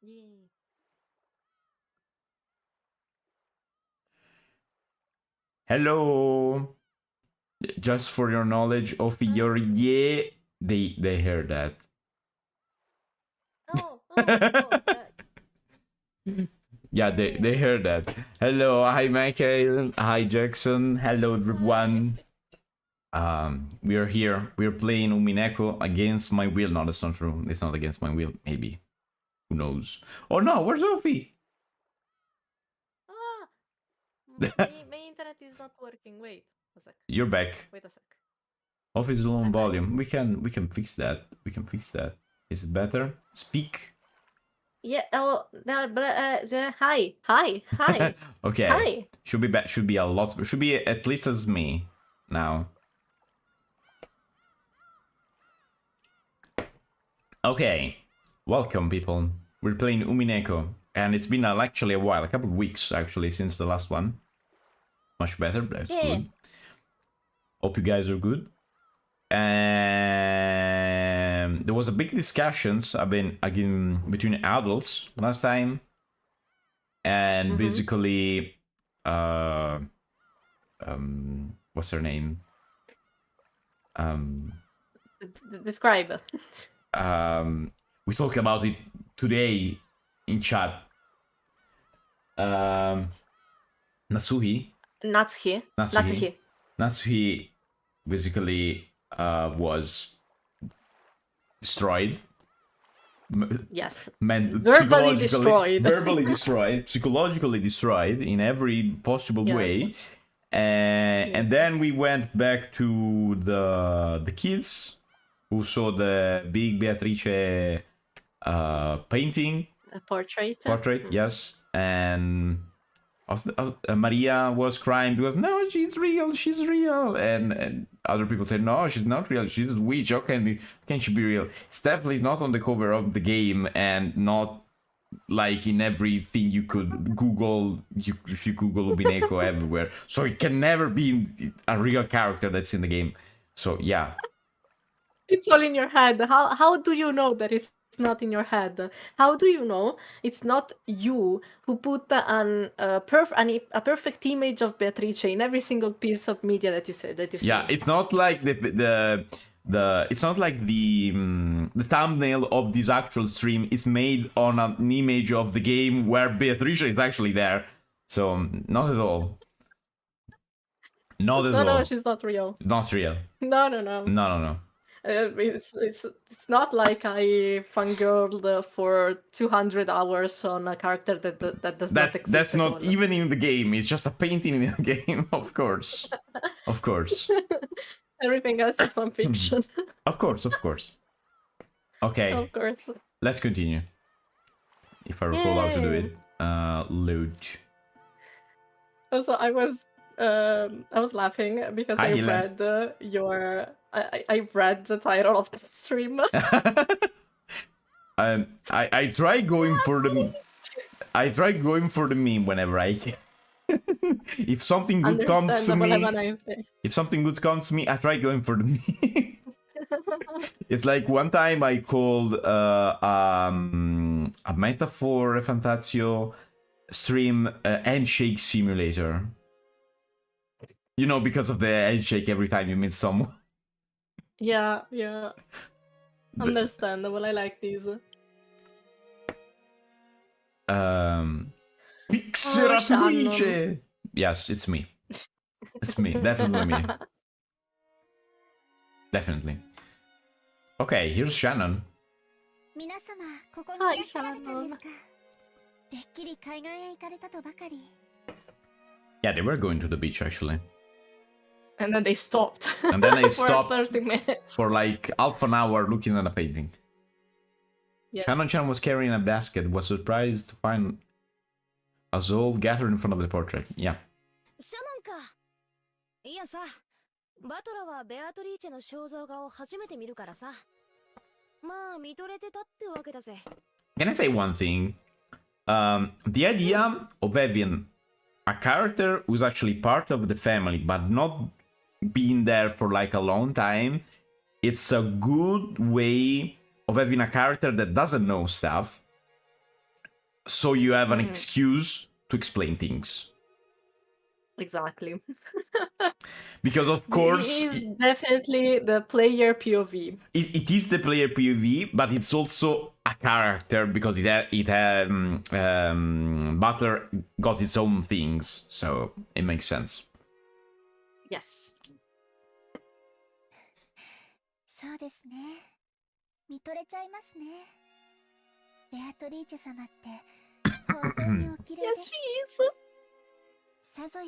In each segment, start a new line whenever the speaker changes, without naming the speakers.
Yay.
Hello. Just for your knowledge, of your yeah, they heard that. Yeah, they heard that. Hello, hi Michael, hi Jackson, hello everyone. We are here. We're playing Umineko against my will. No, that's not true. It's not against my will. Maybe. Who knows? Oh no, where's Sophie?
My internet is not working. Wait a sec.
You're back.
Wait a sec.
Off is low on
I'm back.
volume. We can fix that. We can fix that. Is it better? Speak.
Yeah. Oh, no, but hi.
Okay.
Hi.
Should be back. Should be a lot. Should be at least as me now. Okay. Welcome, people. We're playing Umineko, and it's been actually a while, a couple of weeks actually since the last one. Much better, but that's good. Hope you guys are good. And there was a big discussions again between adults last time, and basically, what's her name?
Describe.
We talked about it today in chat. Natsuhi basically was destroyed.
Yes.
Verbally destroyed, psychologically destroyed in every possible way. And then we went back to the kids who saw the big Beatrice painting.
A portrait.
Yes. And Maria was crying because no, she's real, and other people said no, she's not real, she's a witch. How can she be real? It's definitely not on the cover of the game, and not like in everything you could Google. If you Google Umineko everywhere, so it can never be a real character that's in the game. So yeah,
it's all in your head. How do you know that it's not in your head? How do you know it's not you who put a perfect image of Beatrice in every single piece of media that you say that you see?
Yeah, it's not like it's not like the thumbnail of this actual stream is made on an image of the game where Beatrice is actually there. So not at all. Not at all.
No, she's not real.
Not real.
No. It's not like I fangirled for 200 hours on a character that does not exist.
That's not even in the game. It's just a painting in the game, of course. Of course.
Everything else is fan fiction.
Of course. Okay.
Of course.
Let's continue. If I recall how to do it. Load.
Also, I was laughing because I read I read the title of the stream.
I try going for the meme whenever I can. If something good comes to me, I try going for the meme. It's like one time I called a metaphor Fantazio stream handshake simulator. You know, because of the handshake every time you meet someone.
Yeah. Understandable. I like these.
Pixelbit. Yes, it's me. It's me. Definitely me. Definitely. Okay, here's Shannon.
Hi, Shannon.
Yeah, they were going to the beach actually.
And then they stopped.
And then they
for
stopped
30 minutes.
For like half an hour looking at a painting. Yes. Shannon was carrying a basket, was surprised to find a Zol gathered in front of the portrait. Yeah. Can I say one thing? The idea of having a character who's actually part of the family but not being there for like a long time, it's a good way of having a character that doesn't know stuff so you have an excuse to explain things.
Exactly.
Because of course,
It is definitely the player POV.
it is the player POV, but it's also a character because Butler got its own things, so it makes sense.
Yes.
そうですね。見とれちゃいますね。ベアトリーチェ様って本当にお綺麗
Yes,
です。
she is.
さぞや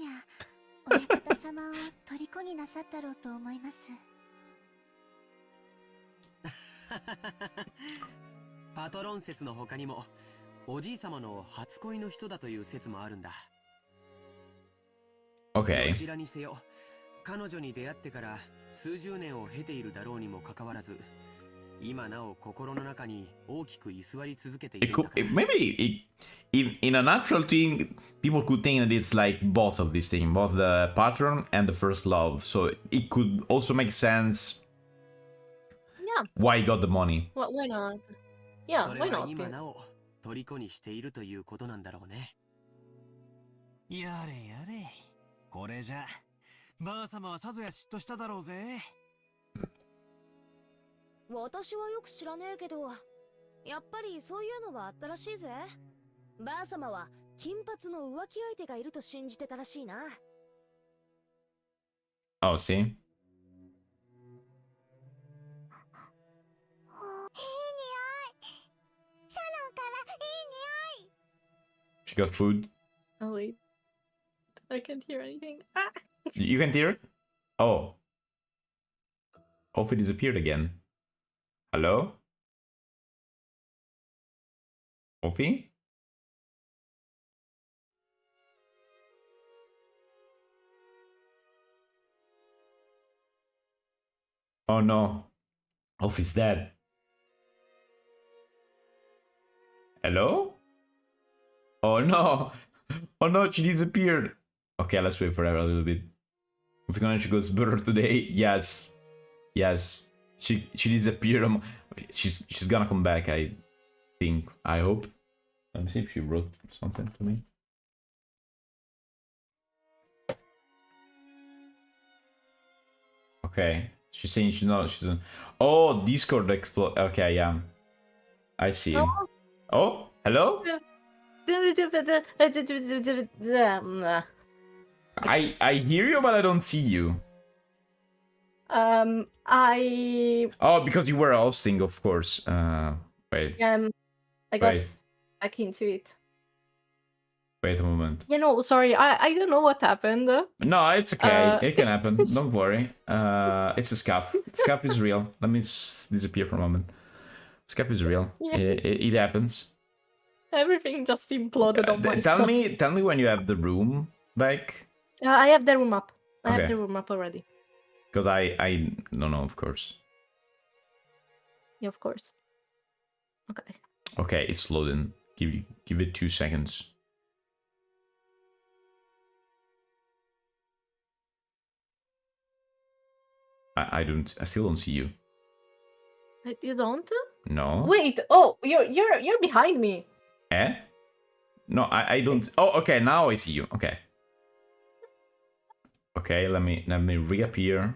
親方様を虜になさったろうと思います。
パトロン説の他にも、おじい様の初恋の人だという説もあるんだ。
Okay.
どちらにせよ、彼女に出会ってから数十年を経ているだろうにもかかわらず、今なお心の中に大きく居座り続けているんだから。
Maybe in a natural thing, people could think that it's like both of these things, both the patron and the first love. So it could also make sense.
Yeah.
Why he got the money?
Why not? Yeah,
それ
why
は
not?
今なお虜にしているということなんだろうね。
やれやれ。これじゃ、ばあ様はさぞや嫉妬しただろうぜ。
私はよく知らねえけど、やっぱりそういうのはあったらしいぜ。ばあ様は金髪の浮気相手がいると信じてたらしいな。
Oh, see?
いい匂い。サロンからいい匂い。
She got food.
Oh wait. I can't hear anything. Ah!
You can hear it? Oh. Hope it disappeared again. Hello? Opie? Oh no. Opie's dead. Hello? Oh no. Oh no, she disappeared. Okay, let's wait for her a little bit. If she goes better today, yes. Yes. She disappeared. She's gonna come back, I think. I hope. Let me see if she wrote something to me. Okay. She's saying she's not. Oh, Discord explode. Okay, yeah. I see. Oh, hello? I hear you, but I don't see you.
I
Oh, because you were hosting, of course. Wait.
I got
Wait.
back into it.
Wait a moment.
You know, sorry, I don't know what happened.
No, it's okay. It can happen. Don't worry. It's a scuff. Scuff is real. Let me disappear for a moment. Scuff is real.
Yeah.
It happens.
Everything just imploded on myself.
Tell me when you have the room back.
I have the room up. I
Okay.
have the room up already.
Because I don't know, of course.
Yeah, of course. Okay.
Okay, it's loading. Give it 2 seconds. I still don't see you.
You don't?
No.
Wait. Oh, you're behind me.
Eh? No, I don't. Oh, okay. Now I see you. Okay. Okay. Let me reappear.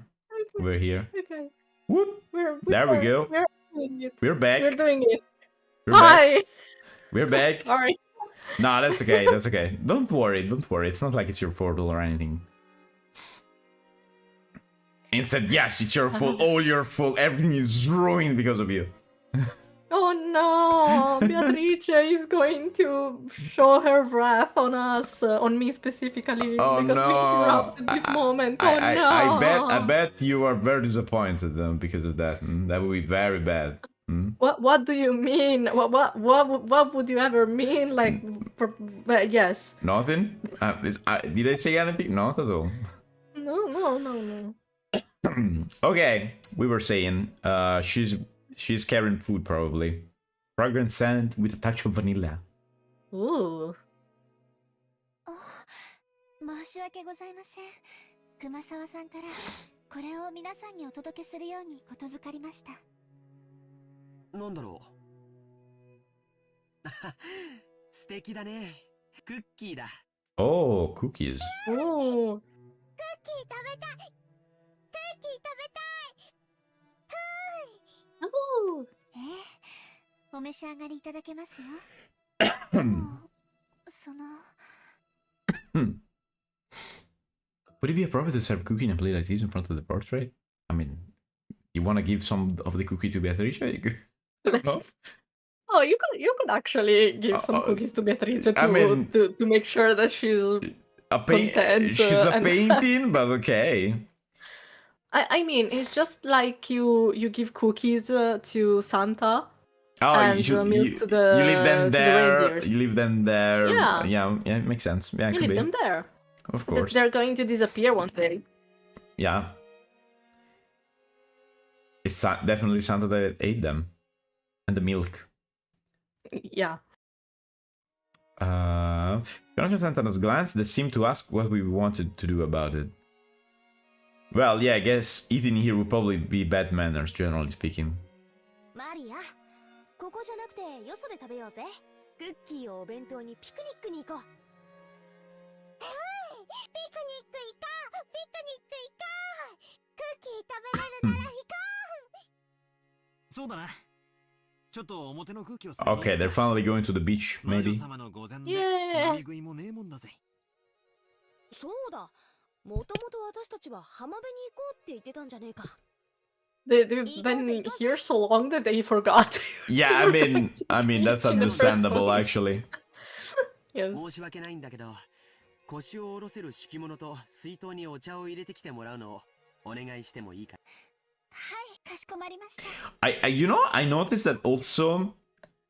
We're here.
Okay.
Whoop. There we go.
We're doing it.
We're back.
We're doing it.
We're back.
Hi.
We're back.
Sorry.
Nah, that's okay. That's okay. Don't worry. Don't worry. It's not like it's your fault or anything. Instead, yes, it's your fault. All your fault. Everything is ruined because of you.
Oh no, Beatrice is going to show her wrath on us, on me specifically,
Oh,
because we
no.
interrupted this moment. Oh no!
I bet you are very disappointed because of that. That would be very bad.
What do you mean? What would you ever mean? Like, yes.
Nothing? Did I say anything? Not at all.
No.
Okay, we were saying she's carrying food probably. Fragrant scent with a touch of vanilla.
Ooh.
申し訳ございません。熊沢さんからこれを皆さんにお届けするようにことづかりました。
なんだろう。素敵だね。クッキーだ。
Oh, cookies.
Oh,
クッキー食べたい。クッキー食べたい。
oh.
お召し上がりいただけますよ。その
Would it be appropriate to serve cookie in a plate like this in front of the portrait? I mean, you want to give some of the cookie to Beatrice? No?
Oh, you could actually give some
Uh,
cookies to Beatrice to,
I mean-
to make sure that she's content,
She's a
and-
painting, but okay.
I mean, it's just like you give cookies to Santa.
Oh,
And,
you should
milk to the-
you leave them
to the
there.
reindeers.
You leave them there.
Yeah.
yeah, it makes sense. Yeah, it
You
could
leave
be.
them there.
Of course.
They're going to disappear one day.
Yeah. It's definitely Santa that ate them. And the milk.
Yeah.
Jonathan sent us a glance that seemed to ask what we wanted to do about it. Well, yeah, I guess eating here would probably be bad manners, generally speaking.
マリア、ここじゃなくてよそで食べようぜ。クッキーをお弁当にピクニックに行こう。ピクニック行こう。ピクニック行こう。クッキー食べれるなら行こ
そうだな。ちょっと表の空気を
Okay, they're finally going to the beach,
魔女
maybe.
様の御前で
Yeah.
つまみ食いもねえもんだぜ。
う。そうだ。もともと私たちは浜辺に行こうって言ってたんじゃねえか。
They've been here so long that they forgot.
Yeah, I mean that's
In the first
understandable
place.
actually.
Yes.
申し訳ないんだけど、腰を下ろせる敷物と水筒にお茶を入れてきてもらうのをお願いしてもいいか。
はい、かしこまりました。
I I noticed that also.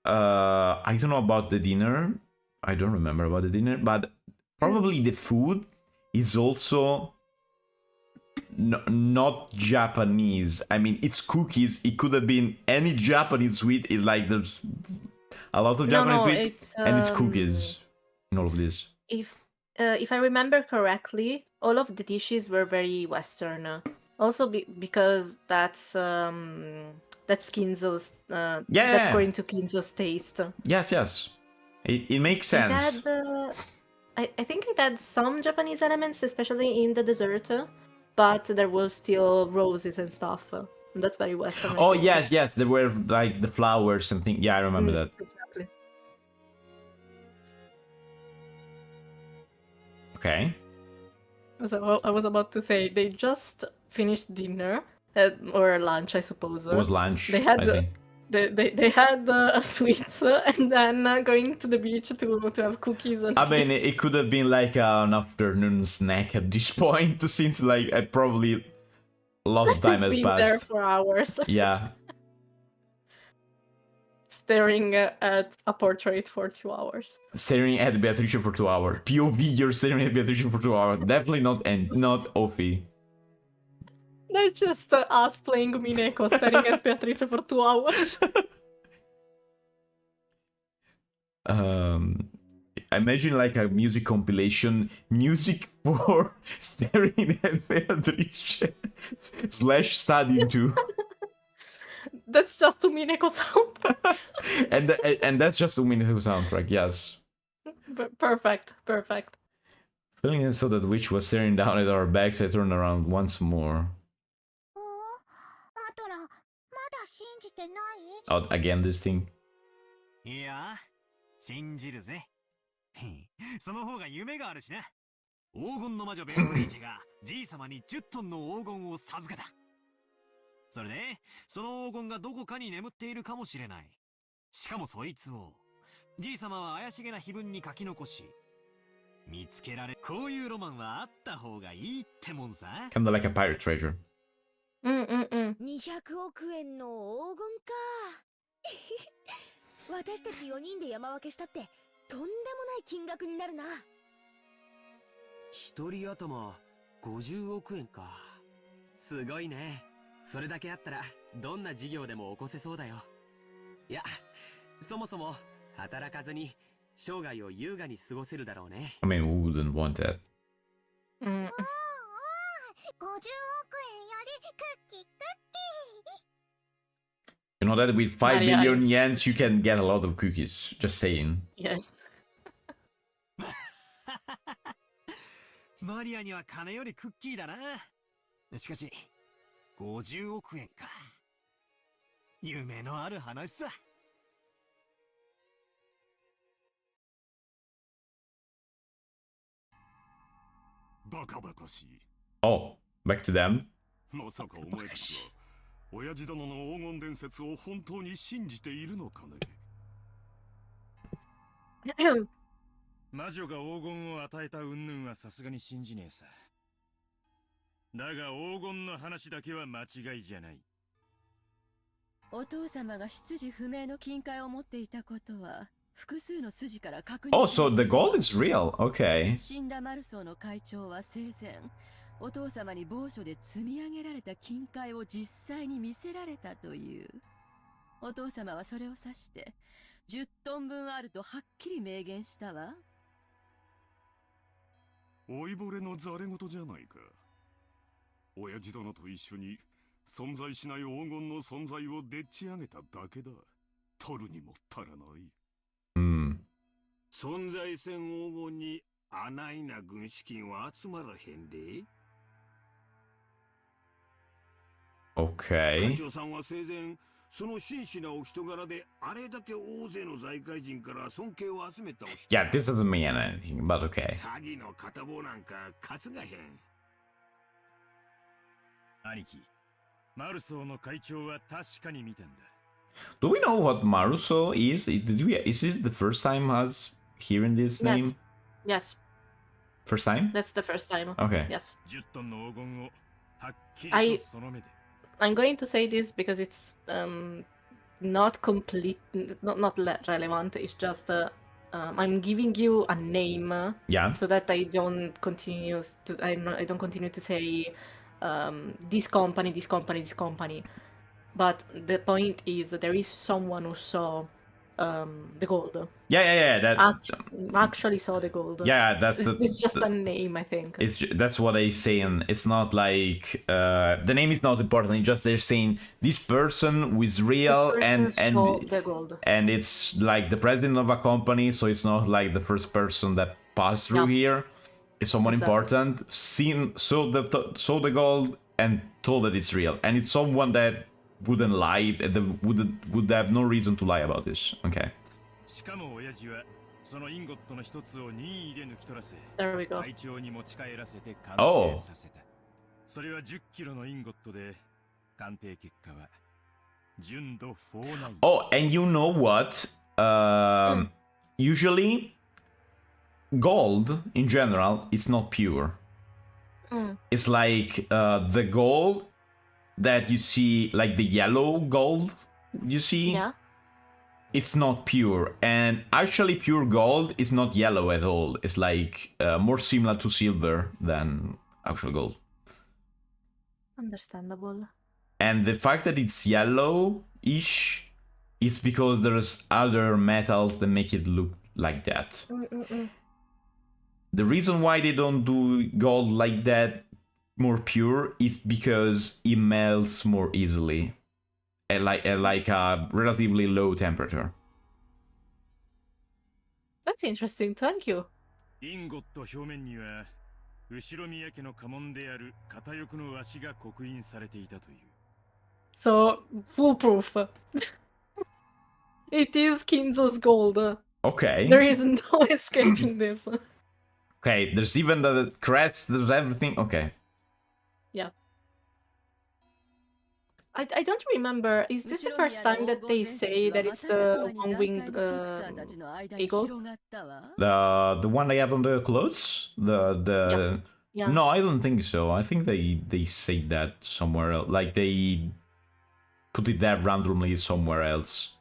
I don't know about the dinner. I don't remember about the dinner, but probably the food is also not Japanese. I mean, it's cookies. It could have been any Japanese sweet. It like there's a lot of Japanese sweet, and it's cookies in all of this.
If I remember correctly, all of the dishes were very Western. Also because that's Kinzo's. That's
Yeah.
according to Kinzo's taste.
Yes. It makes
It
sense.
had, I think it had some Japanese elements, especially in the dessert, but there were still roses and stuff. That's very Western. I
Oh
think.
yes. There were like the flowers and things. Yeah, I remember that.
Exactly.
Okay.
So I was about to say they just finished dinner or lunch, I suppose.
It was lunch.
They had
I think.
they had sweets and then going to the beach to have cookies and.
I mean, it could have been like an afternoon snack at this point, since like probably a lot of time has
been there
passed.
for hours,
Yeah.
staring at a portrait for 2 hours.
Staring at Beatrice for 2 hours. POV, you're staring at Beatrice for 2 hours. Definitely not Ofi.
That's just us playing Umineko, staring at Beatrice for 2 hours.
I imagine like a music compilation, music for staring at Beatrice / studying too.
That's just Umineko sound.
and that's just Umineko soundtrack, yes.
Perfect.
Feeling as though that witch was staring down at our backs, I turned around once more.
アトラ、まだ信じてない？
Oh, again this thing.
いや、信じるぜ。その方が夢があるしな。黄金の魔女ベアトリーチェがじい様に10トンの黄金を授けた。それで、その黄金がどこかに眠っているかもしれない。しかもそいつを、じい様は怪しげな碑文に書き残し、見つけられ、こういうロマンはあった方がいいってもんさ。
Kinda like a pirate treasure.
200億円の黄金か。私たち4人で山分けしたってとんでもない金額になるな。
一人頭50億円か。すごいね。それだけあったらどんな事業でも起こせそうだよ。いや、そもそも働かずに生涯を優雅に過ごせるだろうね。
I mean, who wouldn't want that?
50億円よりクッキークッキー。
You know that with 5
Maria
billion
is-
yens, you can get a lot of cookies. Just saying.
Yes.
マリアには金よりクッキーだな。しかし、50億円か。夢のある話さ。バカバカしい。
Oh, back to them.
まさかお前たちは、親父殿の黄金伝説を本当に信じているのかね。
魔女が黄金を与えた云々はさすがに信じねえさ。だが黄金の話だけは間違いじゃない。
お父様が出自不明の金塊を持っていたことは複数の筋から確認
Oh, so the gold is real. Okay.
死んだマルソーの会長は生前お父様に某所で積み上げられた金塊を実際に見せられたという。お父様はそれを指して10トン分あるとはっきり明言したわ。
老いぼれのざれ言じゃないか。親父殿と一緒に存在しない黄金の存在をでっち上げただけだ。取るにも足らない。
Hmm.
存在せん黄金にあないな軍資金は集まらへんで。会
Okay.
長さんは生前その真摯なお人柄であれだけ大勢の財界人から尊敬を集めたお人。
Yeah, this doesn't mean anything, but okay.
詐欺の片棒なんか担がへん。
兄貴、マルソーの会長は確かに見たんだ。
Do we know what Maruso is? Is this the first time us hearing this name?
Yes.
First time?
That's the first time.
Okay.
Yes.
10トンの黄金をはっき
あい
りとその目で。
I'm going to say this because it's not complete, not relevant. It's just I'm giving you a name
Yeah.
so that I don't continue I don't continue to say this company, this company, this company. But the point is that there is someone who saw the gold.
Yeah. That.
Actually saw the gold.
Yeah, that's
It's just a name, I think.
That's what they saying. It's not like the name is not important. It's just they're saying this person who is real
This
and
person saw the gold.
and it's like the president of a company, so it's not like the first person that passed through
Yeah.
here. It's someone
Exactly.
important. Saw the gold and told that it's real, and it's someone that wouldn't lie. That would have no reason to lie about this. Okay.
しかも親父はそのインゴットの一つを任意で抜き取らせ、
There we go.
会長に持ち帰らせて鑑
Oh.
定させた。それは10キロのインゴットで、鑑定結果は純度49。
Oh, and you know what? Usually, gold in general is not pure. It's like the gold that you see, like the yellow gold you see.
Yeah.
It's not pure, and actually, pure gold is not yellow at all. It's like more similar to silver than actual gold.
Understandable.
And the fact that it's yellow-ish is because there's other metals that make it look like that. The reason why they don't do gold like that more pure is because it melts more easily at like a relatively low temperature.
That's interesting. Thank you.
インゴット表面には後ろ宮家の家紋である片翼の和紙が刻印されていたという。
So, foolproof. It is Kinzo's gold.
Okay.
There is no escaping this.
Okay, there's even the crest, there's everything. Okay.
Yeah. I don't remember. Is this the first time that they say that it's the one-winged eagle?
The one they have on the clothes? The
Yeah.
No, I don't think so. I think they say that somewhere else. Like they put it there randomly somewhere else.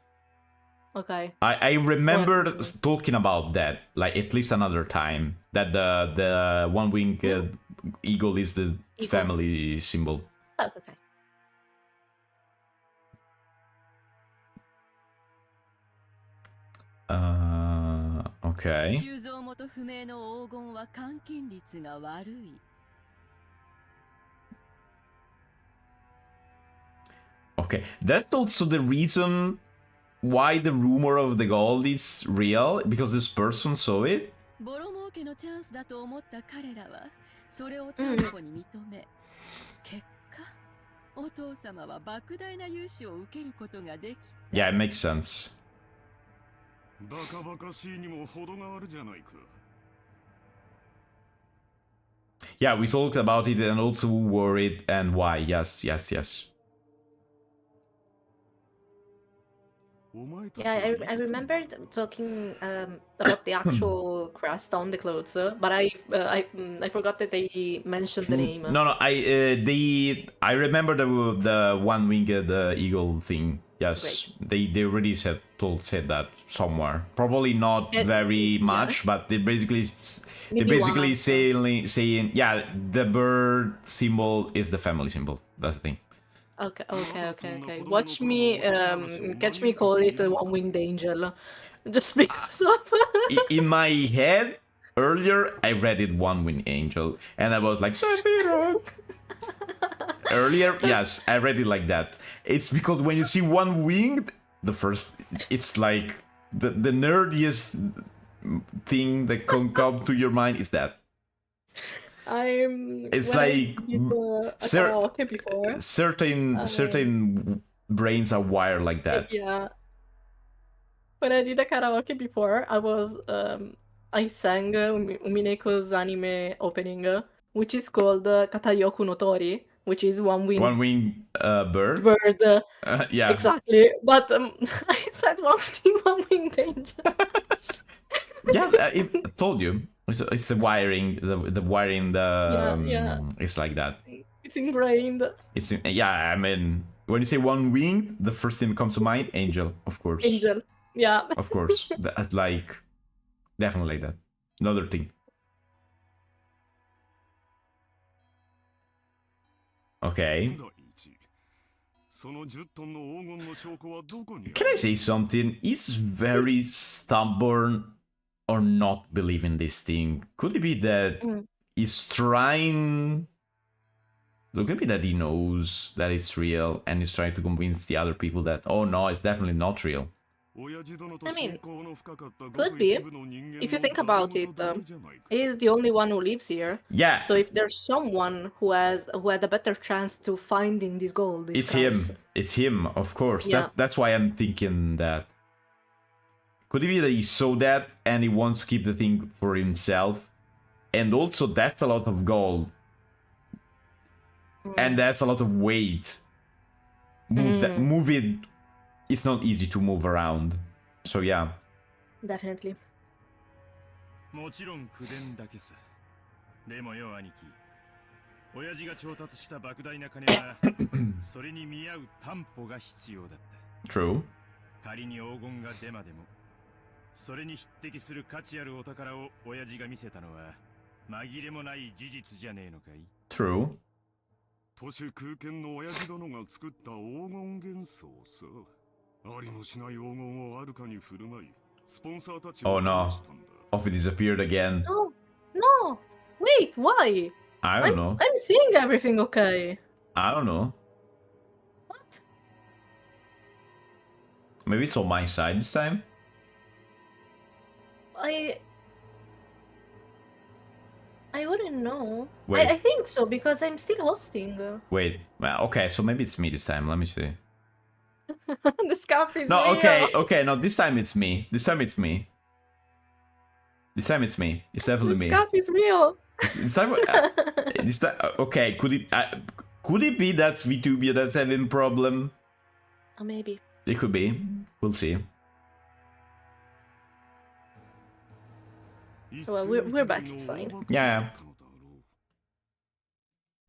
Okay.
I remember
Well-
talking about that, like at least another time, that the one-winged eagle is the
Eagle.
family symbol.
Oh, okay.
Okay.
収蔵元不明の黄金は換金率が悪い。
Okay, that's also the reason why the rumor of the gold is real, because this person saw it.
ボロ儲けのチャンスだと思った彼らはそれを担保に認め、結果お父様は莫大な融資を受けることができた。
Yeah, it makes sense.
バカバカしいにも程があるじゃないか。
Yeah, we talked about it and also who wore it and why. Yes, yes, yes.
Yeah, I remembered talking about the actual crest on the clothes, but I forgot that they mentioned the name.
No, I remember the one-winged eagle thing. Yes, they already said that somewhere. Probably not very much, but they basically saying yeah, the bird symbol is the family symbol. That's the thing.
Okay. Watch me, catch me call it a one-winged angel, just because of.
In my head, earlier I read it one-winged angel, and I was like, Sephiroth. Earlier, yes, I read it like that. It's because when you see one-winged, it's like the nerdiest thing that can come to your mind is that. It's like certain brains are wired like that.
Yeah. When I did a karaoke before, I sang Umineko's anime opening, which is called Katayoku no Tori, which is
one-winged bird. Yeah.
Exactly. But I said one-winged angel.
Yes, I told you. It's the wiring. The wiring. It's like that.
It's ingrained.
I mean, when you say one wing, the first thing that comes to mind, angel, of course.
Angel. Yeah.
Of course, that's like definitely like that. Another thing. Okay. Can I say something? He's very stubborn or not believing this thing. Could it be that he's trying... Look, maybe that he knows that it's real and he's trying to convince the other people that, oh no, it's definitely not real.
I mean, could be. If you think about it, he is the only one who lives here.
Yeah.
So if there's someone who had a better chance to finding this gold,
it's him. It's him, of course.
Yeah.
That's why I'm thinking that. Could it be that he saw that and he wants to keep the thing for himself? And also, that's a lot of gold. And that's a lot of weight. Move it. It's not easy to move around. So yeah.
Definitely.
もちろん口伝だけさ。でもよ兄貴、親父が調達した莫大な金はそれに見合う担保が必要だった。
True.
仮に黄金がデマでも、それに匹敵する価値あるお宝を親父が見せたのは紛れもない事実じゃねえのかい？
True.
都市空間の親父殿が作った黄金元素をさ、ありもしない黄金をあるかに振る舞い、スポンサーたちを
Oh no.
したんだ。
Off it disappeared again.
No. Wait, why?
I don't know.
I'm seeing everything okay.
I don't know.
What?
Maybe it's on my side this time.
I wouldn't know.
Wait.
I think so because I'm still hosting.
Wait. Well, okay, so maybe it's me this time. Let me see.
The scarf is
No,
real.
okay. No, this time it's me. This time it's me. This time it's me. It's definitely
The
me.
scarf is real.
This time, okay. Could it be that's Vtuber that's having problem?
Maybe.
It could be. We'll see.
Well, we're back. It's fine.
Yeah.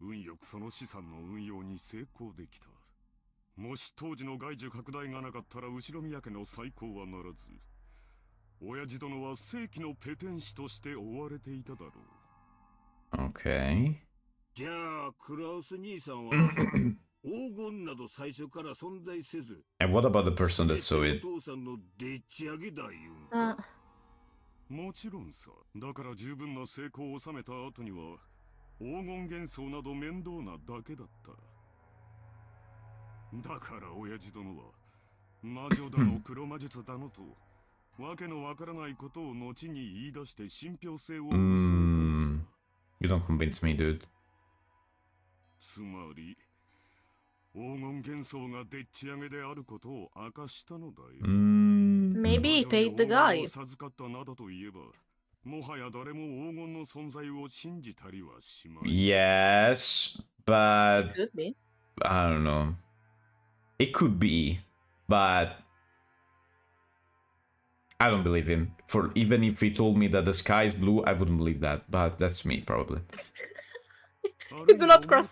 運よくその資産の運用に成功できた。もし当時の外需拡大がなかったら後ろ宮家の再興はならず、親父殿は正規のペテン師として追われていただろう。
Okay.
じゃあクラウス兄さんは黄金など最初から存在せず。
And what about the person that saw it?
お父さんのでっち上げだよ。
もちろんさ。だから十分な成功を収めた後には黄金元素など面倒なだけだった。だから親父殿は魔女だの黒魔術だのとわけのわからないことを後に言い出して信憑性を薄めたのさ。
You don't convince me, dude.
つまり黄金幻想がでっち上げであることを明かしたのだよ。
Maybe he paid the guy.
授かったなどと言えば、もはや誰も黄金の存在を信じたりはしまい。
Yes, but
Could be.
I don't know. It could be, but I don't believe him. For even if he told me that the sky is blue, I wouldn't believe that. But that's me, probably.
You do not trust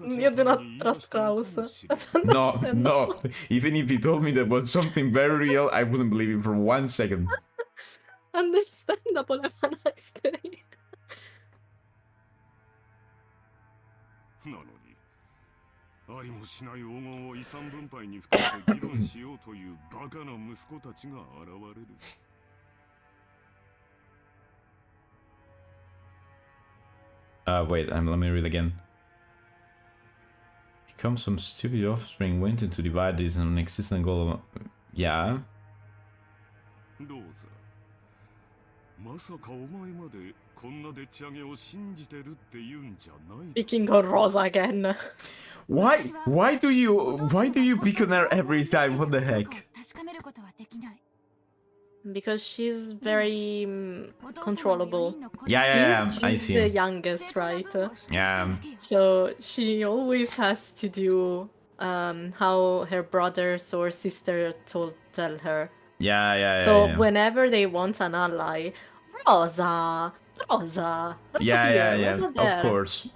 Kraus. That's
No,
understandable.
no. Even if he told me that was something very real, I wouldn't believe him for 1 second.
Understandable. Have a nice day.
なのに、ありもしない黄金を遺産分配に含めて議論しようというバカな息子たちが現れる。
Wait, let me read again. Become some stupid offspring went into divide this non-existent goal. Yeah.
ローザ、まさかお前までこんなでっち上げを信じてるって言うんじゃない。
Speaking of Rosa again.
Why do you pick on her every time? What the heck?
確かめることはできない。
Because she's very controllable.
Yeah, I
She's
see.
the youngest, right?
Yeah.
So she always has to do how her brothers or sister tell her.
Yeah.
So whenever they want an ally, Rosa. Rosa
Yeah.
Rosa there.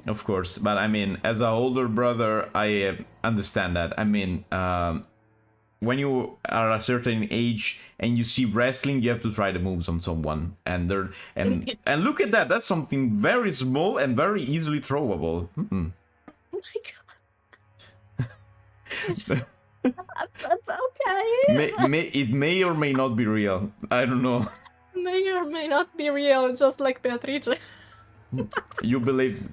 Of course. But I mean, as an older brother, I understand that. I mean, when you are a certain age and you see wrestling, you have to try the moves on someone, and look at that. That's something very small and very easily throwable.
Oh my god. Okay.
It may or may not be real. I don't know.
May or may not be real, just like Beatrice.
You believe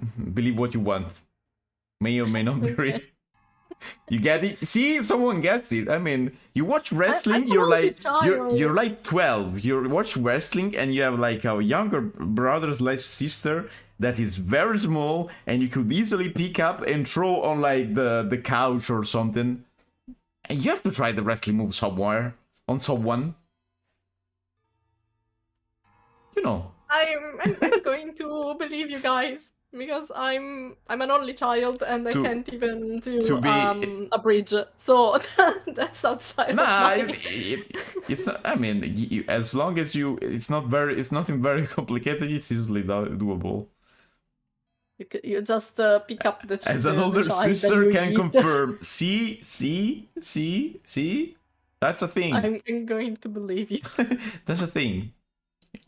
what you want. May or may not be real. You get it? See, someone gets it. I mean, you watch wrestling, you're like 12. You watch wrestling and you have like a younger brother / sister that is very small and you could easily pick up and throw on like the couch or something. And you have to try the wrestling move somewhere on someone. You know.
I'm going to believe you guys because I'm an only child and I can't even do a bridge. So that's outside.
Nah, it's not, I mean, as long as it's nothing very complicated. It's easily doable.
You just pick up the child.
As an older sister can confirm. See, that's a thing.
I'm going to believe you.
That's a thing.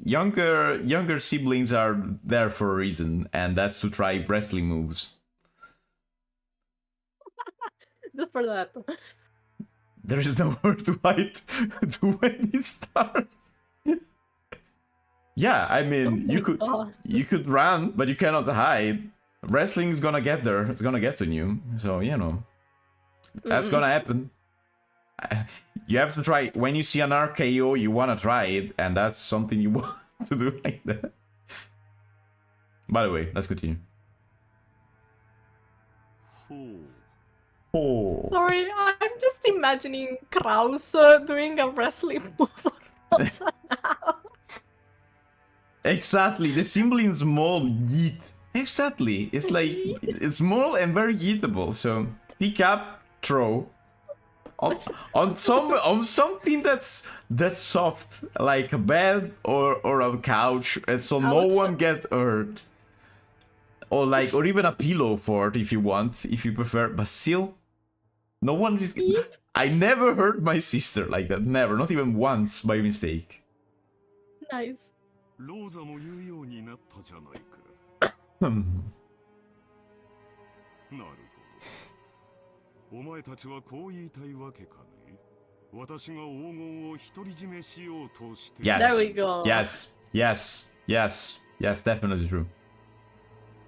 Younger siblings are there for a reason, and that's to try wrestling moves.
Just for that.
There is nowhere to hide to when it starts. Yeah, I mean, you could run, but you cannot hide. Wrestling is gonna get there. It's gonna get to you. So, you know, that's gonna happen. You have to try. When you see an RKO, you want to try it, and that's something you want to do like that. By the way, let's continue. Oh.
Sorry, I'm just imagining Kraus doing a wrestling move for Rosa now.
Exactly, the symbol in small, yeet. Exactly, it's like it's small and very yeetable. So pick up, throw. On something that's soft, like a bed or a couch, and so no one get hurt. Or even a pillow for it if you want, if you prefer. But still, no one is. I never hurt my sister like that. Never, not even once by mistake.
Nice.
ローザも言うようになったじゃないか。なるほど。お前たちはこう言いたいわけかね。私が黄金を独り占めしようとして。
Yes.
There we go.
Yes, definitely true.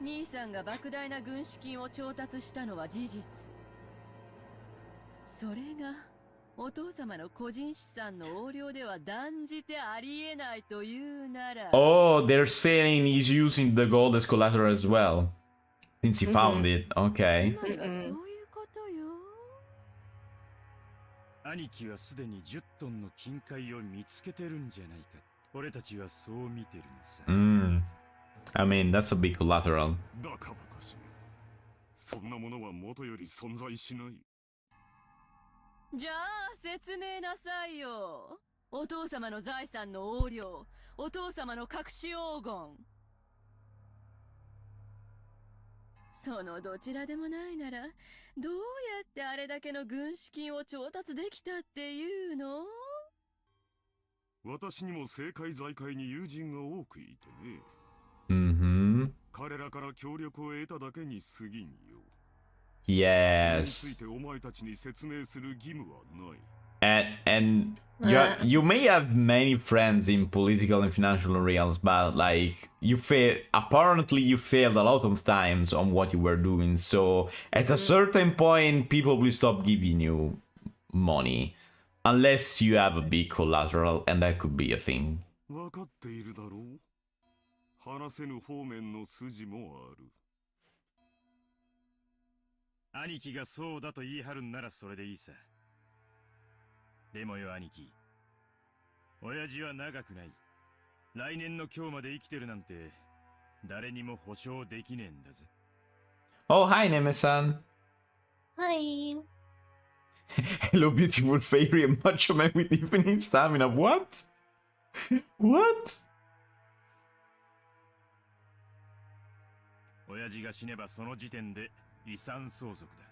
兄さんが莫大な軍資金を調達したのは事実。それがお父様の個人資産の横領では断じてありえないというなら。
Oh, they're saying he's using the gold as collateral as well. Since he found it.
つ
Okay.
まりはそういうことよ。
兄貴はすでに10トンの金塊を見つけてるんじゃないか。俺たちはそう見てるのさ。
I mean, that's a big collateral.
バカバカしい。そんなものは元より存在しない。
じゃあ説明なさいよ。お父様の財産の横領、お父様の隠し黄金。そのどちらでもないなら、どうやってあれだけの軍資金を調達できたっていうの？
私にも政界財界に友人が多くいてね。彼らから協力を得ただけに過ぎんよ。
Yes. And you may have many friends in political and financial realms, but like apparently you failed a lot of times on what you were doing. So at a certain point, people will stop giving you money unless you have a big collateral, and that could be a thing.
分かっているだろう。話せぬ方面の筋もある。
兄貴がそうだと言い張るんならそれでいいさ。でもよ兄貴、親父は長くない。来年の今日まで生きてるなんて誰にも保証できねえんだぜ。
Oh, hi, Neme-san.
Hi.
Hello, beautiful fairy and macho man with infinite stamina. What? What?
親父が死ねばその時点で遺産相続だ。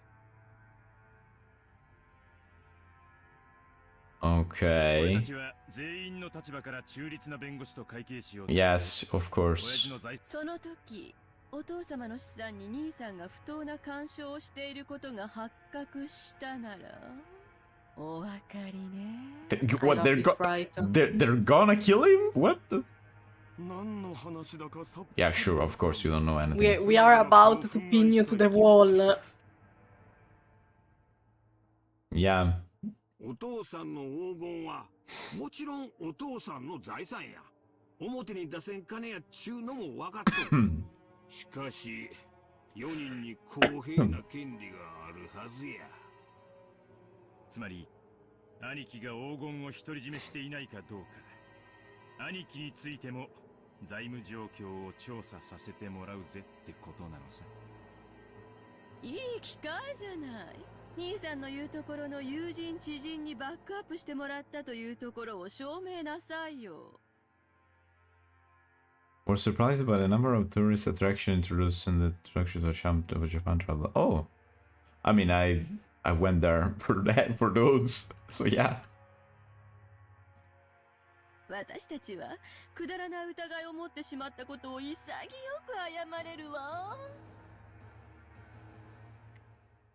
Okay.
俺たちは全員の立場から中立な弁護士と会計しよう。
Yes, of
親
course.
父の財
その時、お父様の資産に兄さんが不当な干渉をしていることが発覚したなら、お分かりね。
What?
I love this writer.
They're gonna kill him? What? The?
何の話だかさっ
Yeah, sure. Of course, you don't know anything.
We are about to pin you to the wall.
Yeah.
お父さんの黄金はもちろんお父さんの財産や。表に出せん金やっちゅうのも分かっとる。しかし4人に公平な権利があるはずや。
つまり兄貴が黄金を独り占めしていないかどうか、兄貴についても財務状況を調査させてもらうぜってことなのさ。
いい機会じゃない。兄さんの言うところの友人知人にバックアップしてもらったというところを証明なさいよ。
Was surprised by the number of tourist attractions introduced in the attractions of Japan travel. Oh, I mean, I went there for that, for those. So yeah.
私たちはくだらない疑いを持ってしまったことを潔く謝れるわ。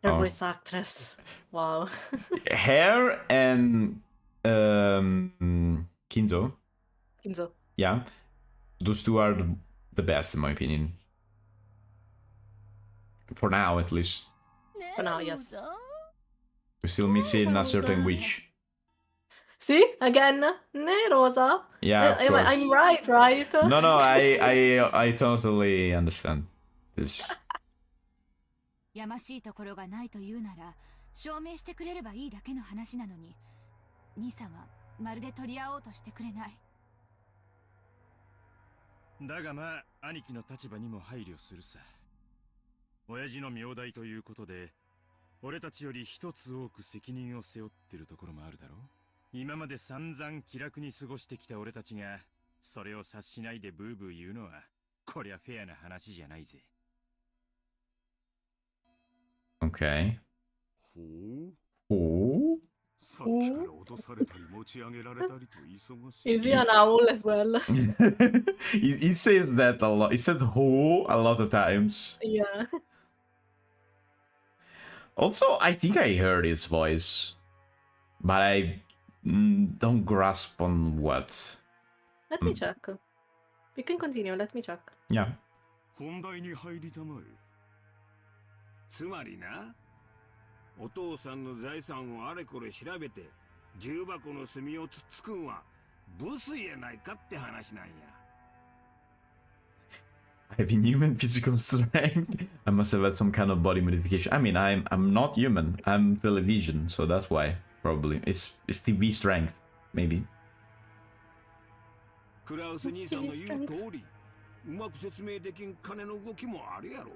Her
Oh.
voice actress. Wow.
Hair and Kinzo.
Kinzo.
Yeah. Those two are the best in my opinion. For now, at least.
For now, yes.
We're still missing a certain witch.
See? Again? Ne, Rosa?
Yeah, of course.
I'm right, right?
No, I totally understand this.
やましいところがないというなら証明してくれればいいだけの話なのに、兄さんはまるで取り合おうとしてくれない。
だがまあ兄貴の立場にも配慮するさ。親父の名代ということで俺たちより一つ多く責任を背負ってるところもあるだろう。今まで散々気楽に過ごしてきた俺たちがそれを察しないでブーブー言うのはこりゃフェアな話じゃないぜ。
Okay.
ほう。
Oh.
さっきから落とされたり持ち上げられたりと忙しい。
Is he an owl as well?
He says that a lot. He says "ho" a lot of times.
Yeah.
Also, I think I heard his voice, but I don't grasp on what.
Let me check. You can continue, let me check.
Yeah.
本題に入りたまえ。
つまりな、お父さんの財産をあれこれ調べて重箱の隅をつっつくんはブスやないかって話なんや。
I have inhuman physical strength. I must have had some kind of body modification. I mean, I'm not human. I'm television, so that's why probably it's TV strength, maybe.
クラウス兄さんの言う通りうまく説明できん金の動きもあるやろ。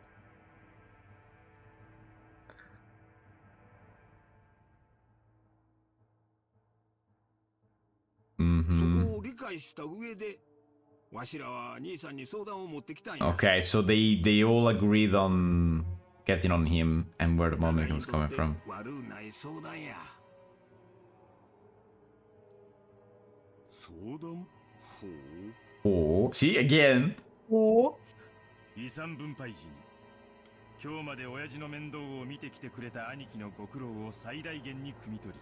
そこを理解した上でわしらは兄さんに相談を持ってきたんや。
Okay, so they all agreed on getting on him and where the money was coming from.
悪ない相談や。
相談？ほう。
Oh, see again.
Oh.
遺産分配時に今日まで親父の面倒を見てきてくれた兄貴のご苦労を最大限に汲み取り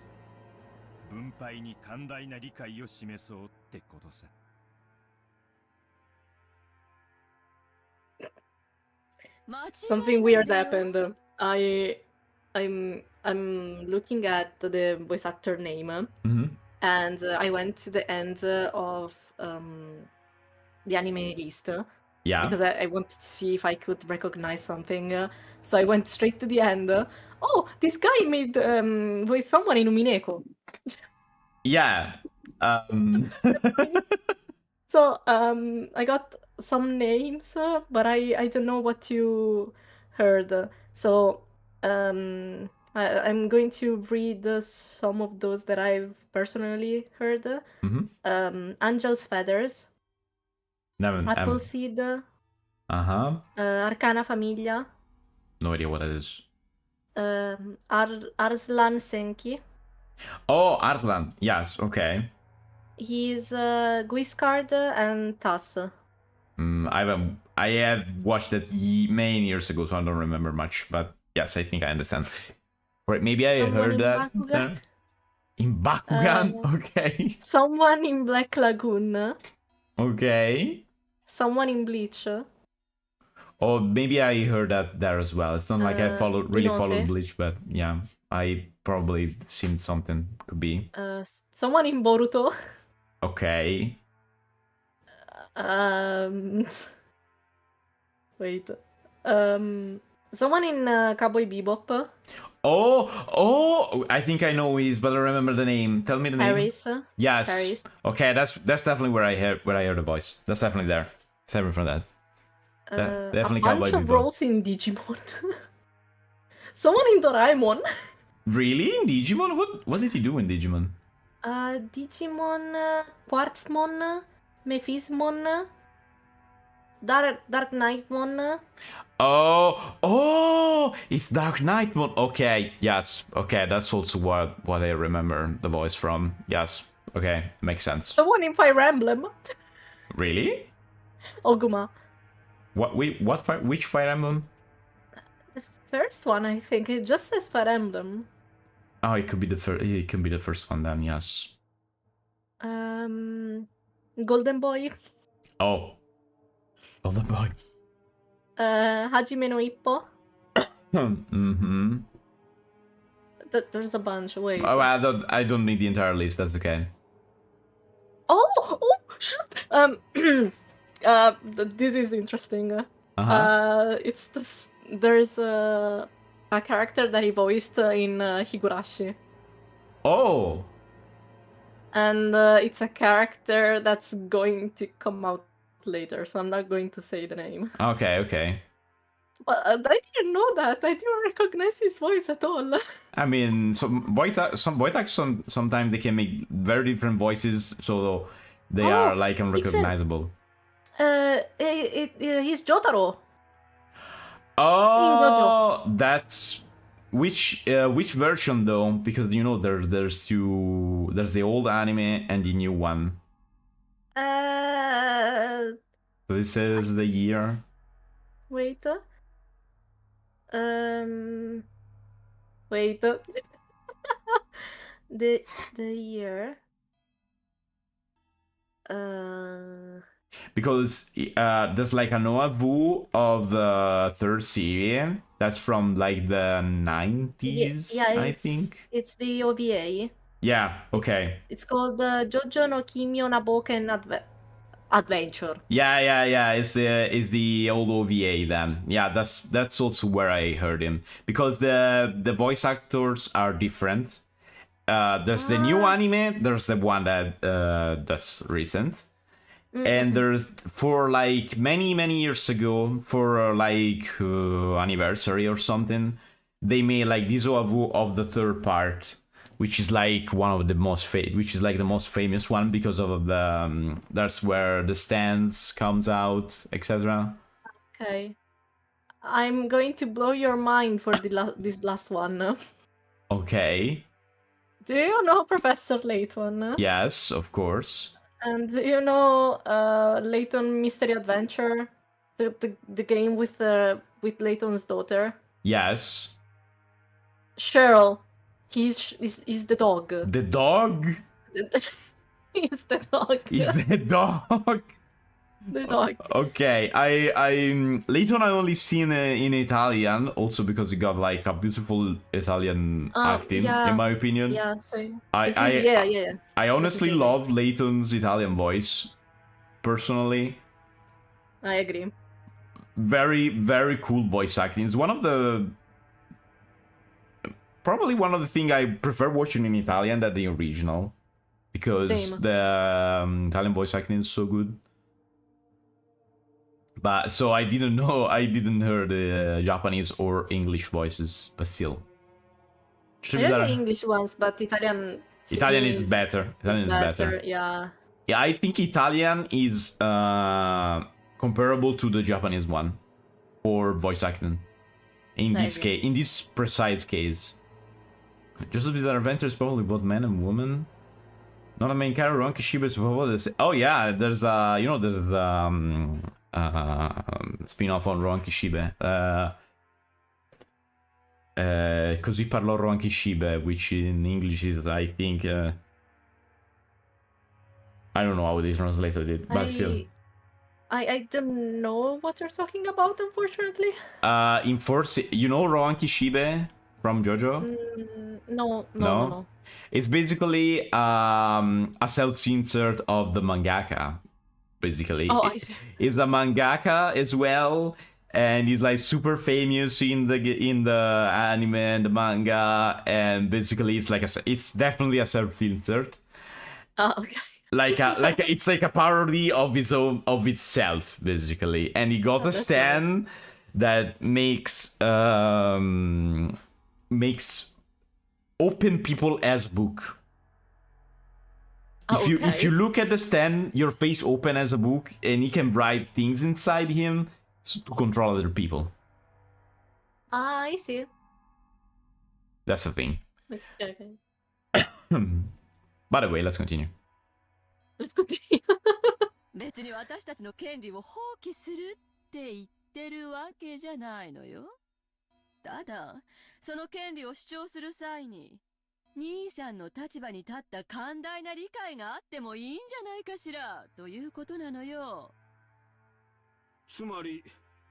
分配に寛大な理解を示そうってことさ。
Something weird happened. I'm looking at the voice actor name, and I went to the end of the anime list
Yeah.
because I wanted to see if I could recognize something. So I went straight to the end. Oh, this guy made voice someone in Umineko.
Yeah.
So I got some names, but I don't know what you heard. So I'm going to read some of those that I've personally heard. Angel's Feathers, Appleseed, Arcana Famiglia,
No idea what that is.
Arslan Senki.
Oh, Arslan. Yes. Okay.
He's Guiscard and Tass.
I have watched it many years ago, so I don't remember much. But yes, I think I understand. Right, maybe I
Someone
heard
in
that.
Bakugan?
In Bakugan? Okay.
Someone in Black Lagoon.
Okay.
Someone in Bleach.
Oh, maybe I heard that there as well. It's not like I really followed Bleach, but yeah, I probably seen something. Could be.
Someone in Boruto.
Okay.
Wait. Someone in Cowboy Bebop.
Oh! I think I know who he is, but I don't remember the name. Tell me the name.
Paris.
Yes.
Paris.
Okay, that's definitely where I heard the voice. That's definitely there. Separate from that. Definitely
a bunch
Cowboy
of
Bebop.
roles in Digimon. Someone in Doraemon.
Really? In Digimon? What did he do in Digimon?
Digimon, Quartzmon, Mephismon, Dark Knightmon.
Oh! It's Dark Knight one. Okay, yes. Okay, that's also what I remember the voice from. Yes. Okay, makes sense.
Someone in Fire Emblem.
Really?
Oguma.
Which Fire Emblem?
The first one, I think. It just says Fire Emblem.
Oh, it could be the first. It can be the first one then. Yes.
Golden Boy.
Oh. Golden Boy.
Hajime no Ippo.
Mm-hmm.
There's a bunch. Wait.
Oh, I don't need the entire list. That's okay.
Oh, shoot. This is interesting. It's this. There's a character that he voiced in Higurashi.
Oh.
And it's a character that's going to come out later, so I'm not going to say the name.
Okay.
But I didn't know that. I didn't recognize his voice at all.
I mean, some voice actors sometimes they can make very different voices, so they are like unrecognizable.
He's Jotaro.
Oh, that's which version though? Because you know there's the old anime and the new one. This is the year.
Wait. Wait. the year.
because there's like an OAV of the third series that's from like the 90s, I think.
It's the OVA.
Yeah, okay.
It's called Jojo no Kimyo Naboken Adventure.
Yeah. It's the old OVA then. Yeah, that's also where I heard him, because the voice actors are different. There's the new anime. There's the one that's recent. And there's, for like many years ago, for like anniversary or something, they made like this OAV of the third part, which is like one of the most the most famous one, because of the that's where the stands comes out, etc.
Okay. I'm going to blow your mind for this last one.
Okay.
Do you know Professor Layton?
Yes, of course.
And do you know Layton Mystery Adventure? The game with Layton's daughter?
Yes.
Cheryl. He's the dog.
The dog?
He's the dog.
Is the dog?
The dog.
Okay, I Layton I only seen in Italian, also because he got like a beautiful Italian acting,
yeah.
in my opinion.
Yeah, same.
I honestly love Layton's Italian voice, personally.
I agree.
Very, very cool voice acting. It's probably one of the things I prefer watching in Italian than the original, because
Same.
the Italian voice acting is so good. But so I didn't hear the Japanese or English voices, but still.
I heard the English ones, but Italian
is better. Italian is better.
Yeah.
Yeah, I think Italian is comparable to the Japanese one for voice acting. In this case, in this precise case. Just Bizarre Adventure is probably both men and women. Not a main character, Ron Kishiba is probably the same. Oh yeah, there's spin-off on Ron Kishibe. Così parlò Ron Kishibe, which in English is, I think, I don't know how they translated it, but still.
I don't know what you're talking about, unfortunately.
In Force, you know Ron Kishibe from JoJo?
No.
It's basically a self-insert of the mangaka. Basically,
I see.
He's a mangaka as well, and he's like super famous in the anime and the manga, and basically it's definitely a self-insert.
Okay.
It's like a parody of itself, basically, and he got a stand that makes open people as book. If you look at the stand, your face open as a book, and he can write things inside him to control other people.
I see.
That's the thing.
Okay.
By the way, let's continue.
Let's continue.
別に私たちの権利を放棄するって言ってるわけじゃないのよ。ただ、その権利を主張する際に、兄さんの立場に立った寛大な理解があってもいいんじゃないかしら、ということなのよ。
つまり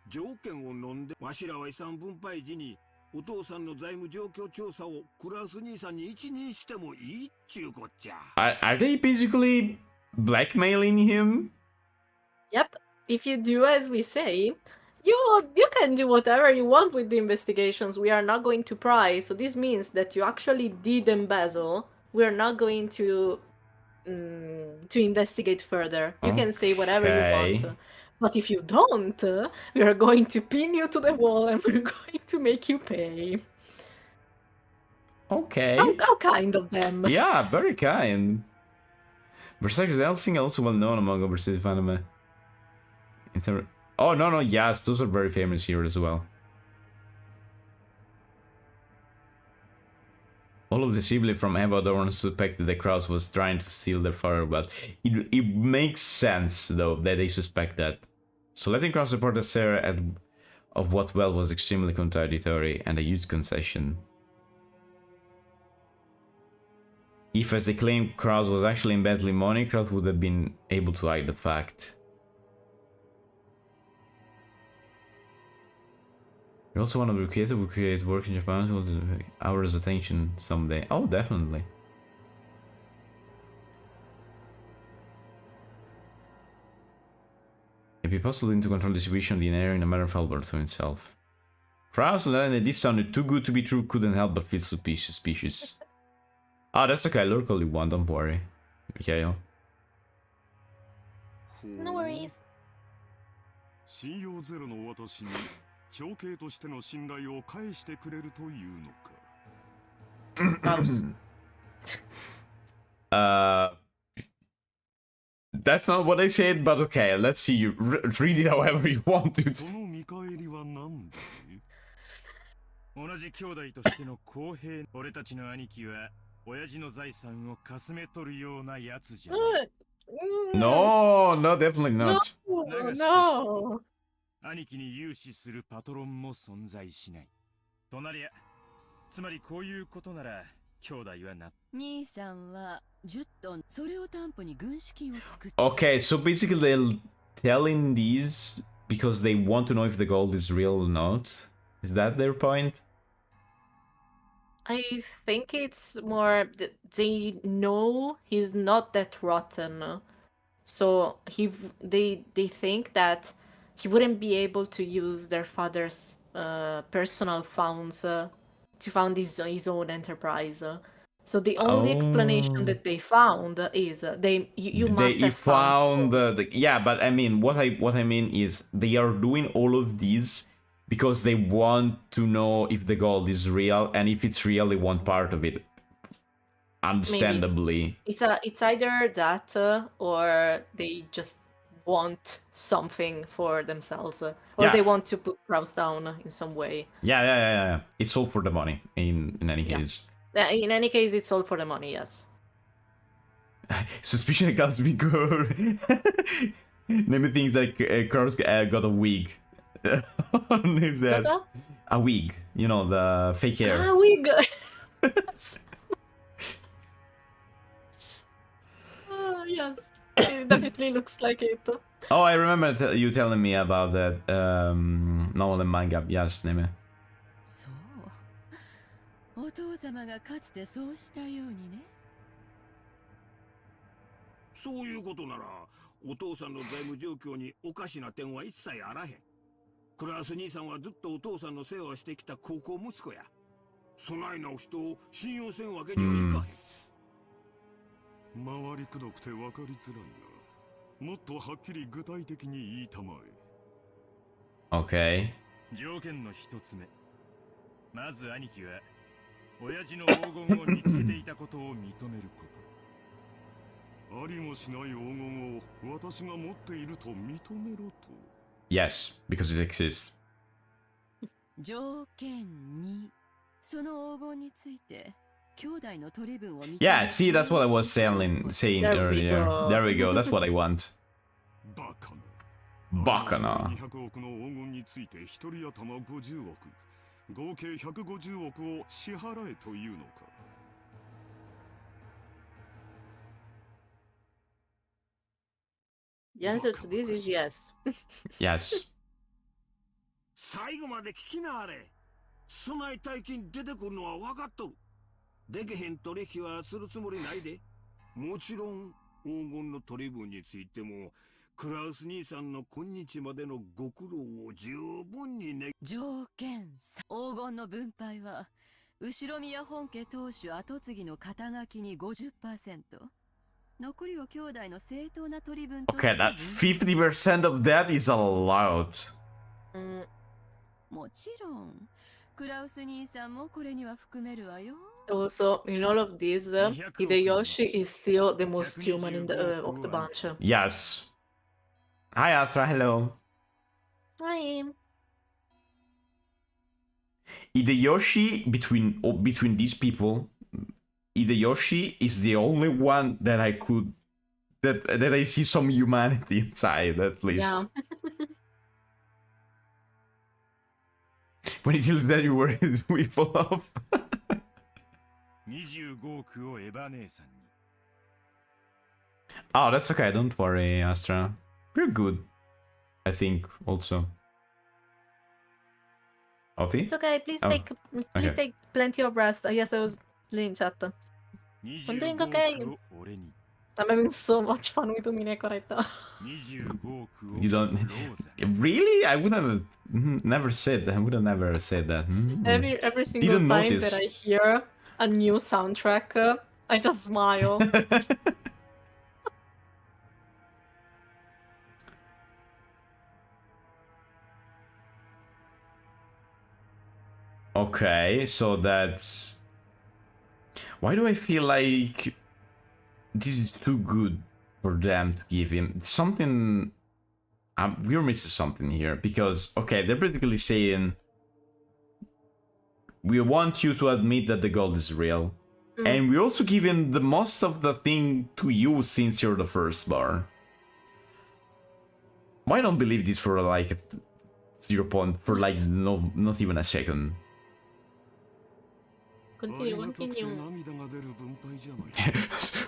条件を飲んでわしらは遺産分配時にお父さんの財務状況調査をクラス兄さんに一任してもいいっちゅうこっちゃ。
Are they basically blackmailing him?
Yep. If you do as we say, you can do whatever you want with the investigations. We are not going to pry. So this means that you actually did embezzle. We are not going to investigate further. You can say whatever you want. But if you don't, we are going to pin you to the wall and we're going to make you pay.
Okay.
How kind of them.
Yeah, very kind. Berserk is also well known among overseas anime. Oh, no, yes, those are very famous here as well. All of the Sibyl from Evadorn suspected the Kraus was trying to steal their father, but it makes sense, though, that they suspect that. So letting Kraus report the Sarah of what well was extremely contradictory and a huge concession. If, as they claimed, Kraus was actually embezzling money, Kraus would have been able to hide the fact. We also want to be creative. We create work in Japan. So ours attention someday. Oh, definitely. It'd be possible to control distribution of the air in a matter of Alberto himself. Kraus and this sounded too good to be true. Couldn't help but feel suspicious. Ah, that's okay. Lurk all you want. Don't worry, Mikhail.
No worries.
信用ゼロの私に長兄としての信頼を返してくれるというのか。
That's not what I said, but okay, let's see. You read it however you want to.
その見返りは何だい？
同じ兄弟としての公平。俺たちの兄貴は親父の財産をかすめ取るようなやつじゃない。
No, no, definitely not.
No.
兄貴に融資するパトロンも存在しない。となりゃ、つまりこういうことなら兄弟はな。
兄さんは10トン、それを担保に軍資金を作っ
Okay, so basically they're telling these because they want to know if the gold is real or not. Is that their point?
I think it's more that they know he's not that rotten. So they think that he wouldn't be able to use their father's personal funds to fund his own enterprise. So the only explanation that they found is you must have found
yeah, but I mean what I mean is they are doing all of these because they want to know if the gold is real, and if it's real, they want part of it. Understandably.
Maybe. It's either that or they just want something for themselves, or
Yeah.
they want to put Kraus down in some way.
Yeah. It's all for the money in any case.
In any case, it's all for the money, yes.
Suspicion against me, girl. Maybe things like Kraus got a wig on his head.
What's that?
A wig, you know, the fake hair.
Ah, wig. Yes, it definitely looks like it.
Oh, I remember you telling me about that novel and manga. Yes, Neme.
そう。お父様がかつてそうしたようにね。
そういうことなら、お父さんの財務状況におかしな点は一切あらへん。クラス兄さんはずっとお父さんの世話をしてきた高校息子や。そないな人を信用せんわけにはいかへん。
回りくどくて分かりづらいな。もっとはっきり具体的に言いたまえ。
Okay.
条件の一つ目。まず兄貴は親父の黄金を見つけていたことを認めること。
ありもしない黄金を私が持っていると認めろと。
Yes, because it exists.
条件2、その黄金について兄弟の取り分を認める。
Yeah, see, that's what I was saying
There we
earlier.
go.
There we go. That's what I want.
バカな。
バカな。
200億の黄金について一人頭50億。合計150億を支払えというのか。
The answer to this is yes.
Yes.
最後まで聞きなあれ。そない大金出てくるのは分かっとる。でけへん取引はするつもりないで。もちろん黄金の取り分についてもクラウス兄さんの今日までのご苦労を十分にね。
条件3、黄金の分配は後ろ宮本家当主跡継ぎの肩書きに 50%。残りを兄弟の正当な取り分として。
Okay, that 50% of that is a lot.
もちろんクラウス兄さんもこれには含めるわよ。
Also, in all of this, Hideyoshi is still the most human of the bunch.
Yes. Hi, Astra. Hello.
Hi.
Hideyoshi, between these people, Hideyoshi is the only one that I could that I see some humanity inside, at least.
Yeah.
When he feels that you were his people up.
25億をエヴァ姉さんに。
Oh, that's okay. Don't worry, Astra. We're good. I think also. Ofi?
It's okay. Please
Oh,
take
okay.
take plenty of rest. Yes, I was in chat. I'm doing okay. I'm having so much fun with Umineko right now.
You don't really? I would have never said that. I would have never said that.
Every single
Didn't
time
notice.
that I hear a new soundtrack, I just smile.
Okay, so that's... Why do I feel like this is too good for them to give him? Something... we're missing something here, because, okay, they're basically saying... We want you to admit that the gold is real. And we're also giving the most of the thing to you since you're the first bar. Why don't believe this for like 0 point, for like no, not even a second?
Continue.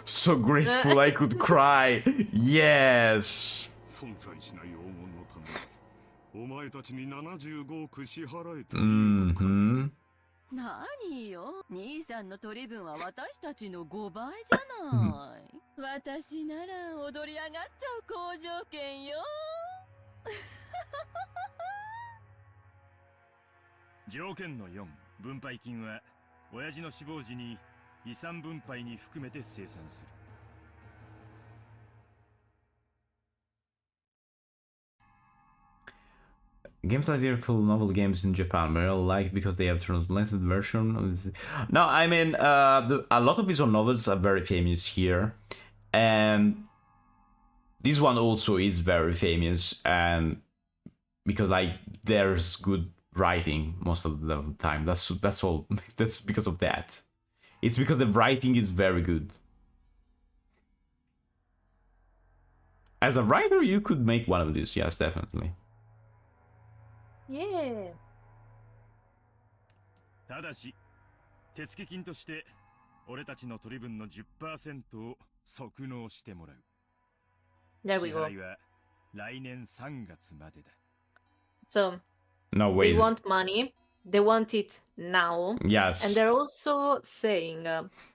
So grateful I could cry. Yes.
存在しない黄金のためお前たちに75億支払えと
何よ、兄さんの取り分は私たちの5倍じゃない。私なら踊り上がっちゃう好条件よ。
条件の4、分配金は親父の死亡時に遺産分配に含めて生産する。
Games like lyrical novel games in Japan were all liked because they have translated version of this. No, I mean, a lot of visual novels are very famous here, and this one also is very famous, and because like there's good writing most of the time. That's all. That's because of that. It's because the writing is very good. As a writer, you could make one of these. Yes, definitely.
Yeah.
ただし、手付金として俺たちの取り分の 10% を即納してもらう。
There we
支
go.
払いは来年3月までだ。
So
No,
they
wait.
want money. They want it now.
Yes.
And they're also saying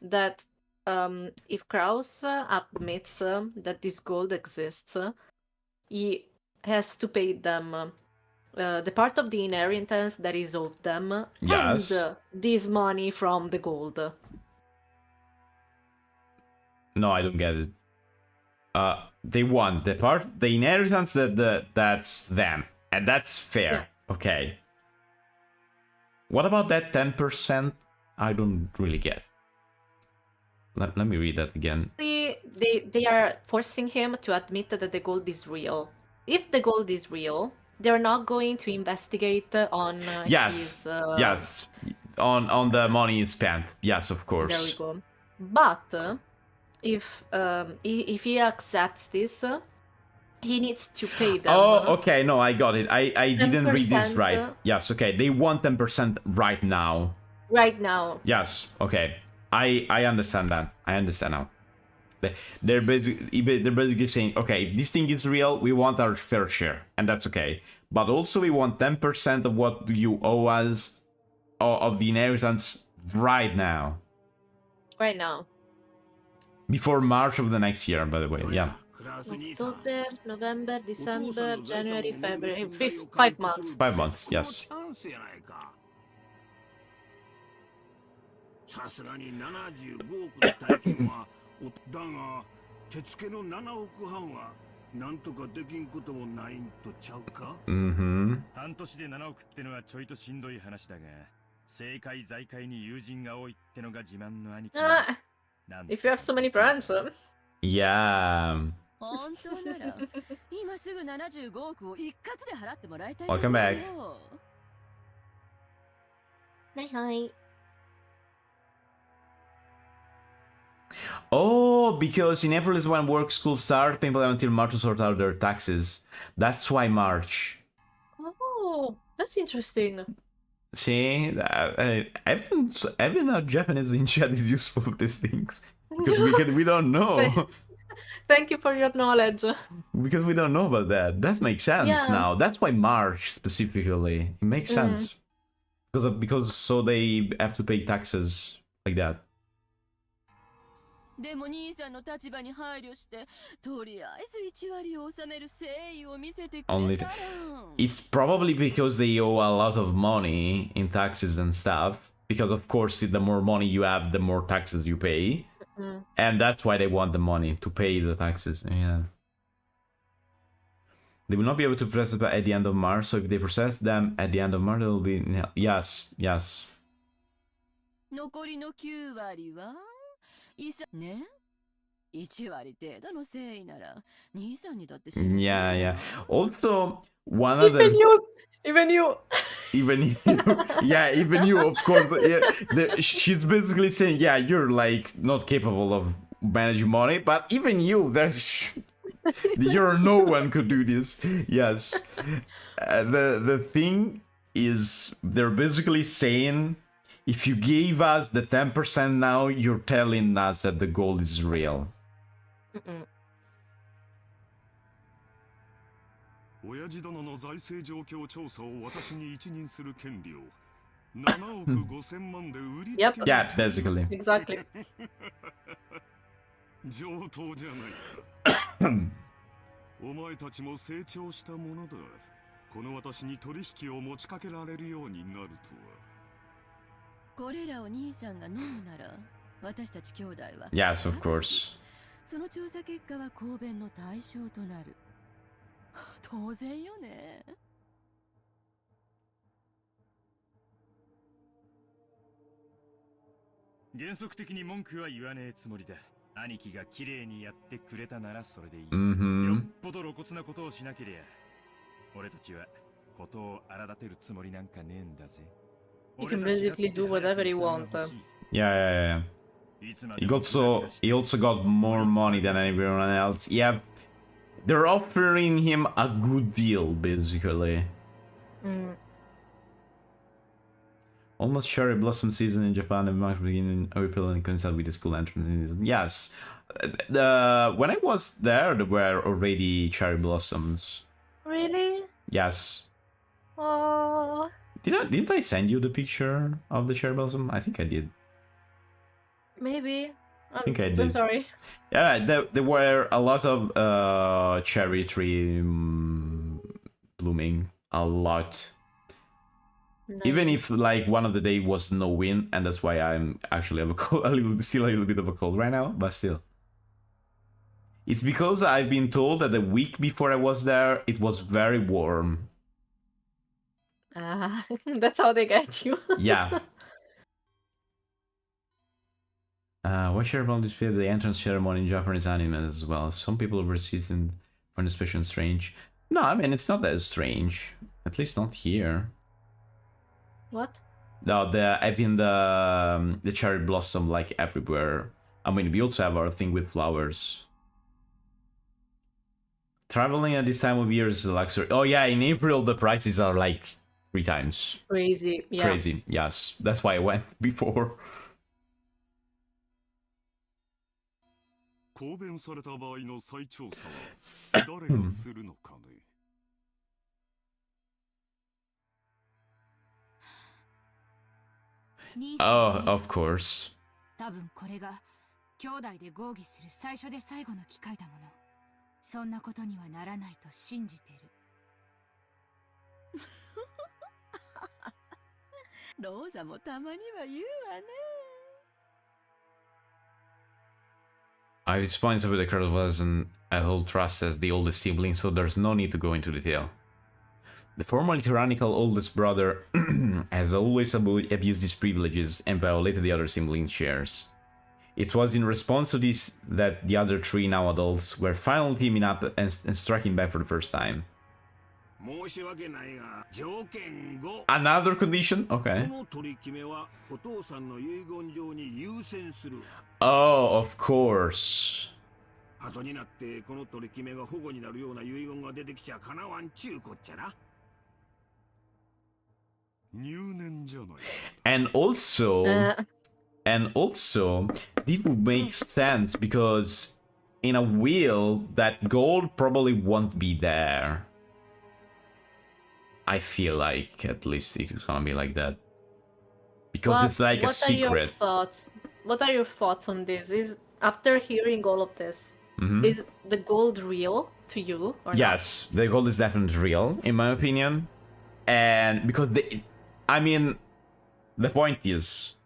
that if Kraus admits that this gold exists, he has to pay them the part of the inheritance that is owed them,
Yes.
and this money from the gold.
No, I don't get it. They want the part, the inheritance that's them, and that's fair.
Yeah.
Okay. What about that 10%? I don't really get. Let me read that again.
They are forcing him to admit that the gold is real. If the gold is real, they're not going to investigate on
Yes.
his...
Yes. On the money spent. Yes, of course.
There we go. But if he accepts this, he needs to pay them.
Oh, okay. No, I got it. I didn't read this
10%,
right. Yes, okay. They want 10% right now.
Right now.
Yes, okay. I understand that. I understand now. They're basically saying, okay, if this thing is real, we want our fair share, and that's okay. But also we want 10% of what you owe us, of the inheritance right now.
Right now.
Before March of the next year, by the way, yeah.
October, November, December, January, February. 5 months.
5 months, yes.
さすがに75億の大金はだが手付けの7億半はなんとかできんこともないんとちゃうか。
半年で7億ってのはちょいとしんどい話だが、政界財界に友人が多いってのが自慢の兄貴。
If you have so many friends.
Yeah.
本当なら今すぐ75億を一括で払ってもらいたい。
Welcome back.
はいはい。
Oh, because in April is when work school start, people have until March to sort out their taxes. That's why March.
Oh, that's interesting.
See, having a Japanese in chat is useful with these things. Because we don't know.
Thank you for your knowledge.
Because we don't know about that. That makes sense
Yeah.
now. That's why March specifically. It makes sense. because so they have to pay taxes like that.
でも兄さんの立場に配慮して、とりあえず1割を納める誠意を見せてくれたら。
It's probably because they owe a lot of money in taxes and stuff. Because of course, the more money you have, the more taxes you pay, and that's why they want the money to pay the taxes. Yeah. They will not be able to process at the end of March. So if they process them at the end of March, they will be yes.
残りの9割は。ね、1割程度の誠意なら兄さんにだって示せるじゃん。
Yeah. Also, one other.
Even you.
Yeah, even you, of course. Yeah, she's basically saying, yeah, you're like not capable of managing money, but even you, you're no one could do this. Yes. The thing is, they're basically saying, if you gave us the 10% now, you're telling us that the gold is real.
親父殿の財政状況調査を私に一任する権利を7億5千万で売りつけ
Yep.
Yeah, basically.
Exactly.
上等じゃないか。お前たちも成長したものだ。この私に取引を持ちかけられるようになるとは。
これらを兄さんが飲むなら、私たち兄弟は。
Yes, of course.
その調査結果は公弁の対象となる。当然よね。
原則的に文句は言わねえつもりだ。兄貴が綺麗にやってくれたならそれでいい。よっぽど露骨なことをしなけりゃ、俺たちはことを荒立てるつもりなんかねえんだぜ。
You can basically do whatever you want.
Yeah. He also got more money than everyone else. Yeah, they're offering him a good deal, basically. Almost cherry blossom season in Japan. The market beginning in April and coincide with the school entrance. Yes, when I was there were already cherry blossoms.
Really?
Yes.
Oh.
Didn't I send you the picture of the cherry blossom? I think I did.
Maybe.
I think I
I'm
did.
sorry.
Yeah, there were a lot of cherry tree blooming. A lot.
Nice.
Even if like one of the day was no wind, and that's why I'm actually still a little bit of a cold right now, but still. It's because I've been told that the week before I was there, it was very warm.
That's how they get you.
Yeah. Why share about display the entrance ceremony in Japanese anime as well? Some people were seasoned for an especially strange. No, I mean it's not that strange. At least not here.
What?
No, having the cherry blossom like everywhere. I mean, we also have our thing with flowers. Traveling at this time of year is a luxury. Oh yeah, in April the prices are like 3 times.
Crazy. Yeah.
Crazy. Yes, that's why I went before.
公弁された場合の再調査は誰がするのかね。
Oh, of course.
多分これが兄弟で合議する最初で最後の機会だもの。そんなことにはならないと信じてる。
ローザもたまには言うわね。
I response with the card wasn't I hold trust as the oldest sibling, so there's no need to go into detail. The formerly tyrannical oldest brother has always abused his privileges and violated the other siblings' shares. It was in response to this that the other 3 now adults were finally teaming up and striking back for the first time. Another condition? Okay. Oh, of course. And also, this would make sense because in a will, that gold probably won't be there. I feel like at least it's gonna be like that. because it's like a
what are your
secret.
thoughts? What are your thoughts on this? Is after hearing all of this,
Mhm.
is the gold real to you or not?
Yes, the gold is definitely real, in my opinion. And because I mean, the point is,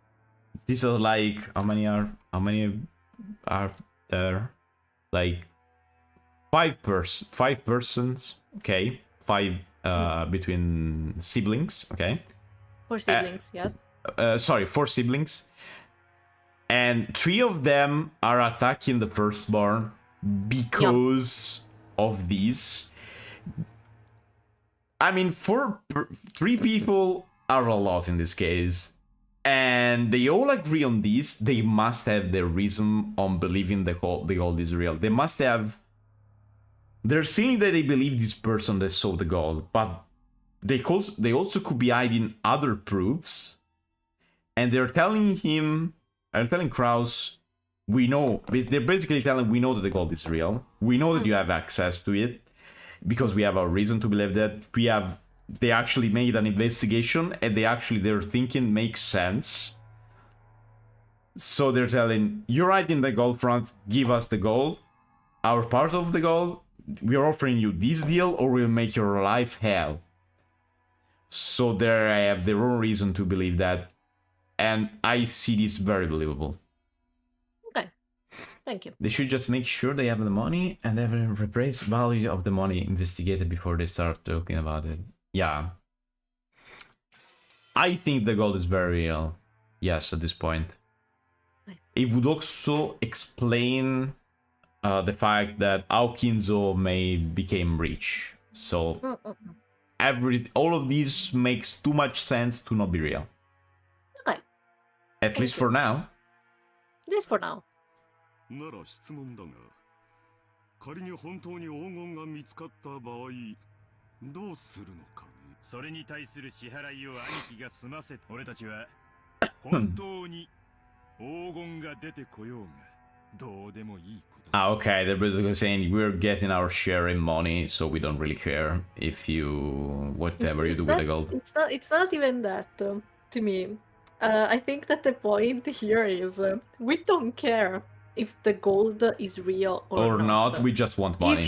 these are like, how many are there? Like five persons, okay? Five between siblings, okay?
For siblings, yes.
Sorry, 4 siblings. And 3 of them are attacking the firstborn because of these. I mean, 3 people are a lot in this case. And they all agree on this. They must have their reason on believing the gold is real. They must have... They're saying that they believe this person that saw the gold, but they also could be hiding other proofs. And they're telling Kraus, we know, they're basically telling, we know that the gold is real. We know that you have access to it because we have a reason to believe that. They actually made an investigation and their thinking makes sense. So they're telling, you're hiding the gold front, give us the gold, our part of the gold. We're offering you this deal or we'll make your life hell. So they have their own reason to believe that. And I see this very believable.
Okay. Thank you.
They should just make sure they have the money and have a appraised value of the money investigated before they start talking about it. Yeah. I think the gold is very real. Yes, at this point. It would also explain the fact that how Kinzo became rich. So all of these makes too much sense to not be real.
Okay.
At least for now.
At least for now.
なら質問だが、仮に本当に黄金が見つかった場合、どうするのかね。
それに対する支払いを兄貴が済ませて、俺たちは本当に黄金が出てこようがどうでもいいこと。
Okay, they're basically saying we're getting our share in money, so we don't really care if whatever you do with the gold.
It's not even that to me. I think that the point here is we don't care if the gold is real or not.
We just want money.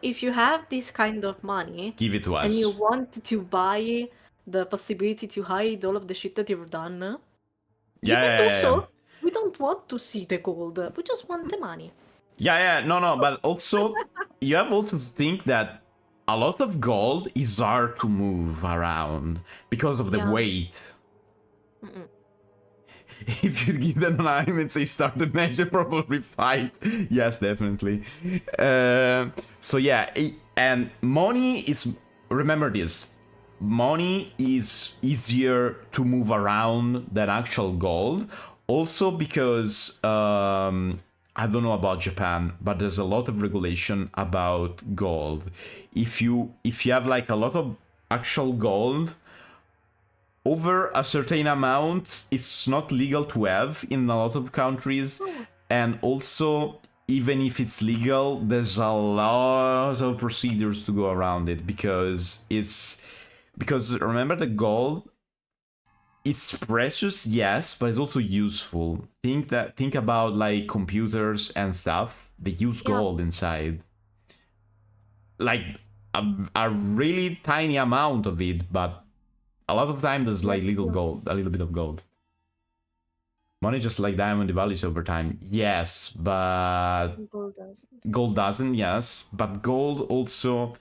If you have this kind of money,
give it to us.
And you want to buy the possibility to hide all of the shit that you've done, you can do so. We don't want to see the gold. We just want the money.
No, but also you have also to think that a lot of gold is hard to move around because of the weight. If you give them an item and say start the match, they probably fight. Yes, definitely. So yeah, and money is... Remember this. Money is easier to move around than actual gold. Also because... I don't know about Japan, but there's a lot of regulation about gold. If you have like a lot of actual gold, over a certain amount, it's not legal to have in a lot of countries. And also, even if it's legal, there's a lot of procedures to go around it because remember the gold, it's precious, yes, but it's also useful. Think about like computers and stuff. They use gold inside. Like a really tiny amount of it, but a lot of time there's like a little bit of gold. Money just like diamond devalues over time. Yes, but gold doesn't, yes. But gold also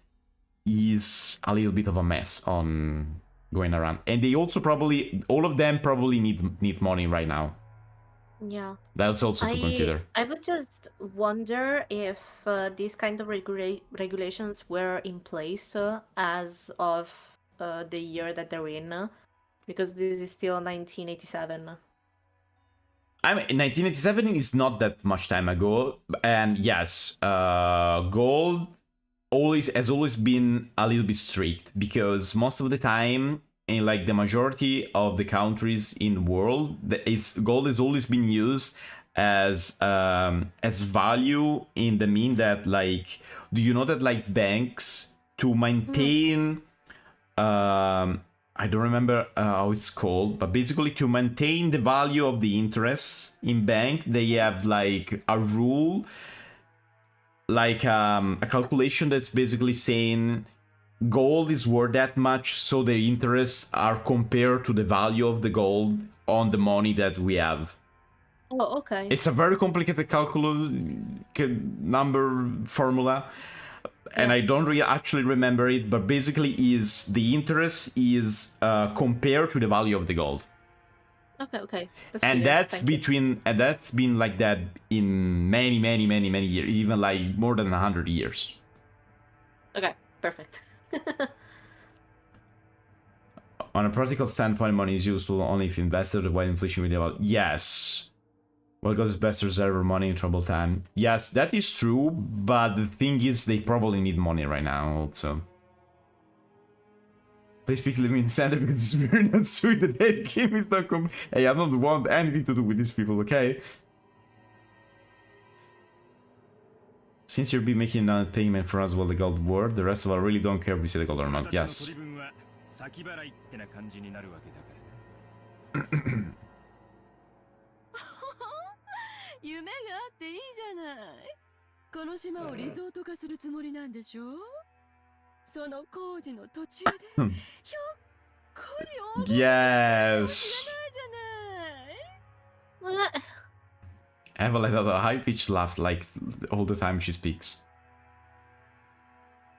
is a little bit of a mess on going around. And they also all of them probably need money right now.
Yeah.
That's also to consider.
I would just wonder if these kind of regulations were in place as of the year that they're in, because this is still 1987.
I mean, 1987 is not that much time ago, and yes, gold has always been a little bit strict because most of the time, in like the majority of the countries in the world, gold has always been used as value in the mean that like, do you know that like banks to maintain I don't remember how it's called, but basically to maintain the value of the interest in bank, they have like a rule, like a calculation that's basically saying gold is worth that much, so the interests are compared to the value of the gold on the money that we have.
Oh, okay.
It's a very complicated number formula, and I don't really actually remember it, but basically is the interest is compared to the value of the gold.
Okay.
And
clear.
that's
Thank you.
between, and that's been like that in many years, even like more than 100 years.
Okay, perfect.
On a practical standpoint, money is useful only if invested while inflation will develop. Yes. Well, God is best to reserve money in trouble time. Yes, that is true, but the thing is, they probably need money right now also. Please speak to me in Santa because it's very not sweet that they give me stuff. Hey, I don't want anything to do with these people, okay? Since you'll be making a payment for us while the gold worth, the rest of us really don't care if we see the gold or not. Yes.
先払いってな感じになるわけだから。
夢があっていいじゃない。この島をリゾート化するつもりなんでしょ。その工事の途中でひょっこり黄金
Yes.
じゃないじゃない。
Eva let out a high-pitched laugh like all the time she speaks.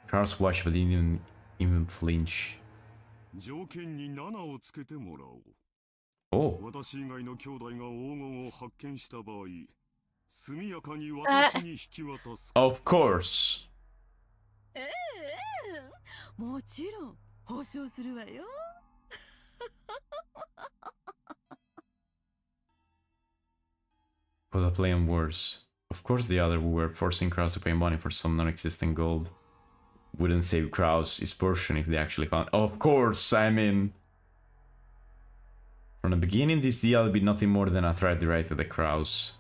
Charles watched but didn't even flinch.
条件に7をつけてもらおう。
Oh.
私以外の兄弟が黄金を発見した場合、速やかに私に引き渡す。
Of course.
もちろん保証するわよ。
Was a play on words. Of course the other were forcing Kraus to pay money for some non-existent gold. Wouldn't save Kraus his portion if they actually found... Of course, I mean... From the beginning, this deal had been nothing more than a threat directed at Kraus.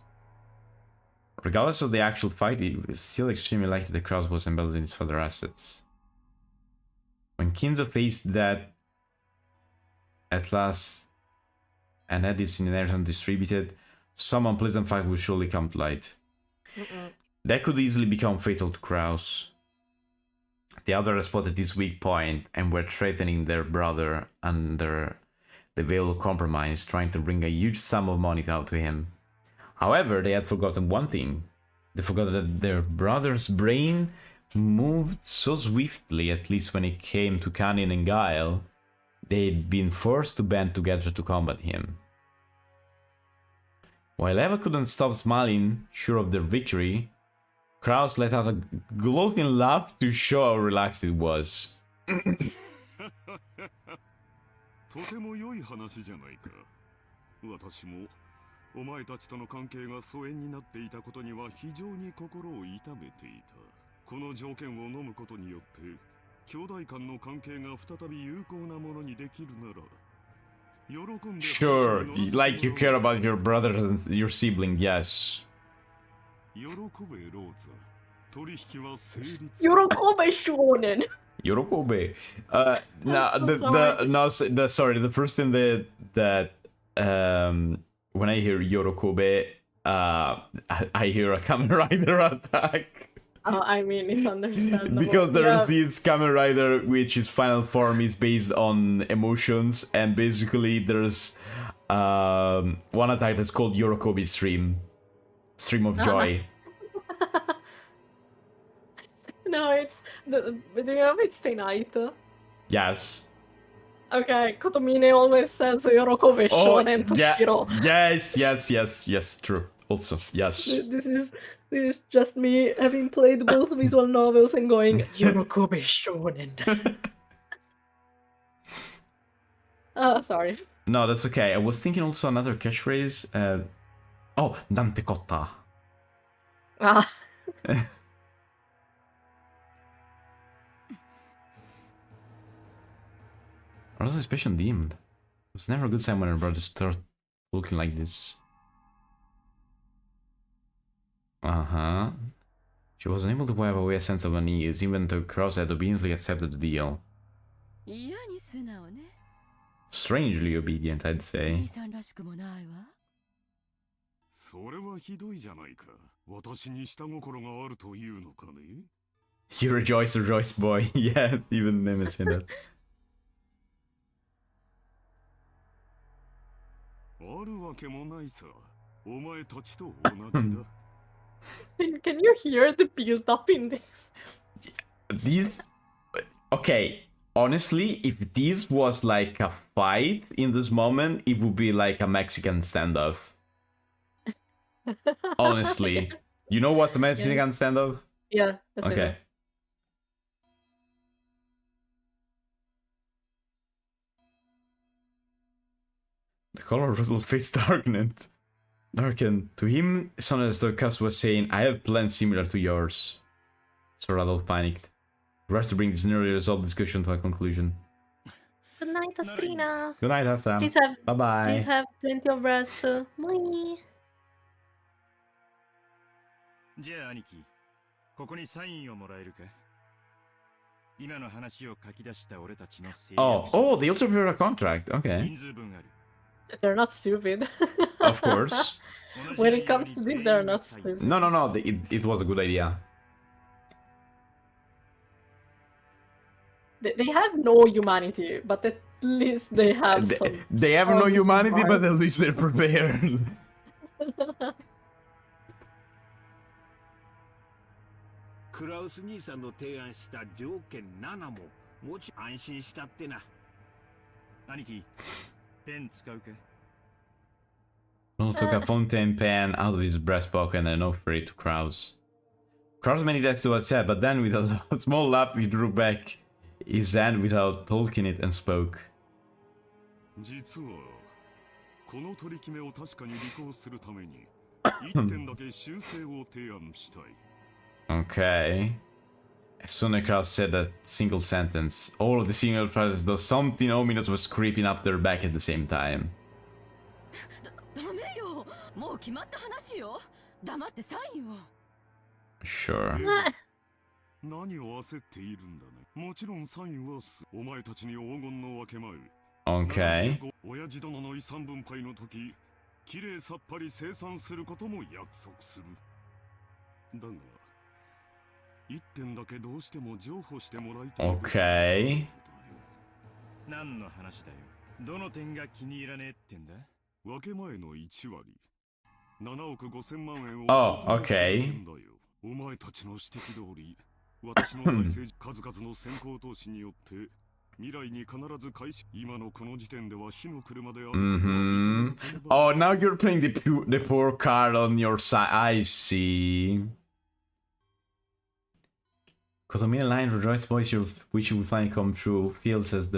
Regardless of the actual fight, it was still extremely likely that Kraus was embezzling his father's assets. When Kinzo faced that at last and had his inheritance distributed, some unpleasant fact would surely come to light. That could easily become fatal to Kraus. The other had spotted this weak point and were threatening their brother under the veil of compromise, trying to bring a huge sum of money out to him. However, they had forgotten one thing. They forgot that their brother's brain moved so swiftly, at least when it came to cunning and guile, they'd been forced to band together to combat him. While Eva couldn't stop smiling, sure of their victory, Kraus let out a gloating laugh to show how relaxed it was.
とても良い話じゃないか。私もお前たちとの関係が疎遠になっていたことには非常に心を痛めていた。この条件を飲むことによって兄弟間の関係が再び有効なものにできるなら。
Sure, like you care about your brother and your sibling, yes.
喜べローザ。取引は成立。
Yorokobe shonen.
Yorokobe. Sorry, the first thing that when I hear Yorokobe, I hear a Kamen Rider attack.
I mean, it's understandable.
Because there's this Kamen Rider, which his final form is based on emotions, and basically there's one attack that's called Yorokobe Stream of Joy.
No, it's do you know it's Stay Night?
Yes.
Okay, Kotomine always says Yorokobe shonen to Shiro.
Yes, true. Also, yes.
This is just me having played both visual novels and going Yorokobe shonen. Sorry.
No, that's okay. I was thinking also another catchphrase. Oh, Dante Cotta.
Ah.
I was suspicion deemed. It's never a good sign when her brothers start looking like this. She was unable to wipe away a sense of unease, even though Kraus had obediently accepted the deal.
嫌に素直ね。
Strangely obedient, I'd
兄
say.
さんらしくもないわ。
それはひどいじゃないか。私に下心があるというのかね。
You rejoice, rejoice, boy. Yeah, even them is saying that.
あるわけもないさ。お前たちと同じだ。
Can you hear the build up in this?
These... Okay, honestly, if this was like a fight in this moment, it would be like a Mexican standoff. Honestly. You know what's the Mexican standoff?
Yeah, that's
Okay. The color of little face darkened. To him, sounded as though Cass was saying, I have plans similar to yours. So Radolf panicked. He rushed to bring this nearly resolved discussion to a conclusion.
Good night, Astrina.
Good night, Astra.
Please have
Bye-bye.
please have plenty of rest. Bye.
じゃあ兄貴、ここにサインをもらえるか？今の話を書き出した俺たちの誓約
Oh, they also prepared a contract.
書
Okay.
人数分ある。
They're not stupid.
Of course.
When it comes to this, they're not stupid.
No, no, no. It was a good idea.
They have no humanity, but at least they have some.
They have no
strong
humanity,
heart.
but at least they're prepared.
クラウス兄さんの提案した条件7ももち安心したってな。
兄貴、ペン使うか？
Ronald took a fountain pen out of his breast pocket and offered it to Kraus. Kraus made that to what said, but then with a small laugh he drew back his hand without talking it and spoke.
実はこの取り決めを確かに履行するために1点だけ修正を提案したい。
Okay. As soon as Kraus said that single sentence, all of the single phrases, though something ominous was creeping up their back at the same time.
ダメよ。もう決まった話よ。黙ってサインを。
Sure.
何を焦っているんだね。もちろんサインはお前たちに黄金の分け前。
Okay.
親父殿の遺産分配の時、きれいさっぱり清算することも約束する。だが、一点だけどうしても譲歩してもらいたい。
Okay.
何の話だよ。どの点が気に入らねえってんだ？
分け前の1割。7億5千万円を。
Oh, okay.
お前たちの指摘通り、私の財政数々の先行投資によって、未来に必ず返し、今のこの時点では火の車である。
Oh, now you're playing the poor card on your side. I see. Kotomi line rejoice voice which you will find come true feels as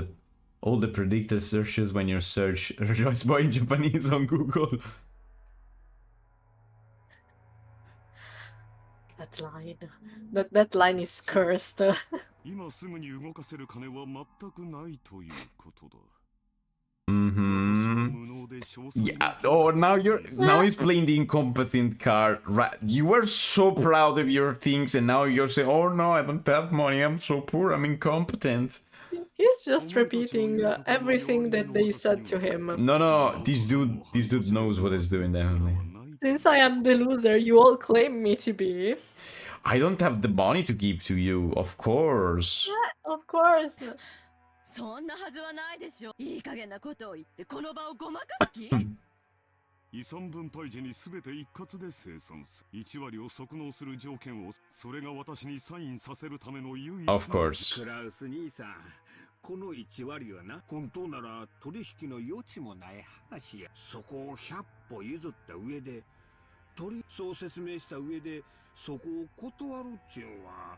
all the predictor searches when you search rejoice boy in Japanese on Google.
That line. That line is cursed.
今すぐに動かせる金は全くないということだ。
Yeah. Oh, now he's playing the incompetent card. Right? You were so proud of your things, and now you're saying, "Oh no, I don't have money. I'm so poor. I'm incompetent."
He's just repeating everything that they said to him.
No. This dude knows what he's doing. Definitely.
Since I am the loser, you all claim me to be.
I don't have the money to give to you, of course.
Of course.
そんなはずはないでしょ。いい加減なことを言ってこの場をごまかす気？
遺産分配時に全て一括で清算す。1割を即納する条件を、それが私にサインさせるための唯一の。
Of course.
クラウス兄さん、この1割はな、本当なら取引の余地もない話や。そこを100歩譲った上で、そう説明した上で、そこを断るっちゅうんは、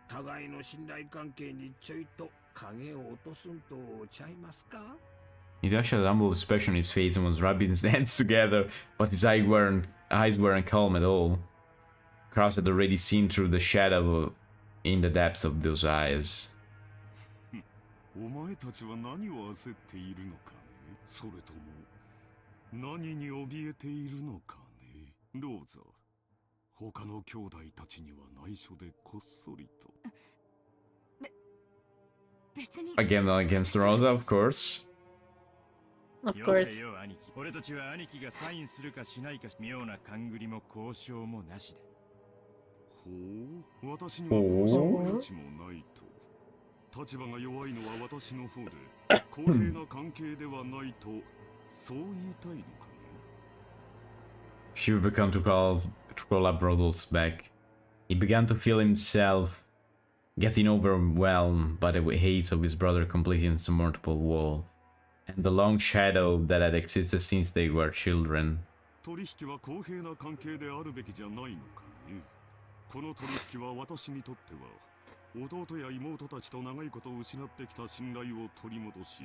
互いの信頼関係にちょいと影を落とすんとちゃいますか?
Hidasha had a humble expression on his face and was rubbing his hands together, but his eyes weren't calm at all. Kraus had already seen through the shadow in the depths of those eyes.
お前たちは何を焦っているのかね。それとも何に怯えているのかね。どうぞ。他の兄弟たちには内緒でこっそりと。
別に。
Again against Rosa, of course.
Of
よ
course.
せよ兄貴。俺たちは兄貴がサインするかしないか妙な勘繰りも交渉もなしで。
ほう、私には交渉の余地もないと。立場が弱いのは私の方で、公平な関係ではないと、そう言いたいのかね。
She began to crawl up Rodolph's back. He began to feel himself getting overwhelmed by the hate of his brother completely insurmountable wall, and the long shadow that had existed since they were children.
取引は公平な関係であるべきじゃないのかね。この取引は私にとっては、弟や妹たちと長いことを失ってきた信頼を取り戻し、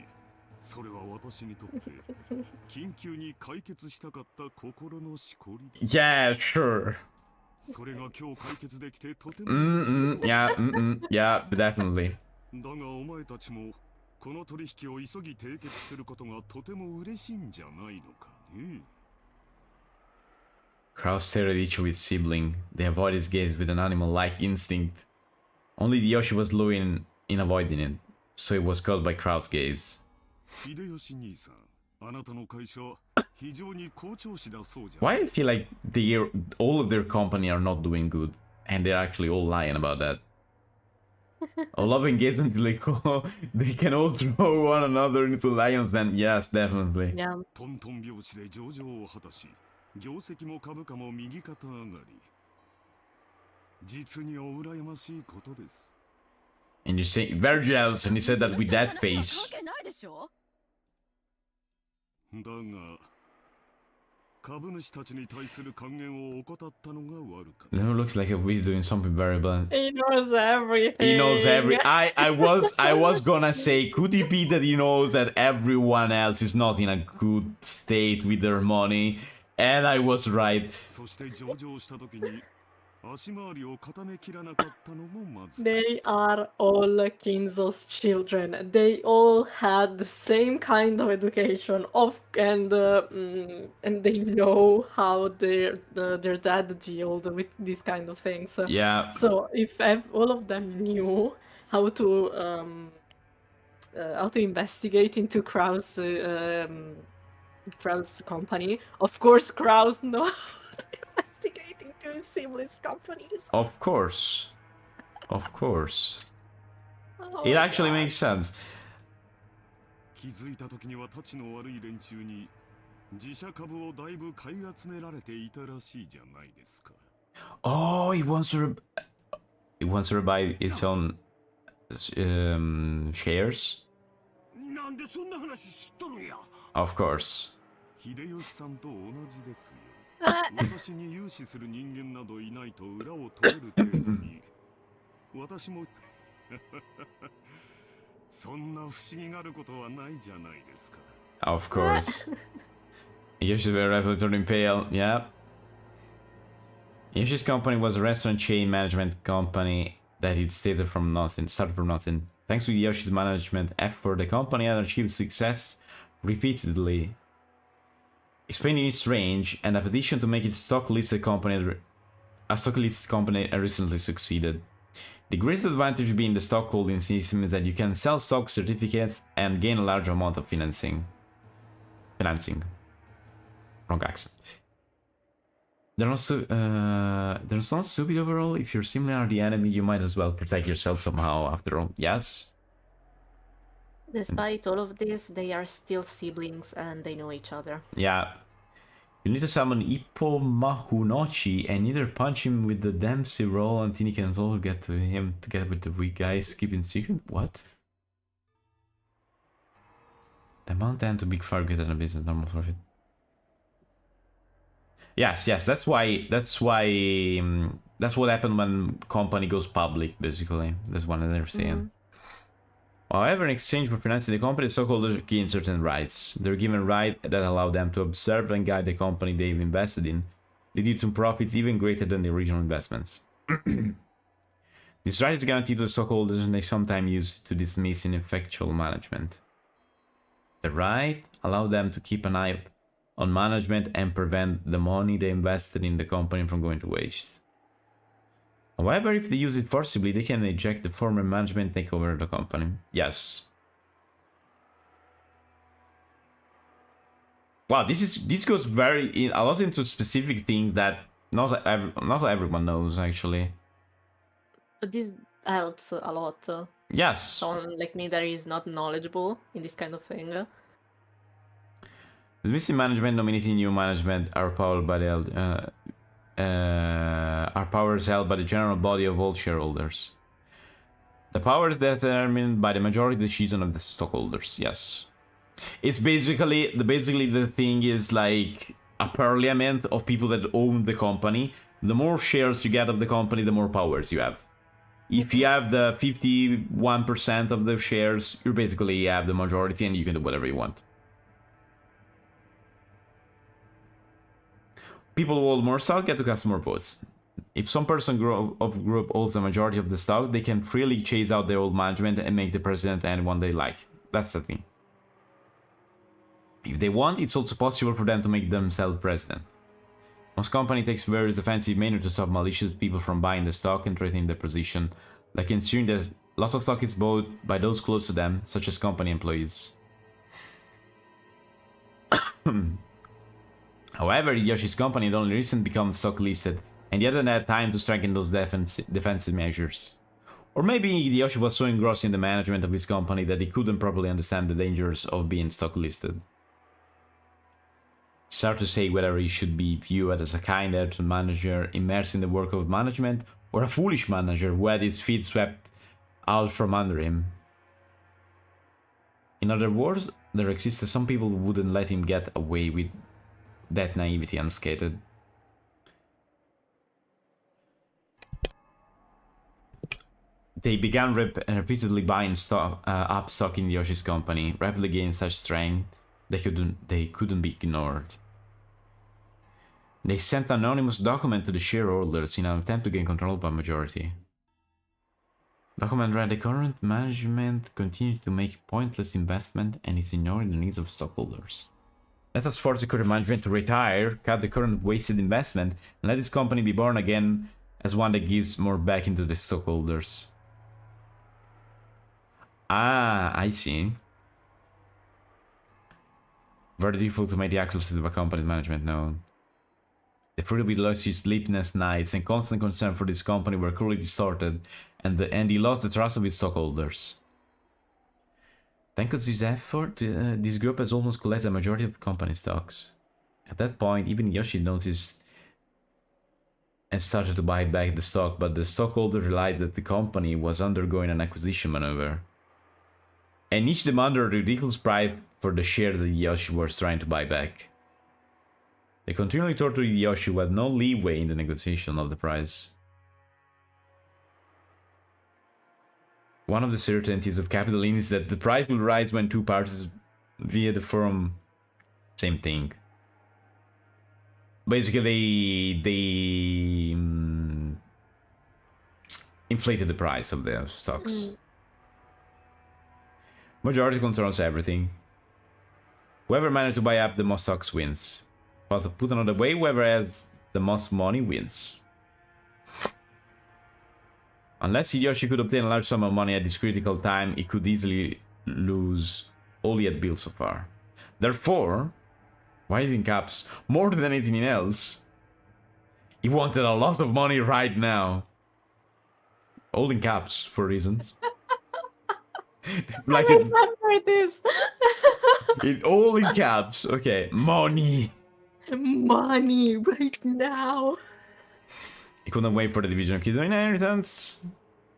それは私にとって緊急に解決したかった心のしこりだ。
Yeah, sure.
それが今日解決できてとても
Yeah, yeah, definitely.
だがお前たちもこの取引を急ぎ締結することがとても嬉しいんじゃないのかね。
Kraus stared at each of his siblings. They avoided his gaze with an animal-like instinct. Only Yoshi was luring in avoiding it, so he was caught by Kraus' gaze.
秀吉兄さん、あなたの会社非常に好調子だそうじゃ。
Why I feel like all of their company are not doing good, and they're actually all lying about that. I love engagement until they can all throw one another into lions. Then yes, definitely.
Yeah.
トントン拍子で上場を果たし、業績も株価も右肩上がり。実にお羨ましいことです。
And you say very jealous, and he said that with that face.
関係ないでしょ。
だが、株主たちに対する還元を怠ったのが悪かった。
It looks like we're doing something very bad.
He knows everything.
He knows I was gonna say, could it be that he knows that everyone else is not in a good state with their money? And I was right.
そして上場した時に足回りを固めきらなかったのもまず。
They are all Kinzo's children. They all had the same kind of education, and they know how their dad dealt with these kind of things.
Yeah.
So if all of them knew how to investigate into Kraus' company, of course Kraus knows how to investigate into his siblings' companies.
Of course. Of course.
Oh
It
my
actually
God.
makes sense.
気づいた時にはタチの悪い連中に自社株をだいぶ買い集められていたらしいじゃないですか。
Oh, he wants to buy its own shares.
なんでそんな話知っとるんや。
Of course.
秀吉さんと同じですよ。私に融資する人間などいないと裏を取れる程度に私もそんな不思議があることはないじゃないですか。
Of course. Yoshi's very rapidly turning pale. Yeah. Yoshi's company was a restaurant chain management company that he'd started from nothing. Thanks to Yoshi's management effort, the company had achieved success repeatedly, expanding its range, and a petition to make it a stock-listed company recently succeeded. The greatest advantage being the stock holding system is that you can sell stock certificates and gain a large amount of financing. Wrong accent. They're not stupid overall. If your sibling are the enemy, you might as well protect yourself somehow. After all, yes.
Despite all of this, they are still siblings and they know each other.
Yeah. You need to summon Ippo Mahunochi and either punch him with the Dempsey roll until you can all get to him together with the weak guys keeping secret. What? The amount tend to be far greater than a business normal profit. Yes, that's what happened when company goes public, basically. That's what they're saying. However, in exchange for financing the company, the stockholders gain certain rights. They're given rights that allow them to observe and guide the company they've invested in, leading to profits even greater than the original investments. This right is guaranteed to the stockholders and they sometimes use it to dismiss ineffectual management. The right allows them to keep an eye on management and prevent the money they invested in the company from going to waste. However, if they use it forcibly, they can eject the former management and take over the company. Yes. Wow, this goes a lot into specific things that not everyone knows actually.
But this helps a lot.
Yes.
Someone like me that is not knowledgeable in this kind of thing.
Dismissing management, nominating new management are powered by the are powers held by the general body of all shareholders. The power is determined by the majority decision of the stockholders. Yes, it's basically the thing is like a parliament of people that own the company. The more shares you get of the company, the more powers you have. If you have the 51% of the shares, you basically have the majority and you can do whatever you want. People who hold more stock get to cast more votes. If some person of group holds the majority of the stock, they can freely chase out their old management and make the president anyone they like. That's the thing. If they want, it's also possible for them to make themselves president. Most company takes various defensive measures to stop malicious people from buying the stock and threatening their position, like ensuring that lots of stock is bought by those close to them, such as company employees. However, Hideyoshi's company had only recently become stock listed, and he hadn't had time to strengthen those defensive measures. Or maybe Hideyoshi was so engrossed in the management of his company that he couldn't properly understand the dangers of being stock listed. It's hard to say whether he should be viewed as a kind-hearted manager immersed in the work of management, or a foolish manager who had his feet swept out from under him. In other words, there existed some people who wouldn't let him get away with that naivety unscathed. They began repeatedly buying up stock in Yoshi's company, rapidly gaining such strength they couldn't be ignored. They sent an anonymous document to the shareholders in an attempt to gain control of a majority. Document read: the current management continued to make pointless investment and is ignoring the needs of stockholders. Let us force the current management to retire, cut the current wasted investment, and let this company be born again as one that gives more back into the stockholders. Ah, I see. Very difficult to make the actual state of a company's management known. The fruit of Hideyoshi's sleepless nights and constant concern for this company were cruelly distorted, and he lost the trust of his stockholders. Thanks to this effort, this group has almost collected a majority of the company's stocks. At that point, even Yoshi noticed and started to buy back the stock, but the stockholder realized that the company was undergoing an acquisition maneuver, and each demanded a ridiculous price for the share that Yoshi was trying to buy back. They continually tortured Yoshi, who had no leeway in the negotiation of the price. One of the certainties of capitalism is that the price will rise when two parties via the firm. Same thing. Basically, they inflated the price of their stocks. Majority controls everything. Whoever managed to buy up the most stocks wins. But to put another way, whoever has the most money wins. Unless Hideyoshi could obtain a large sum of money at this critical time, he could easily lose all he had built so far. Therefore, why in caps, more than anything else, he wanted a lot of money right now. All in caps, for reasons.
Like I remember this.
All in caps. Okay, money.
Money right now.
He couldn't wait for the division of kids inheritance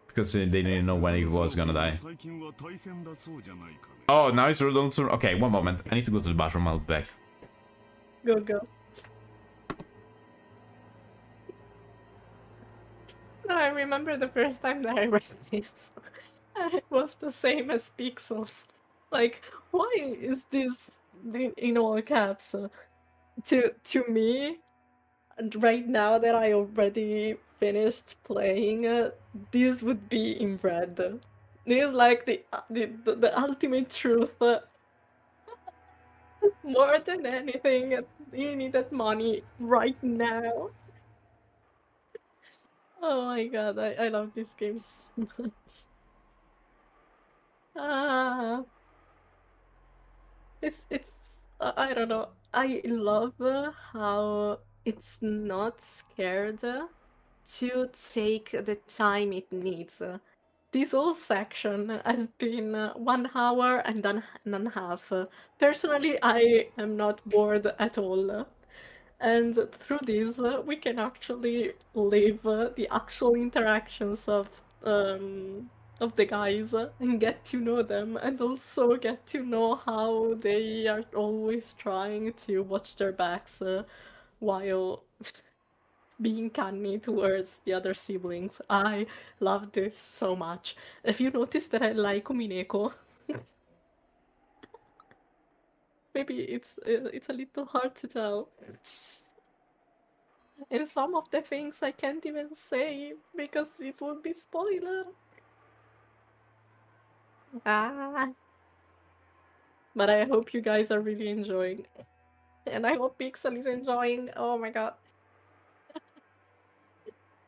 because they didn't know when he was gonna die. Oh, now it's Rodolph's turn. Okay, one moment. I need to go to the bathroom. I'll be back.
Go. No, I remember the first time that I read this. It was the same as Pixels. Like, why is this in all caps? To me, right now that I already finished playing, this would be in red. This is like the ultimate truth. More than anything, you needed money right now. Oh my god, I love this game so much. It's I don't know. I love how it's not scared to take the time it needs. This whole section has been 1 hour and a half. Personally, I am not bored at all. And through this, we can actually live the actual interactions of the guys and get to know them, and also get to know how they are always trying to watch their backs while being canny towards the other siblings. I love this so much. If you notice that I like Umineko, maybe it's a little hard to tell. And some of the things I can't even say because it would be spoiler. Ah. But I hope you guys are really enjoying. And I hope Pixel is enjoying. Oh my god.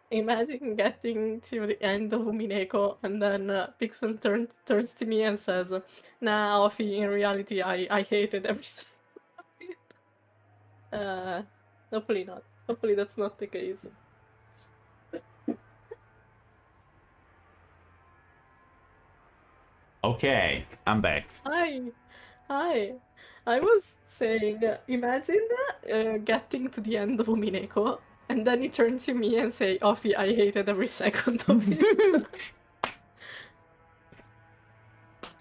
Imagine getting to the end of Umineko and then Pixel turns to me and says, Nah, Offie, in reality, I hated every second of it. Hopefully not. Hopefully that's not the case.
Okay, I'm back.
Hi. Hi. I was saying, imagine getting to the end of Umineko, and then you turn to me and say, Offie, I hated every second of it.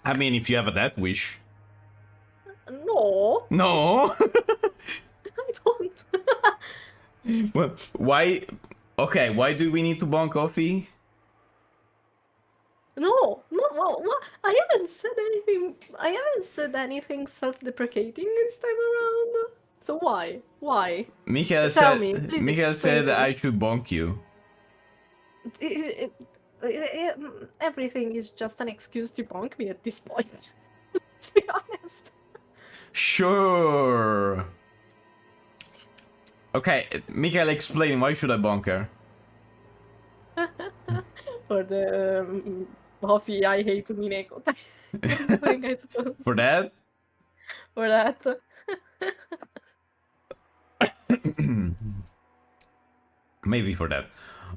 I mean, if you have a death wish.
No,
No.
I don't.
Well, why? Okay, why do we need to bonk Offie?
No, what? I haven't said anything. I haven't said anything self-deprecating this time around. So why? Why?
Michael
Tell
said.
me, please
Michael
explain
said
me.
I should bonk you.
Everything is just an excuse to bonk me at this point. To be honest.
Sure. Okay, Michael, explain why should I bonk her?
For the Huffy, I hate Umineko thing, I suppose.
For that?
For that.
Maybe for that.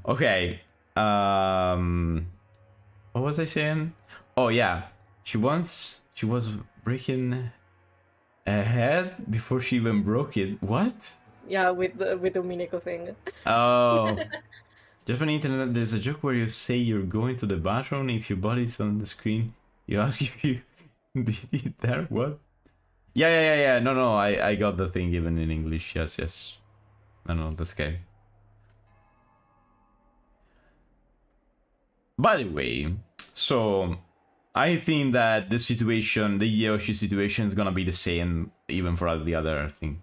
Okay. What was I saying? Oh yeah. She was breaking a head before she even broke it. What?
Yeah, with the Umineko thing.
Oh. Just on the internet, there's a joke where you say you're going to the bathroom. If your body's on the screen, you ask if you did it there. What? Yeah. No, I got the thing even in English. Yes. No, that's okay. By the way, so I think that the situation, the Yoshi situation, is gonna be the same even for the other thing.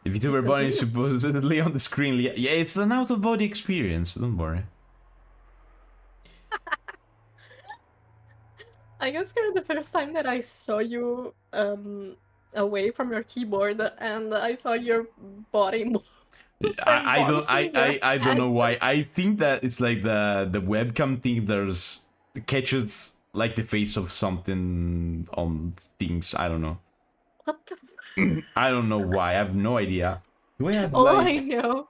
The VTuber body is supposedly on the screen. Yeah, it's an out-of-body experience. Don't worry.
I got scared the first time that I saw you away from your keyboard and I saw your body move.
I don't know why. I think that it's like the webcam thing. There's catches like the face of something on things. I don't know.
What the?
I don't know why. I have no idea. Do I have
All
like?
I know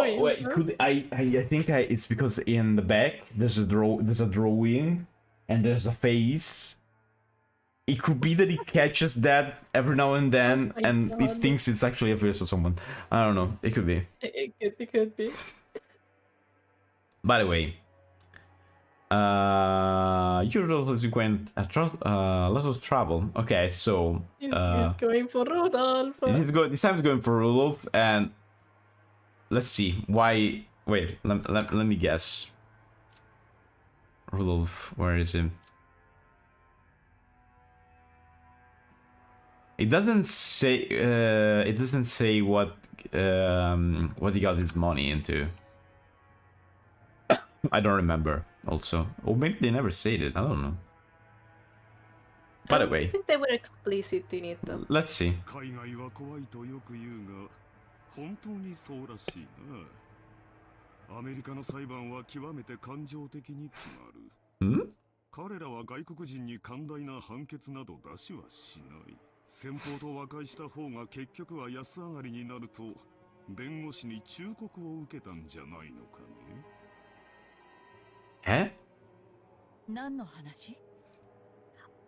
is
Wait, could I think it's because in the back there's a drawing and there's a face. It could be that it catches that every now and then,
Oh my
and it
God.
thinks it's actually a face of someone. I don't know. It could be.
It could be.
By the way, you're going a lot of trouble. Okay, so
He's going for Rudolph.
this time he's going for Rudolph, and let's see why. Wait, let me guess. Rudolph, where is he? It doesn't say. It doesn't say what he got his money into. I don't remember. Also, or maybe they never said it. I don't know. By the way,
I think they were explicit in it.
let's see.
海外は怖いとよく言うが本当にそうらしいな。アメリカの裁判は極めて感情的に決まる。
Hmm?
彼らは外国人に寛大な判決など出しはしない。先方と和解した方が結局は安上がりになると弁護士に忠告を受けたんじゃないのかね。
Eh?
何の話？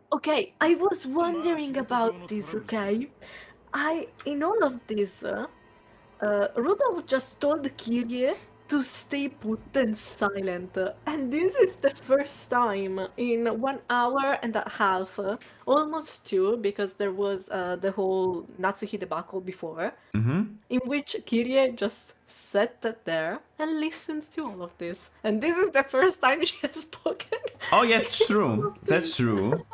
Okay, I was wondering about this, okay? In all of this, Rudolph just told Kyrie to stay put and silent. And this is the first time in 1 hour and a half, almost two, because there was the whole Natsuki debacle before, in which Kyrie just sat there and listened to all of this. And this is the first time she has spoken.
Oh yeah, it's true. That's true.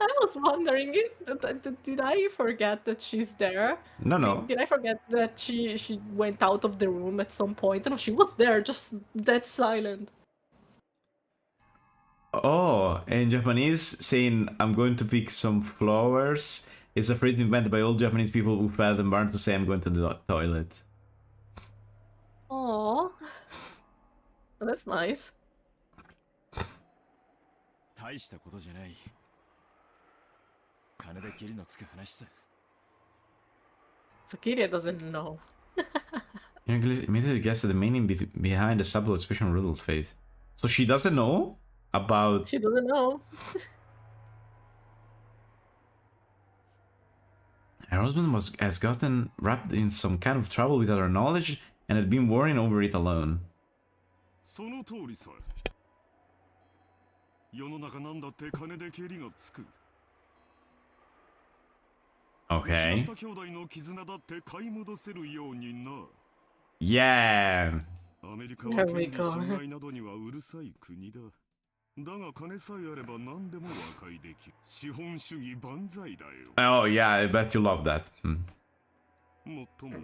I was wondering, did I forget that she's there?
No.
Did I forget that she went out of the room at some point? No, she was there, just dead silent.
Oh, in Japanese, saying I'm going to pick some flowers is a phrase invented by old Japanese people who felt embarrassed to say I'm going to the toilet.
Oh, that's nice.
大したことじゃない。金で切りのつく話さ。
So Kyrie doesn't know.
You immediately guessed the meaning behind the subtle expression on Rudolph's face. So she doesn't know about...
She doesn't know.
Her husband has gotten wrapped in some kind of trouble without her knowledge and had been worrying over it alone.
その通りさ。世の中なんだって金で蹴りがつく。
Okay.
失った兄弟の絆だって買い戻せるようにな。
Yeah.
アメリカは権利侵害などにはうるさい国だ。だが金さえあれば何でも和解できる。資本主義万歳だよ。
Oh yeah, I bet you love that.
もっとも、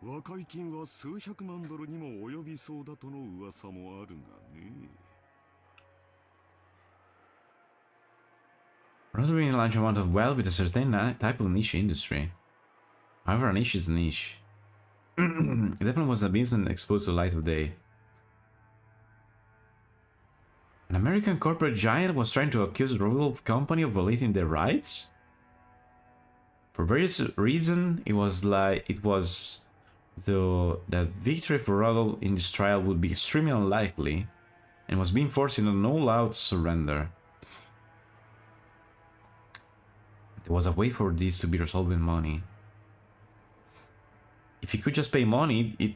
和解金は数百万ドルにも及びそうだとの噂もあるがね。
Rose being a large amount of wealth with a certain type of niche industry. However, a niche is a niche. It definitely was a business exposed to the light of day. An American corporate giant was trying to accuse Rudolph's company of violating their rights? For various reasons, that victory for Rudolph in this trial would be extremely unlikely, and was being forced into an all-out surrender. There was a way for this to be resolved with money. If he could just pay money, it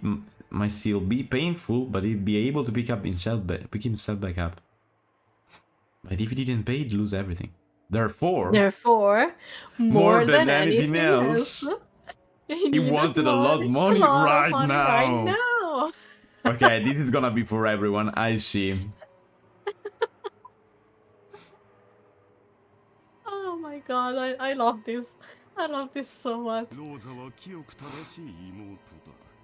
might still be painful, but he'd be able to pick himself back up. But if he didn't pay, he'd lose everything. Therefore,
more than anything else,
he wanted a lot of money right now. Okay, this is gonna be for everyone, I see.
Oh my god, I love this. I love this so much.
ローザは清く正しい妹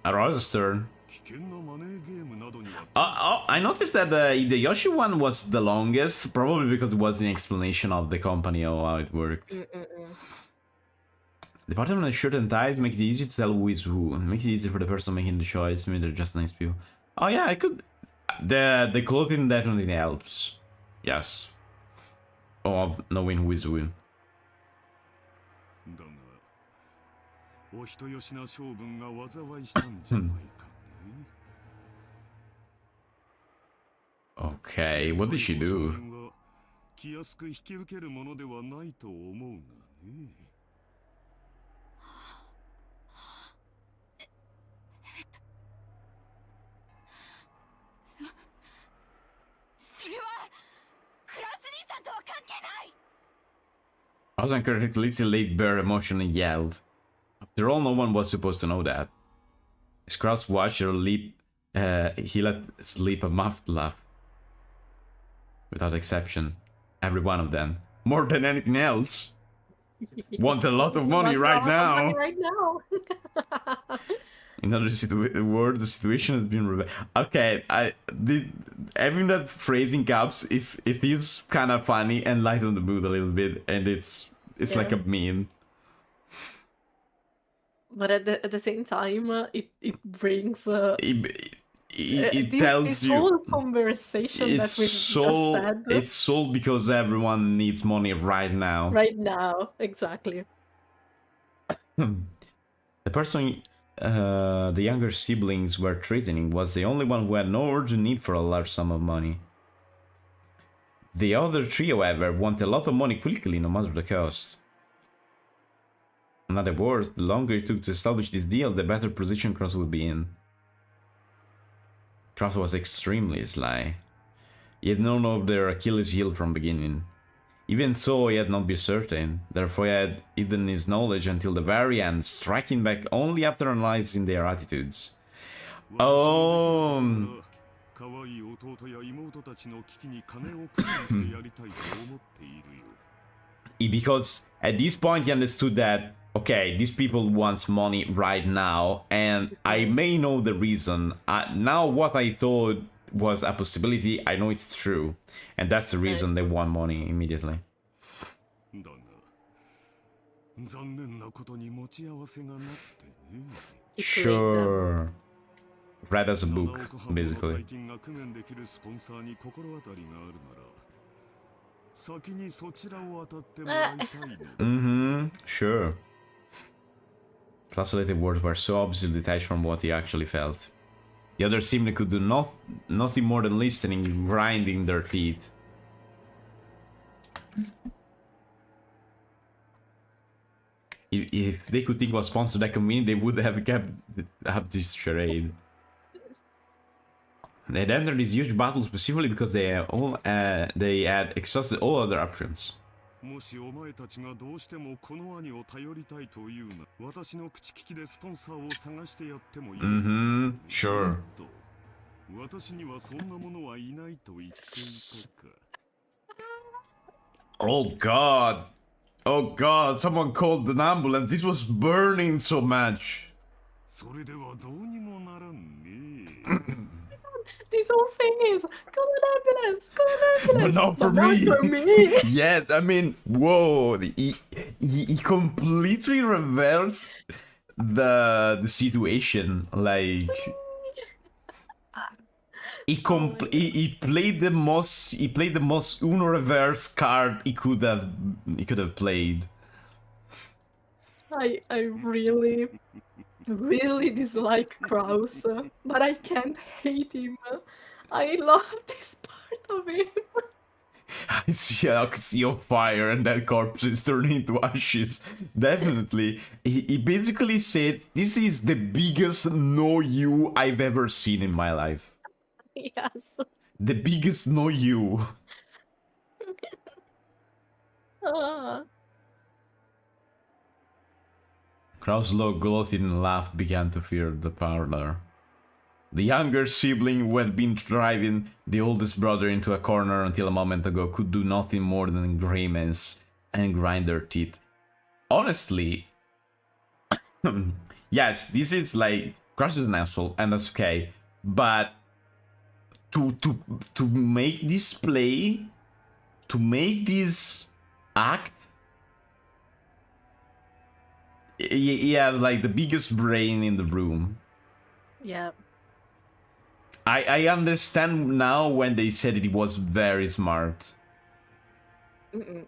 だ。
Rosa's turn.
危険なマネーゲームなどには。
I noticed that the Hideyoshi one was the longest, probably because it was an explanation of the company or how it worked. The pattern on the shirt and ties make it easy to tell who is who, and makes it easy for the person making the choice. Maybe they're just nice people. Oh yeah, I could. The clothing definitely helps. Yes. Of knowing who is who.
だが、お人よしな性分が災いしたんじゃないかね。
Okay, what did she do?
気安く引き受けるものではないと思うがね。
それはクラス兄さんとは関係ない。
Ozan correctly laid bare emotion and yelled. After all, no one was supposed to know that. As Kraus watched her leap, he let slip a muffled laugh. Without exception, every one of them, more than anything else, want a lot of money right now. In other words, the situation has been okay. Having that phrase in caps, it is kind of funny and light on the mood a little bit, and it's like a meme.
But at the same time, it brings
it
this
tells you
whole conversation that
it's
we've just
sold.
had
It's sold because everyone needs money right now.
right now, exactly.
The person the younger siblings were threatening was the only one who had no urgent need for a large sum of money. The other three, however, want a lot of money quickly, no matter the cost. In other words, the longer it took to establish this deal, the better position Cross would be in. Cross was extremely sly. He had known of their Achilles heel from beginning. Even so, he had not been certain, therefore he had hidden his knowledge until the very end, striking back only after analyzing their attitudes. Oh,
可愛い弟や妹たちの危機に金を工面してやりたいと思っているよ。
because at this point he understood that, okay, these people want money right now, and I may know the reason. Now what I thought was a possibility, I know it's true, and that's the reason they want money immediately.
だが、残念なことに持ち合わせがなくてね。
He played them.
Sure. Read as a book, basically.
大金が工面できるスポンサーに心当たりがあるなら、先にそちらを当たってもらいたいのだ。
Mm-hmm, sure. Translated words were so obviously detached from what he actually felt. The others simply could do nothing more than listening, grinding their teeth. If they could think was sponsored that community, they would have kept up this charade. They had entered this huge battle specifically because they had exhausted all other options.
もしお前たちがどうしてもこの兄を頼りたいというな、私の口利きでスポンサーを探してやってもいい。
Mm-hmm, sure.
と、私にはそんなものはいないと言っていたか。
Oh god. Oh god, someone called an ambulance. This was burning so much.
それではどうにもならんね。
This whole thing is, call an ambulance, call an ambulance.
But not for
Not
me.
for me.
Yes, I mean, whoa, he completely reversed the situation. Like he played the most Uno reverse card he could have played.
I really dislike Kraus, but I can't hate him. I love this part of him.
I see a sea of fire and that corpse is turning into ashes. Definitely. He basically said, this is the biggest no you I've ever seen in my life.
Yes.
The biggest no you. Krauslow, gloating laugh began to fill the parlor. The younger sibling who had been driving the oldest brother into a corner until a moment ago could do nothing more than grimace and grind their teeth. Honestly, yes, this is like Kraus is an asshole, and that's okay. But to make this play, to make this act, he had like the biggest brain in the room.
Yeah.
I understand now when they said it was very smart.
Mm-mm.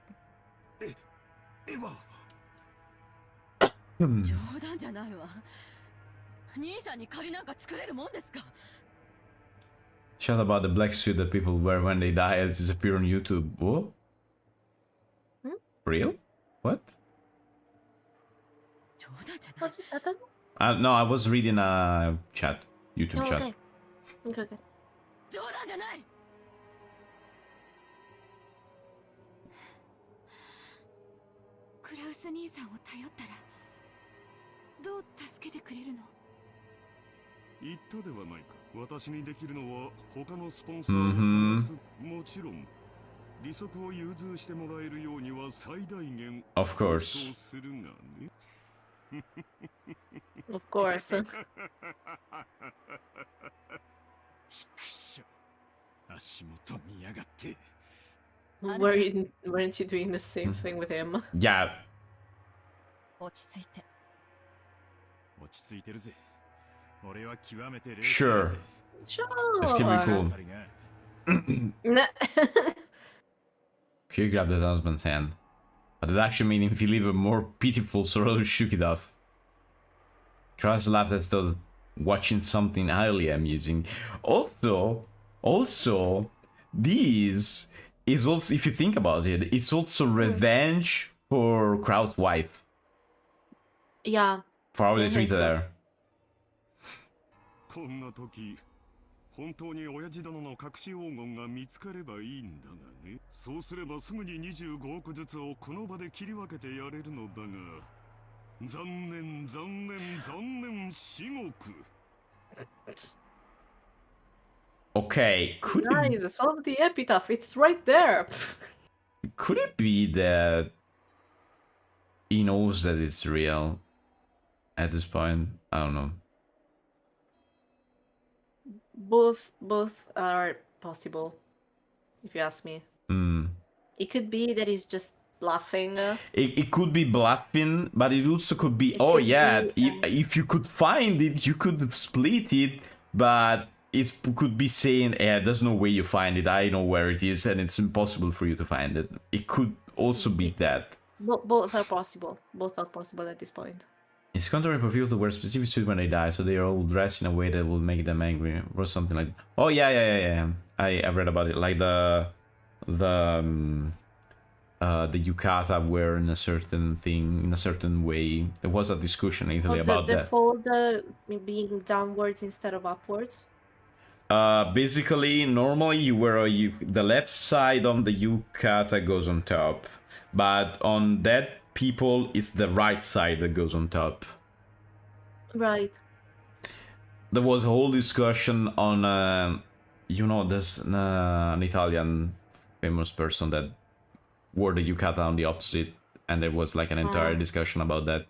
冗談じゃないわ。兄さんに借りなんか作れるもんですか。
Shut about the black suit that people wear when they die and disappear on YouTube. What?
Hmm?
Real? What?
冗談じゃな
How
い。
just happened?
No, I was reading a chat, YouTube
Oh,
chat.
okay. Okay.
冗談じゃない。
クラウス兄さんを頼ったらどう助けてくれるの？
言ったではないか。私にできるのは他のスポンサーを探す。もちろん利息を融通してもらえるようには最大限
Of course.
そうするがね。
Of course.
ちくしょう。足元見やがって。
Weren't you doing the same thing with him?
Yeah.
落ち着いて。
落ち着いてるぜ。俺は極めて冷静だ
Sure.
ぜ。
This could be
Sure.
cool.
Nah.
He grabbed the husband's hand, but it actually made him feel even more pitiful, so Rolo shook it off. Kraus laughed as though watching something highly amusing. Also, this is also, if you think about it, it's also revenge for Kraus' wife.
Yeah.
For how they
I think
treated
so.
her.
こんな時本当に親父殿の隠し黄金が見つかればいいんだがね。そうすればすぐに25億ずつをこの場で切り分けてやれるのだが、残念残念残念至極。
Okay, could
Guys, solve the epitaph. It's right there.
it be that he knows that it's real at this point? I don't know.
Both are possible, if you ask me.
Hmm.
It could be that he's just bluffing.
It could be bluffing, but it also could be,
It
oh
could
yeah,
be,
if you could find it, you could split it, but it could be saying, yeah, there's no way you find it, I know where it is, and it's impossible for you to find it. It could also be that.
Both are possible. Both are possible at this point.
It's contrary for people to wear specific suit when they die, so they are all dressed in a way that will make them angry, or something like that. Oh yeah. I read about it, like the yukata were in a certain thing, in a certain way. There was a discussion in Italy about
the
that.
fold being downwards instead of upwards.
Basically, normally you wear the left side of the yukata goes on top, but on dead people, it's the right side that goes on top.
Right.
There was a whole discussion on, there's an Italian famous person that wore the yukata on the opposite, and there was like an entire discussion about that.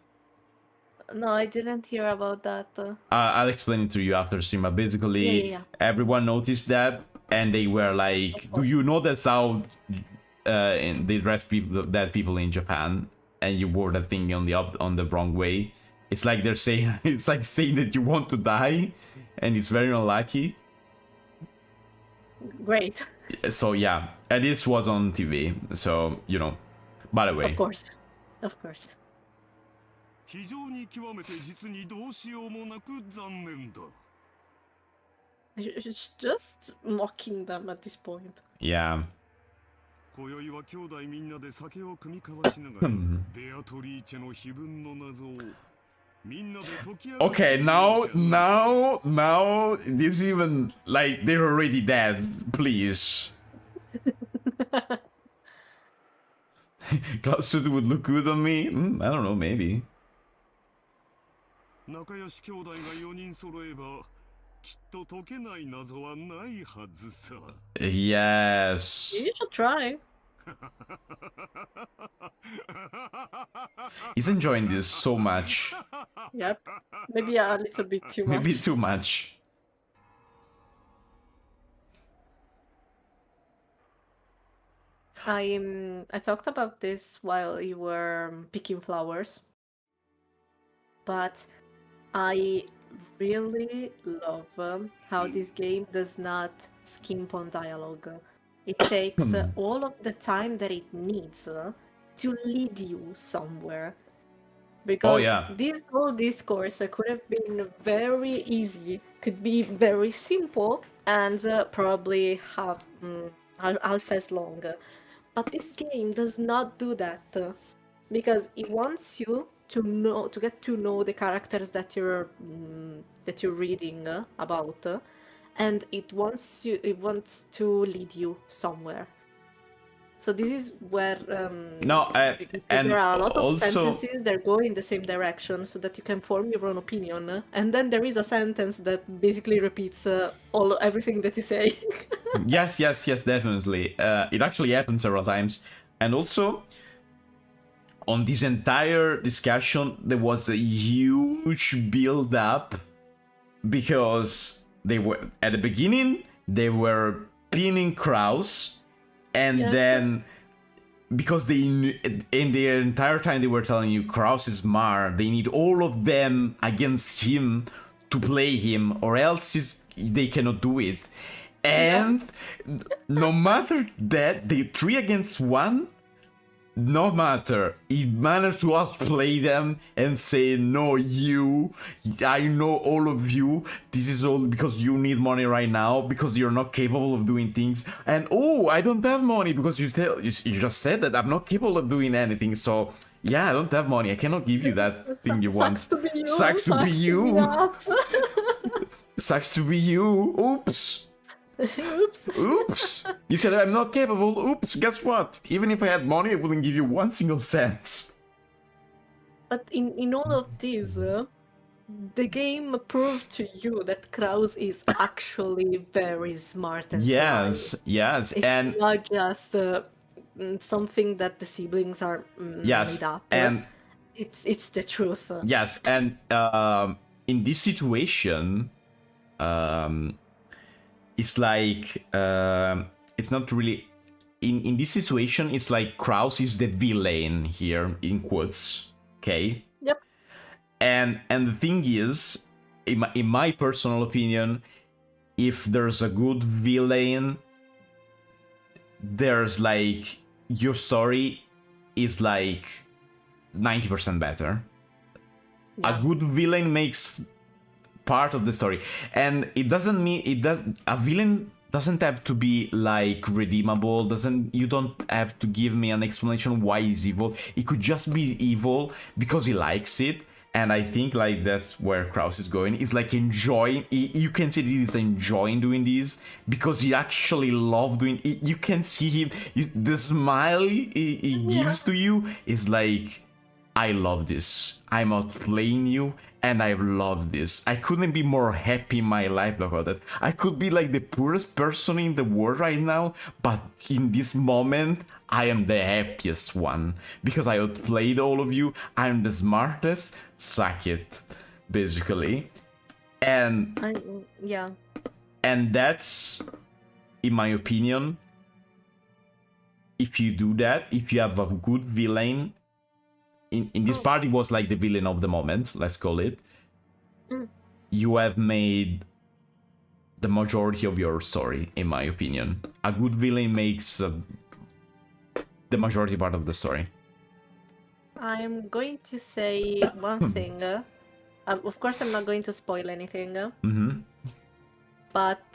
No, I didn't hear about that.
I'll explain it to you after stream, but basically
Yeah.
everyone noticed that, and they were like, do you know that's how they dress dead people in Japan, and you wore that thing on the wrong way? It's like they're saying, it's like saying that you want to die, and it's very unlucky.
Great.
So yeah, and this was on TV, so by the way.
Of course.
非常に極めて実にどうしようもなく残念だ。
It's just mocking them at this point.
Yeah.
今宵は兄弟みんなで酒を酌み交わしながらベアトリーチェの碑文の謎をみんなで解き明かす。
Okay, now, this even, like, they're already dead, please. Klaus Sutter would look good on me? I don't know, maybe.
仲良し兄弟が4人揃えばきっと解けない謎はないはずさ。
Yes.
You should try.
He's enjoying this so much.
Yep. Maybe a little bit too much.
Maybe too much.
I talked about this while you were picking flowers, but I really love how this game does not skimp on dialogue. It takes all of the time that it needs to lead you somewhere. Because
yeah.
this whole discourse could have been very easy, could be very simple, and probably half as long. But this game does not do that because it wants you to get to know the characters that you're reading about, and it wants to lead you somewhere. So this is where
and
there are a lot of
also,
sentences that go in the same direction, so that you can form your own opinion. And then there is a sentence that basically repeats everything that you say.
yes, definitely. It actually happened several times, and also on this entire discussion, there was a huge build-up because they were at the beginning they were pinning Kraus. And then, because in the entire time they were telling you Kraus is Mar, they need all of them against him to play him, or else they cannot do it. And no matter that, they 3 against 1, no matter, he managed to outplay them and say, no, I know all of you, this is all because you need money right now, because you're not capable of doing things, and oh, I don't have money, because you just said that I'm not capable of doing anything, so yeah, I don't have money, I cannot give you that thing you want.
Sucks to be you.
Sucks to be you.
not.
Sucks to be you. Oops.
Oops.
Oops! You said I'm not capable. Oops, guess what? Even if I had money, I wouldn't give you 1 single cent.
But in all of this, the game proved to you that Kraus is actually very smart and
Yes, yes,
It's
and
not just something that the siblings are
yes,
made up.
and
It's the truth.
yes, and in this situation, it's like it's not really in this situation. It's like Kraus is the villain here in quotes. Okay.
Yep.
And the thing is, in my personal opinion, if there's a good villain, there's like your story is like 90% better.
Yeah.
A good villain makes part of the story, and it doesn't mean a villain doesn't have to be like redeemable. You don't have to give me an explanation why he's evil. He could just be evil because he likes it. And I think like that's where Kraus is going. It's like enjoying. You can see that he's enjoying doing this because he actually loves doing it. You can see him. The smile he gives to you is like, I love this. I'm outplaying you, and I love this. I couldn't be more happy in my life about it. I could be like the poorest person in the world right now, but in this moment, I am the happiest one. Because I outplayed all of you, I'm the smartest, suck it, basically. And
yeah.
And that's, in my opinion, if you do that, if you have a good villain, in this part, it was like the villain of the moment, let's call it. You have made the majority of your story, in my opinion. A good villain makes the majority part of the story.
I'm going to say one thing. Of course, I'm not going to spoil anything.
Mm-hmm.
But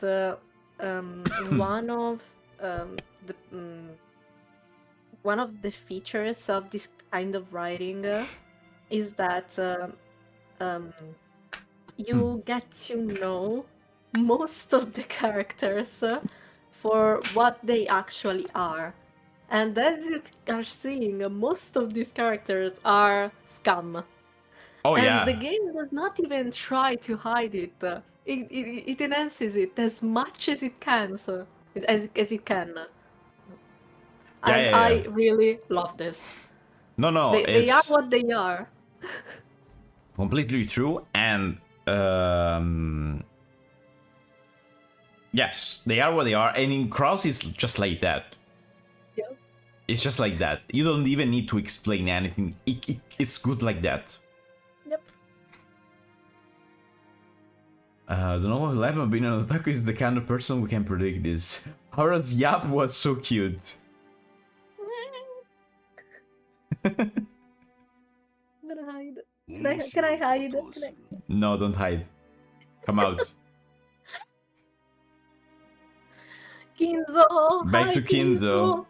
one of the one of the features of this kind of writing is that you get to know most of the characters for what they actually are. And as you are seeing, most of these characters are scum.
Oh,
and
yeah.
the game does not even try to hide it. It enhances it as much as it can, as it can. And I really love this.
No,
they are what they are.
Completely true, and yes, they are what they are, and in Cross it's just like that.
Yeah.
It's just like that. You don't even need to explain anything. It's good like that.
Yep.
The normal life of being an otaku is the kind of person who can predict this. Horace Yap was so cute.
I'm gonna hide. Can I hide?
No, don't hide. Come out.
Kinzo!
Back
Hi,
to Kinzo.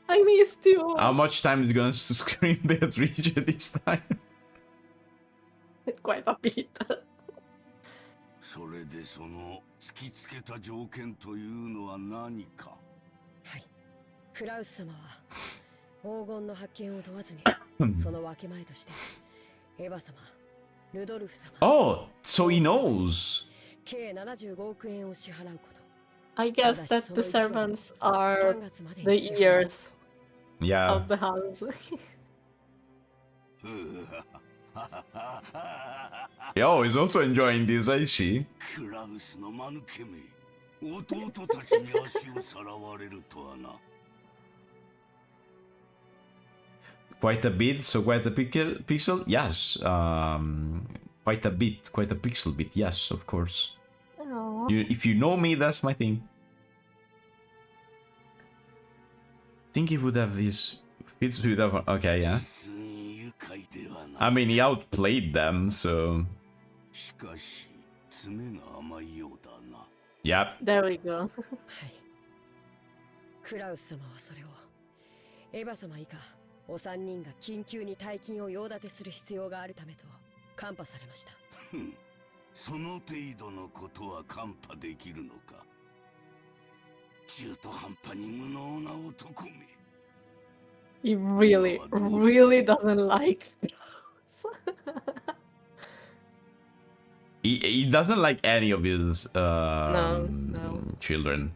I missed you!
How much time is he gonna scream Beatrice this time?
Quite a bit.
それでその突きつけた条件というのは何か。
はい。クラウス様は黄金の発見を問わずにその分け前としてエヴァ様、ルドルフ様。
Oh, so he knows.
計75億円を支払うこと。
I guess that the servants are the ears of the house.
Yo, he's also enjoying this, I see.
クラウスの間抜けめ、弟たちに足をさらわれるとはな。
Quite a bit, so quite a pixel. Yes, quite a bit, quite a pixel bit. Yes, of course.
Oh.
If you know me, that's my thing. Think he would have his fits with that. Okay, yeah. I mean, he outplayed them, so. Yep.
There we go.
クラウス様はそれをエヴァ様以下お三人が緊急に大金を用立てする必要があるためとカンパされました。
その程度のことはカンパできるのか。中途半端に無能な男め。
He really, really doesn't like those.
He doesn't like any of his
No.
children.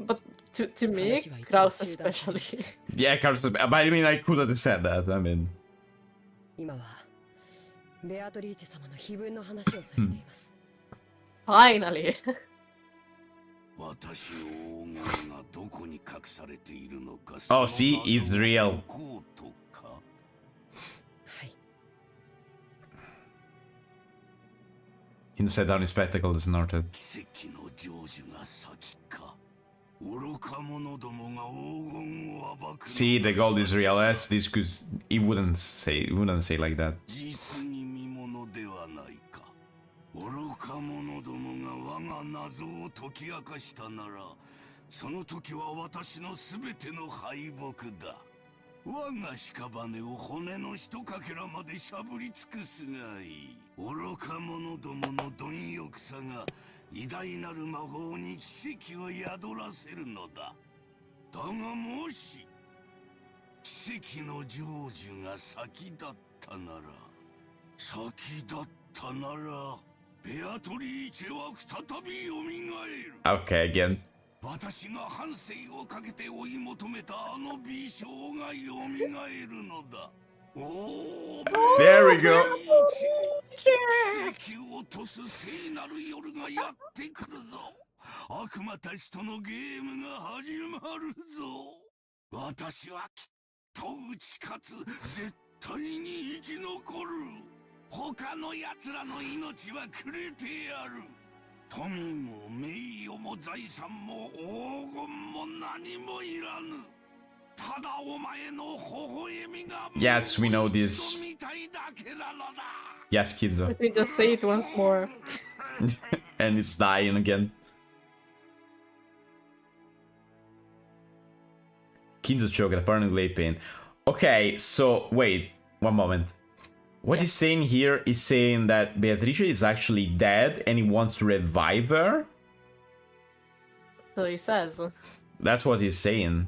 But to me, Kraus especially.
Yeah, Carlos, but I mean, I could have said that. I mean,
今はベアトリーチェ様の碑文の話をされています。
Finally.
私の黄金がどこに隠されているのか。
oh, see, it's real.
こうとか。
はい。
He set down his spectacles and snorted.
奇跡の成就が先か。愚か者どもが黄金を暴く。
See, the gold is real. That's this because he wouldn't say like that.
実に見物ではないか。愚か者どもが我が謎を解き明かしたなら、その時は私のすべての敗北だ。我が屍を骨のひとかけらまでしゃぶり尽くすがいい。愚か者どもの貪欲さが偉大なる魔法に奇跡を宿らせるのだ。だがもし奇跡の成就が先だったなら、先だったなら、ベアトリーチェは再び蘇る。
Okay, again.
私が半生をかけて追い求めたあの美少が蘇るのだ。おー、
There we go.
奇跡を落とす聖なる夜がやってくるぞ。悪魔たちとのゲームが始まるぞ。私はきっと打ち勝つ。絶対に生き残る。他の奴らの命はくれてやる。富も名誉も財産も黄金も何もいらぬ。ただお前の微笑みが
Yes, we know this.
見たいだけなのだ。
Yes, Kinzo.
Let me just say it once more.
And it's dying again. Kinzo choked, apparently late pain. Okay, so wait, one moment. What he's saying here is saying that Beatrice is actually dead and he wants to revive her?
So he says.
That's what he's saying.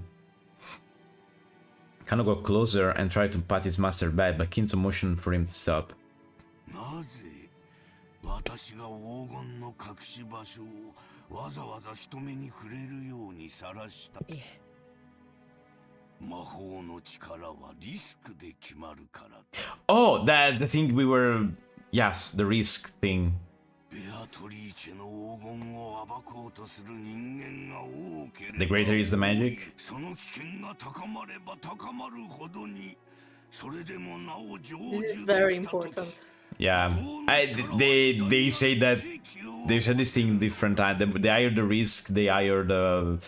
Kano got closer and tried to pat his master back, but Kinzo motioned for him to stop.
なぜ私が黄金の隠し場所をわざわざ人目に触れるようにさらした。
いえ。
魔法の力はリスクで決まるからだ。
Oh, that the thing we were... Yes, the risk thing.
ベアトリーチェの黄金を暴こうとする人間が多ければ、
The greater is the magic.
その危険が高まれば高まるほどに、それでもなお成
This is
就
very
できたとき
important.
Yeah, they say that they said this thing different time. They hire the risk, they hire the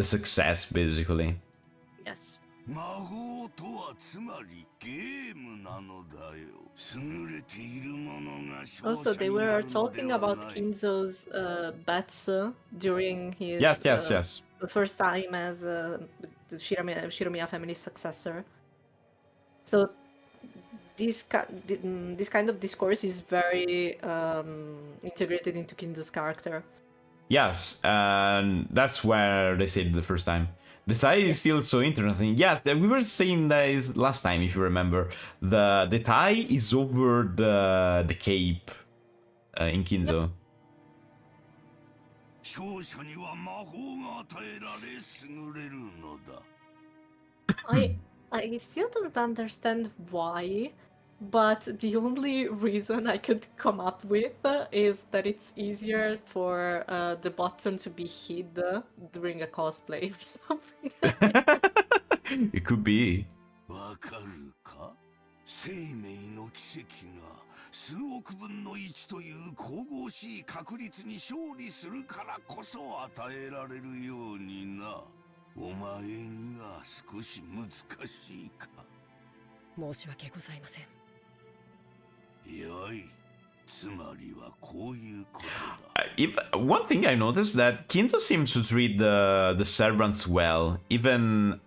success, basically.
Yes.
魔法とはつまりゲームなのだよ。優れているものが
Also, they were talking about Kinzo's bets during his
Yes.
first time as the Shiromiya family's successor. So this kind of discourse is very integrated into Kinzo's character.
Yes, and that's where they said it the first time. The tie is still so interesting. Yes, we were saying that last time, if you remember. The tie is over the cape in Kinzo.
Yep.
勝者には魔法が与えられ優れるのだ。
I still don't understand why, but the only reason I could come up with is that it's easier for the button to be hid during a cosplay or something.
It could be.
わかるか？生命の奇跡が数億分の1という神々しい確率に勝利するからこそ与えられるようにな。お前には少し難しいか。
申し訳ございません。
よい。つまりはこういうことだ。
One thing I noticed that Kinzo seems to treat the servants well, even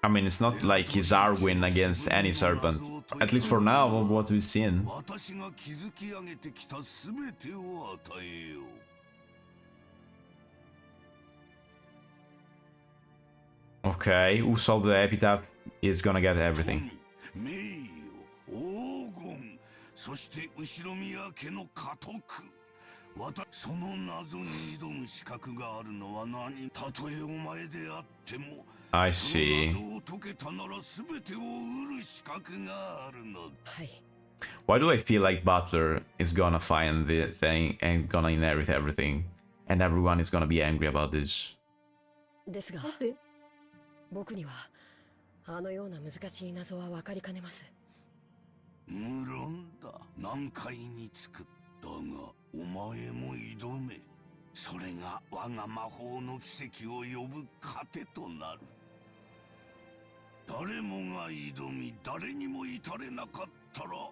I mean, it's not like he's Arwin against any servant, at least for now, of what we've seen.
私が築き上げてきたすべてを与えよう。
Okay, who solved the epitaph is gonna get everything.
名誉、黄金、そして後ろ宮家の家督。その謎に挑む資格があるのは何？たとえお前であっても。
I see. Why do I feel like Butler is gonna find the thing and gonna inherit everything, and everyone is gonna be angry about this?
ですが、僕にはあのような難しい謎は分かりかねます。
無論だ。難解に作ったが、お前も挑め。それが我が魔法の奇跡を呼ぶ糧となる。誰もが挑み、誰にも至れなかったら、だが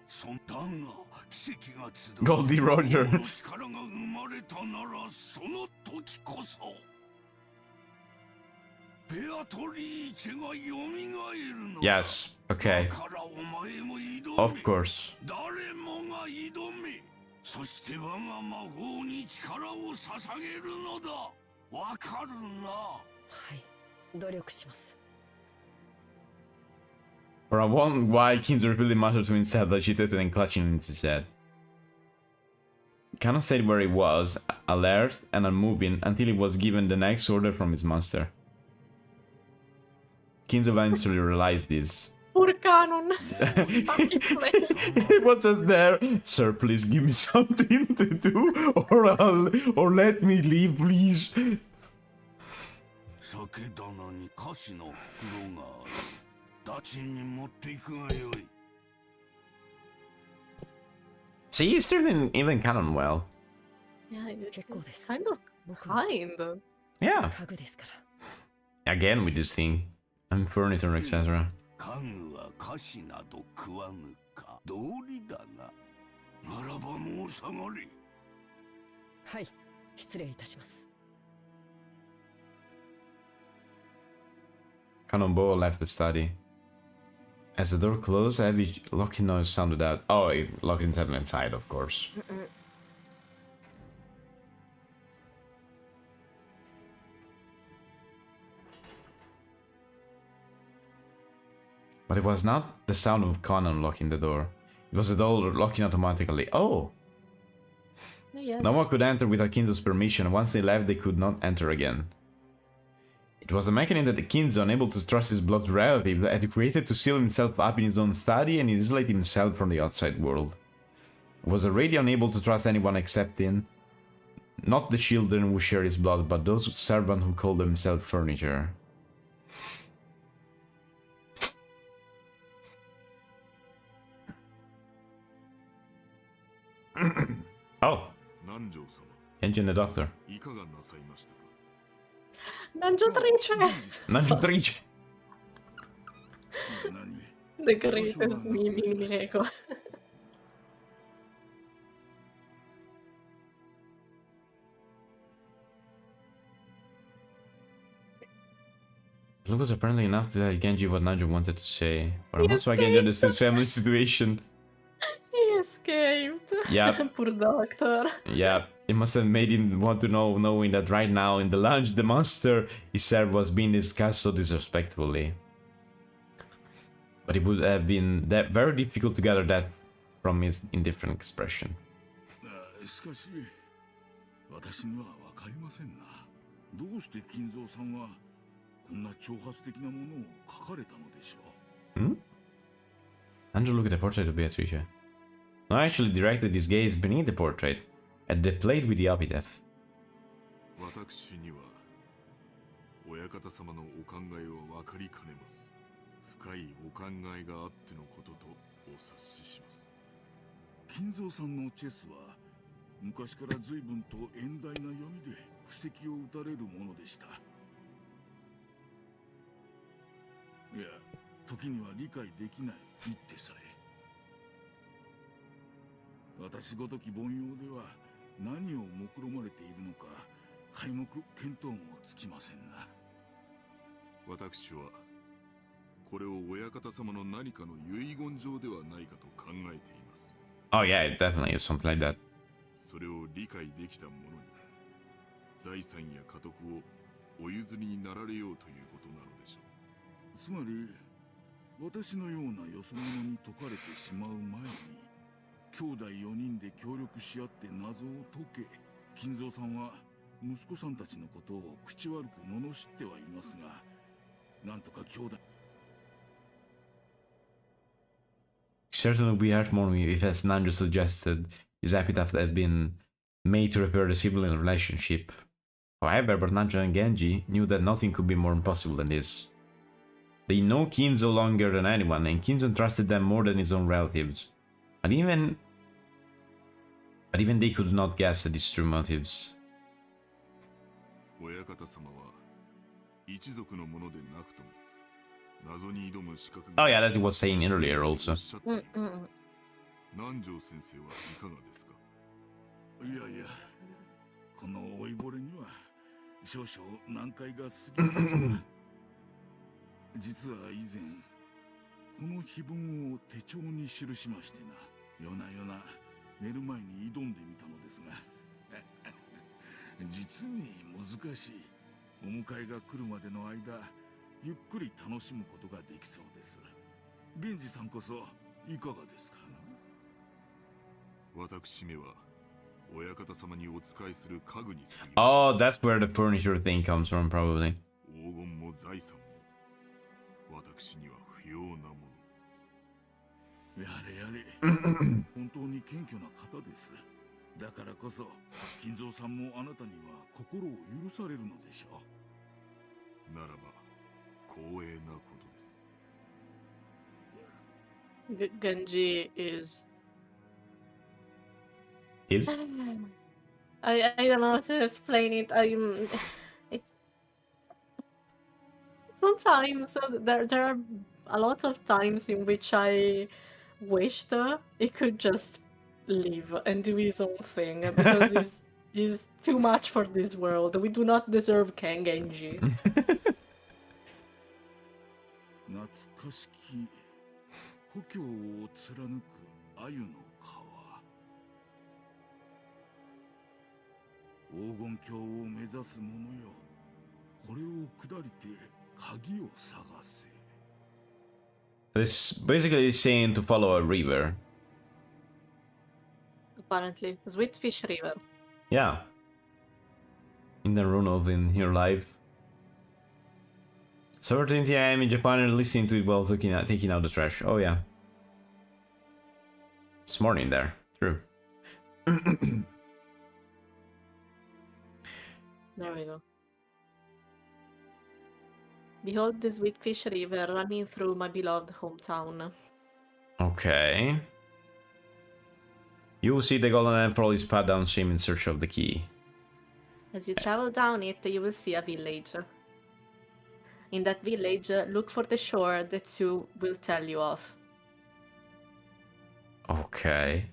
奇跡が集う。
Goldie Roger.
魔法の力が生まれたなら、その時こそ。ベアトリーチェが蘇るのだ。
Yes, okay.
だからお前も挑め。
Of course.
誰もが挑め。そして我が魔法に力を捧げるのだ。わかるな。
はい、努力します。
For a one while, Kinzo repeatedly muttered to himself, agitated and clutching at his head. Cannot say where he was, alert and unmoving, until he was given the next order from his master. Kinzo eventually realized this.
Poor Canon.
He was just there. Sir, please give me something to do, or let me leave, please.
酒棚に菓子の袋がある。ダチンに持っていくがよい。
See, he's treating even Canon well.
Yeah, it's
結構です。
kind of
僕は
kind.
Yeah.
家具ですから。
Again with this thing. And furniture, etc.
家具は菓子など食わぬか。道理だが。ならばもう下がれ。
はい、失礼いたします。
Cannonball left the study. As the door closed, a heavy locking noise sounded out. Oh, it locked himself inside, of course. But it was not the sound of Conan locking the door. It was the door locking automatically. Oh!
Yes.
No one could enter without Kinzo's permission. Once they left, they could not enter again. It was a mechanism that Kinzo, unable to trust his blood relative, had created to seal himself up in his own study and isolate himself from the outside world. It was already unable to trust anyone except him. Not the children who share his blood, but those servants who call themselves furniture. Oh! Engine the doctor.
Nangiatrice.
Nangiatrice.
The greatest meme in Umineko.
It was apparently enough to tell Genji what Nanjo wanted to say. Or
He
most why Genji understood his family situation.
He escaped.
Yep.
Poor doctor.
Yeah, it must have made him want to know, knowing that right now in the lounge the monster he served was being discussed so disrespectfully. But it would have been very difficult to gather that from his indifferent expression.
しかし、私にはわかりませんな。どうして金蔵さんはこんな挑発的なものを書かれたのでしょう。
Andrew looked at the portrait of Beatrice. No, actually directed his gaze beneath the portrait, at the plate with the epitaph.
私には親方様のお考えをわかりかねます。深いお考えがあってのこととお察しします。
金蔵さんのチェスは昔から随分と遠大な読みで布石を打たれるものでした。いや、時には理解できない一手さえ。私ごとき凡庸では何を目論まれているのか皆目見当もつきませんな。
私はこれを親方様の何かの遺言状ではないかと考えています。
Oh yeah, it definitely is something like that.
それを理解できた者に財産や家督をお譲りになられようということなのでしょう。
つまり私のようなよそ者に解かれてしまう前に兄弟4人で協力し合って謎を解け、金蔵さんは息子さんたちのことを口悪く罵ってはいますが、なんとか兄弟
Certainly would be heartwarming if, as Nanjo suggested, his epitaph had been made to repair the sibling relationship. However, both Nanjo and Genji knew that nothing could be more impossible than this. They know Kinzo longer than anyone, and Kinzo trusted them more than his own relatives. But even they could not guess at his true motives.
親方様は一族のものでなくとも謎に挑む資格
Oh yeah, that he was saying earlier also.
南條先生はいかがですか。
いやいや、この老いぼれには少々難解が過ぎますが実は以前この碑文を手帳に記しましてな、夜な夜な寝る前に挑んでみたのですが実に難しい。お迎えが来るまでの間ゆっくり楽しむことができそうです。源氏さんこそいかがですかな。
私めは親方様にお仕えする家具に過ぎ
Oh, that's where the furniture thing comes from, probably.
黄金も財産も私には不要なもの。
やれやれ本当に謙虚な方です。だからこそ金蔵さんもあなたには心を許されるのでしょ
う。ならば光栄なことです。
Genji is. I don't know how to explain it. It's sometimes there are a lot of times in which I wished he could just live and do his own thing because he's too much for this world. We do not deserve Ken Genji.
懐かしき故郷を貫く鮎の川、黄金鏡を目指す者よ、これを下りて鍵を探せ。
This basically is saying to follow a river.
Apparently, Sweetfish River.
Yeah. In the run of in your life. 17 AM in Japan and listening to it while taking out the trash. Oh yeah. It's morning there. True.
There we go. Behold the Sweetfish River running through my beloved hometown.
Okay. You will see the golden ant follow his path downstream in search of the key.
As you travel down it, you will see a village. In that village, look for the shore that Sue will tell you of.
Okay.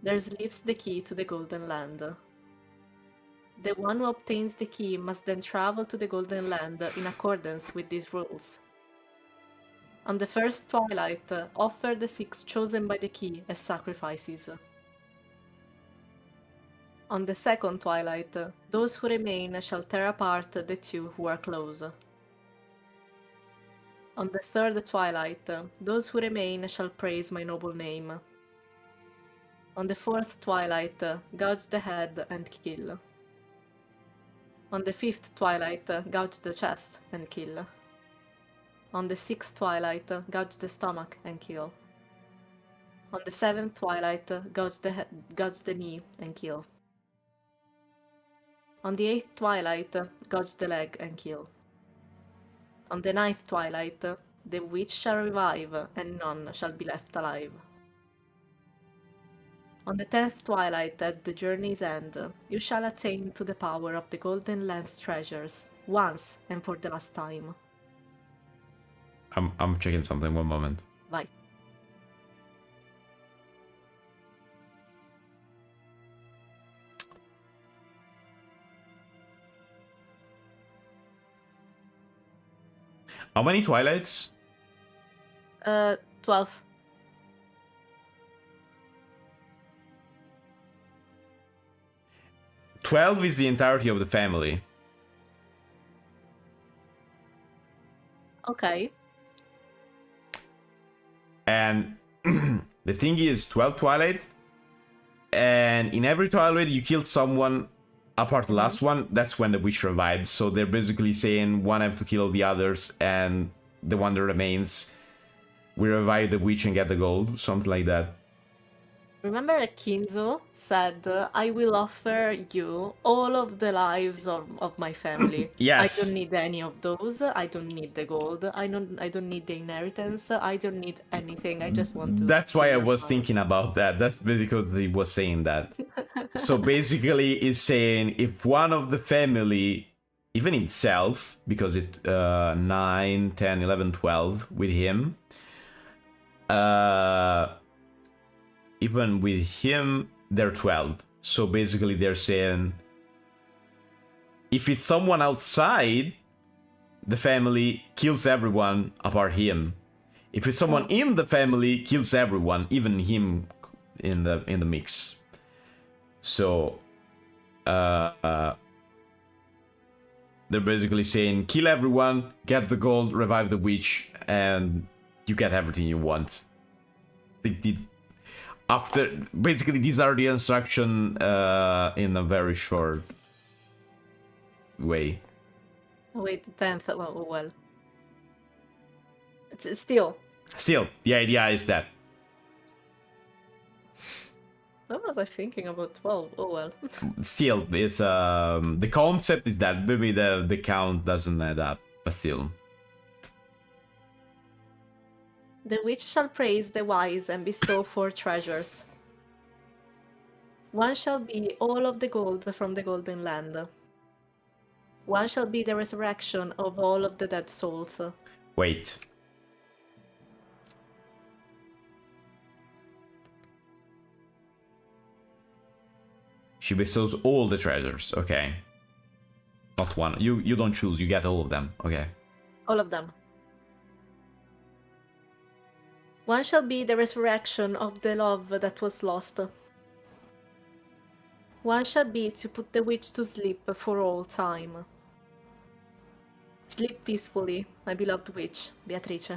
There sleeps the key to the Golden Land. The one who obtains the key must then travel to the Golden Land in accordance with these rules. On the first twilight, offer the 6 chosen by the key as sacrifices. On the second twilight, those who remain shall tear apart the 2 who are close. On the third twilight, those who remain shall praise my noble name. On the fourth twilight, gouge the head and kill. On the fifth twilight, gouge the chest and kill. On the sixth twilight, gouge the stomach and kill. On the seventh twilight, gouge the knee and kill. On the eighth twilight, gouge the leg and kill. On the ninth twilight, The witch shall revive, and none shall be left alive. On the 10th twilight, at the journey's end, you shall attain to the power of the Golden Lance treasures, once and for the last time.
I'm checking something. One moment.
Vai.
How many twilights?
12.
"12 is the entirety of the family."
Okay.
And the thing is, 12 twilight, and in every twilight you kill someone apart the last one. That's when the witch revives. So they're basically saying one have to kill the others, and the one that remains, we revive the witch and get the gold, something like that.
Remember Kinzo said, I will offer you all of the lives of my family.
Yes.
I don't need any of those. I don't need the gold. I don't need the inheritance. I don't need anything. I just want to
That's
see
why I
your
was
smile."
thinking about that. That's because he was saying that. So basically, it's saying if one of the family, even himself, because it 9, 10, 11, 12 with him, even with him, they're 12. So basically, they're saying if it's someone outside the family, kills everyone apart him. If it's someone in the family, kills everyone, even him in the mix. So they're basically saying kill everyone, get the gold, revive the witch, and you get everything you want. After basically, these are the instruction in a very short way.
Wait, the 10th. Well. It's still.
Still, the idea is that.
What was I thinking about 12? Oh well.
Still, it's the concept is that maybe the count doesn't add up, but still.
The witch shall praise the wise and bestow 4 treasures. One shall be all of the gold from the Golden Land. One shall be the resurrection of all of the dead souls.
Wait. She bestows all the treasures. Okay. Not one. You don't choose. You get all of them. Okay.
All of them. One shall be the resurrection of the love that was lost. One shall be to put the witch to sleep for all time. Sleep peacefully, my beloved witch, Beatrice.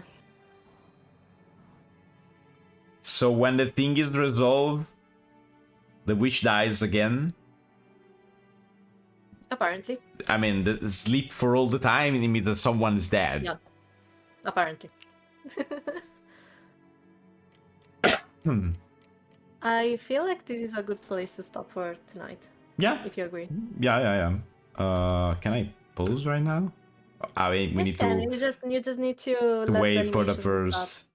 So when the thing is resolved, the witch dies again.
Apparently.
I mean, the sleep for all the time, it means that someone is dead.
Yeah. Apparently. I feel like this is a good place to stop for tonight.
Yeah.
If you agree.
Yeah. Can I pause right now? I mean, we
Yes,
need
can.
to
You just need to let
wait
the
for the
animation
first.
stop.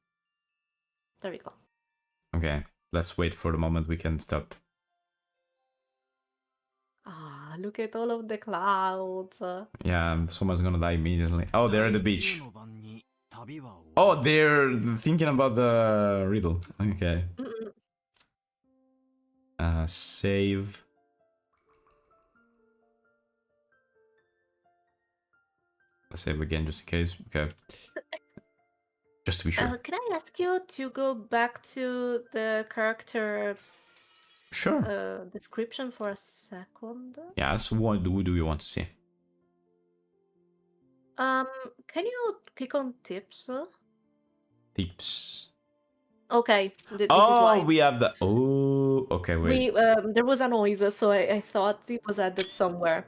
There we go.
Okay, let's wait for the moment we can stop.
Ah, look at all of the clouds.
Yeah, someone's gonna die immediately. Oh, they're at the beach. Oh, they're thinking about the riddle. Okay. Save. Let's save again just in case. Okay. Just to be sure.
Can I ask you to go back to the character
Sure.
description for a second?
Yes, what do you want to see?
Can you click on tips?
Tips.
Okay, this is
Oh,
why.
we have the. Oh, okay, wait.
There was a noise, so I thought it was added somewhere.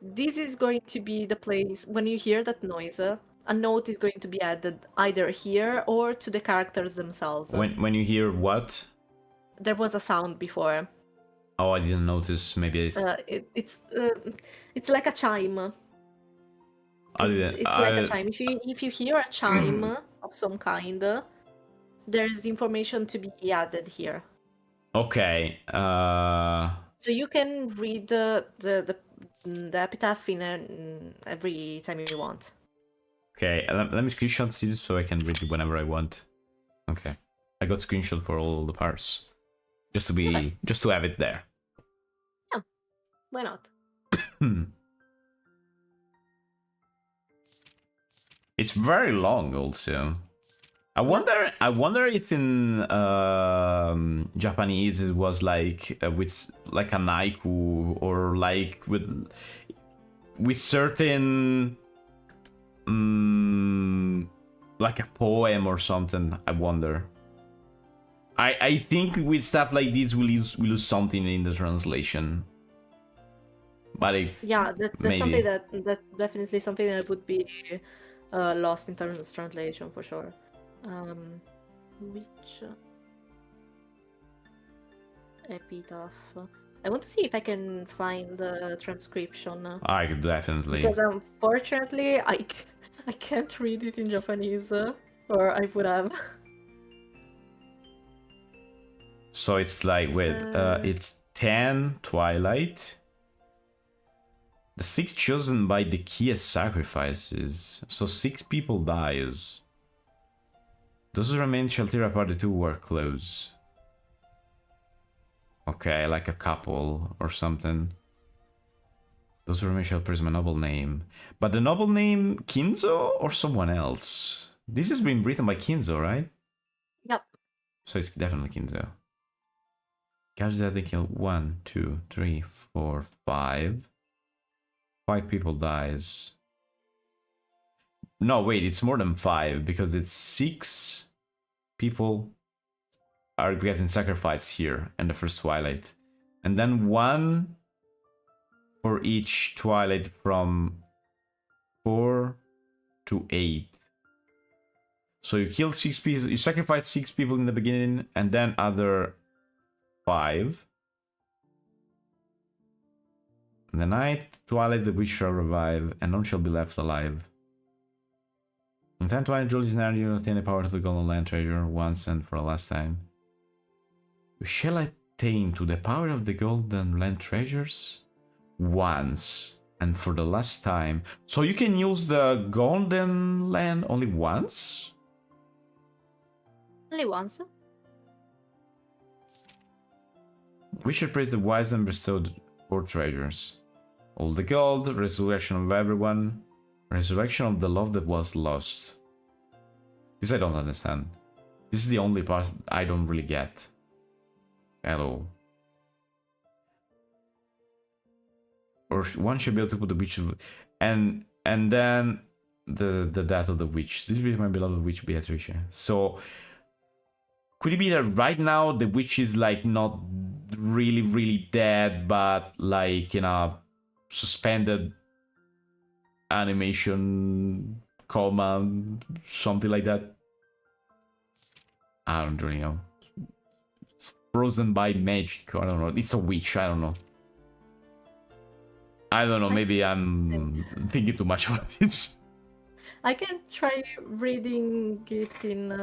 This is going to be the place when you hear that noise. A note is going to be added either here or to the characters themselves.
When you hear what?
There was a sound before.
Oh, I didn't notice. Maybe it's.
It's like a chime.
I didn't.
It's like a chime. If you hear a chime of some kind, there is information to be added here.
Okay.
So you can read the epitaph in every time you want.
Okay. Let me screenshot this so I can read it whenever I want. Okay. I got screenshot for all the parts, just to have it there.
Yeah. Why not?
It's very long, also. I wonder if in Japanese it was like with like a haiku or like with certain like a poem or something. I wonder. I think with stuff like this we lose something in the translation. But
yeah, that's
maybe
something that's definitely something that would be lost in terms of translation for sure. Which epitaph? I want to see if I can find the transcription.
I could definitely.
Because unfortunately, I can't read it in Japanese, or I would have.
So it's like, wait, it's 10 Twilight. The 6 chosen by the key as sacrifices. So 6 people dies. Those who remain shall tear apart the 2 who are close. Okay, like a couple or something. Those who remain shall prism a noble name. But the noble name Kinzo or someone else? This has been written by Kinzo, right?
Yep.
So it's definitely Kinzo. Catch that they kill 1, 2, 3, 4, 5. 5 people dies. No, wait, it's more than 5 because it's 6 people are getting sacrificed here in the first Twilight. And then 1 for each Twilight from 4 to 8. So you kill 6 people, you sacrifice 6 people in the beginning and then other 5. In the night, Twilight the witch shall revive, and none shall be left alive. In time, Twilight Jewel is now you attain the power to the golden land treasure once and for the last time. You shall attain to the power of the golden land treasures once and for the last time. So you can use the golden land only once?
Only once.
We should praise the wise and bestowed 4 treasures. All the gold, resurrection of everyone, resurrection of the love that was lost. This I don't understand. This is the only part I don't really get at all. Or one should be able to put the witch and then the death of the witch. This will be my beloved witch Beatrice. So could it be that right now the witch is like not really dead, but like in a suspended animation coma, something like that? I don't really know. It's frozen by magic. I don't know. It's a witch. I don't know. I don't know. Maybe I'm thinking too much about this.
I can try reading it in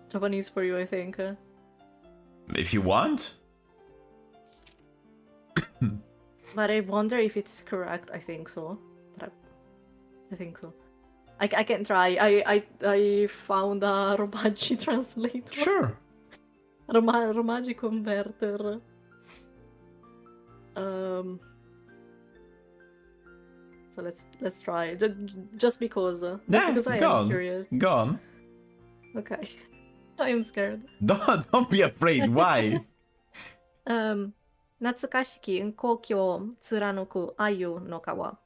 Japanese for you, I think.
If you want.
But I wonder if it's correct. I think so. But I think so. I can try. I found a Romaji translator.
Sure.
Romaji converter. So let's try. Just because. Because I am curious.
Go on.
Okay. I am scared.
Don't be afraid. Why?
懐かしき故郷を貫く鮎の川。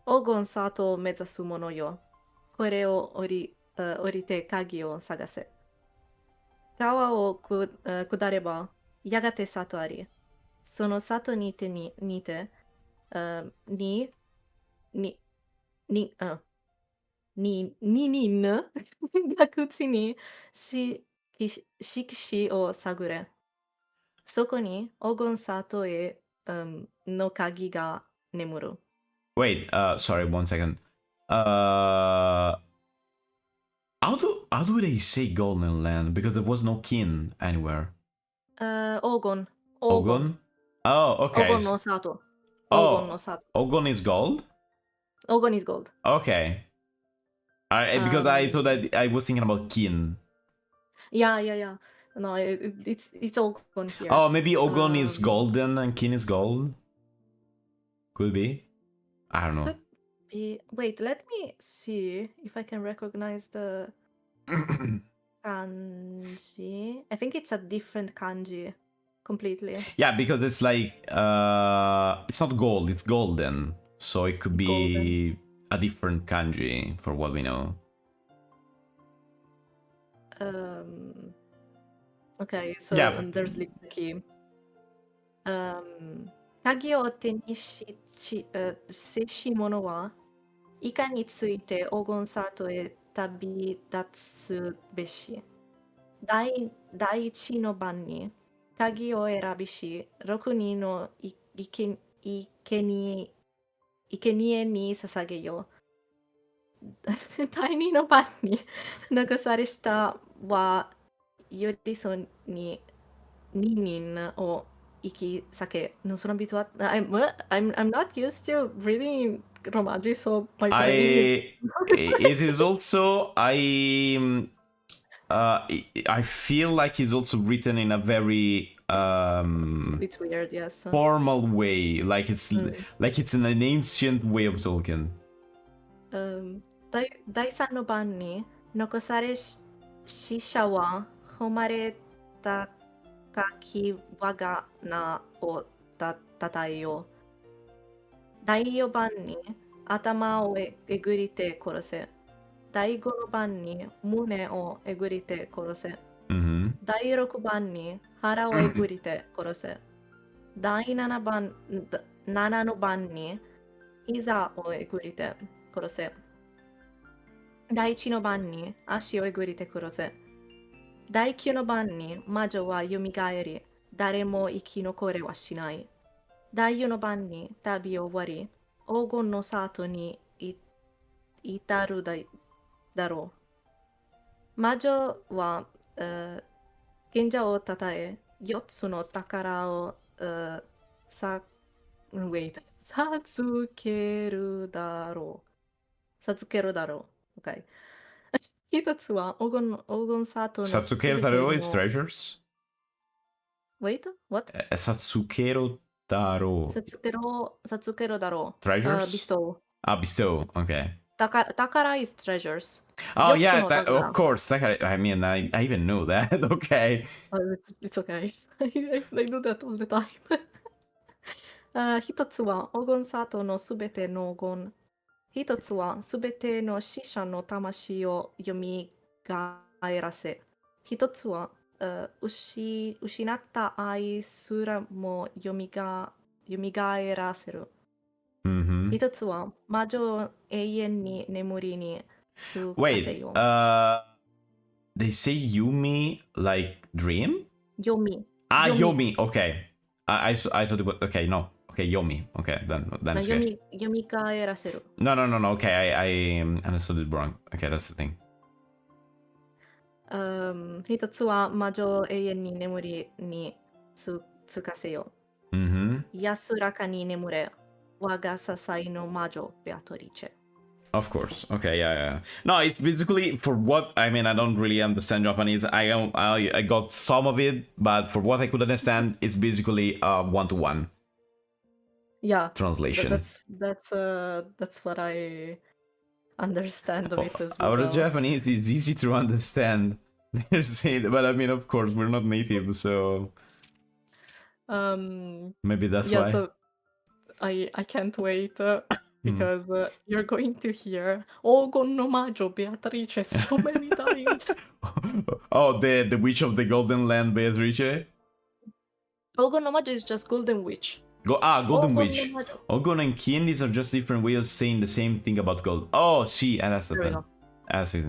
黄金サートを目指す者よ。これを降りて鍵を探せ。川を下れば、やがて里あり。その里にて、に人が口に色紙を探れ。そこに黄金里への鍵が眠る。
Wait, sorry, 1 second. How do they say Golden Land? Because there was no kin anywhere.
Ogon.
Ogon? Oh, okay.
Ogon no Sato. Ogon no
Oh,
Sato.
Ogon is gold?
Ogon is gold.
Okay. Because I thought that I was thinking about kin.
Yeah. No, it's Ogon here.
Oh, maybe Ogon is golden and kin is gold? Could be. I don't know.
Wait, let me see if I can recognize the kanji. I think it's a different kanji completely.
Yeah, because it's like it's not gold, it's golden. So it could be a different kanji for what we know.
Okay, so
Yeah.
there's the key. Kagi o te ni seishimono wa ika ni tsuite Ogon Sato e tabidatsu beshi. Daiichi no ban ni kagi o erabi shi, roku ni no ikenie ni sasageyo. Dai no ban ni nagasare shita wa yoriso ni ninin o iki sake. Non sono abituata. I'm not used to reading romanji, so my brain is.
It is also I feel like it's also written in a very
It's weird, yes.
formal way, like it's in an ancient way of Tolkien.
第三の番に残されし死者は誉れたかき我が名をたたえよ。第4番に頭をえぐりて殺せ。第5の番に胸をえぐりて殺せ。第6番に腹をえぐりて殺せ。第7番の番に膝をえぐりて殺せ。第1の番に足をえぐりて殺せ。第9の番に魔女は蘇り、誰も生き残れはしない。第4の番に旅を終わり、黄金の里に至るだろう。魔女は、賢者をたたえ、4つの宝を授けるだろう。授けるだろう。Okay. 一つは黄金サトの
Satsukero Taro is treasures?
Wait, what?
Satsukero Taro.
Satsukero daro.
Treasures?
Bestow.
Ah, bestow. Okay.
Takara is treasures.
Oh, yeah,
Yotsu no takara.
of course. Takara, I mean, I even know that. Okay.
It's okay. I do that all the time. 一つは黄金サトのすべての黄金。一つはすべての死者の魂をよみがえらせ。一つは失った愛すらもよみがえらせる。一つは魔女を永遠に眠りにつかせよ。
They say Yumi like dream?
Yomi.
Ah, Yomi. Okay. I thought it was okay. No. Okay, Yomi. Okay, then it's okay.
よみがえらせる。
No. Okay, I understood it wrong. Okay, that's the thing.
一つは魔女を永遠に眠りにつかせよ。安らかに眠れ。我が支えの魔女ベアトリチェ。
Of course. Okay, yeah. No, it's basically for what I mean. I don't really understand Japanese. I got some of it, but for what I could understand, it's basically a 1-to-1.
Yeah.
Translation.
That's what I understand of it as well.
Our Japanese is easy to understand. They're saying, but I mean, of course, we're not native, so maybe that's why.
So I can't wait because you're going to hear Ogon no Majo Beatrice so many times.
Oh, the Witch of the Golden Land, Beatrice.
Ogon no Majo is just Golden Witch.
Golden Witch.
No Majo.
Ogon and Kin, these are just different ways of saying the same thing about gold. Oh, see, and that's the thing. That's it.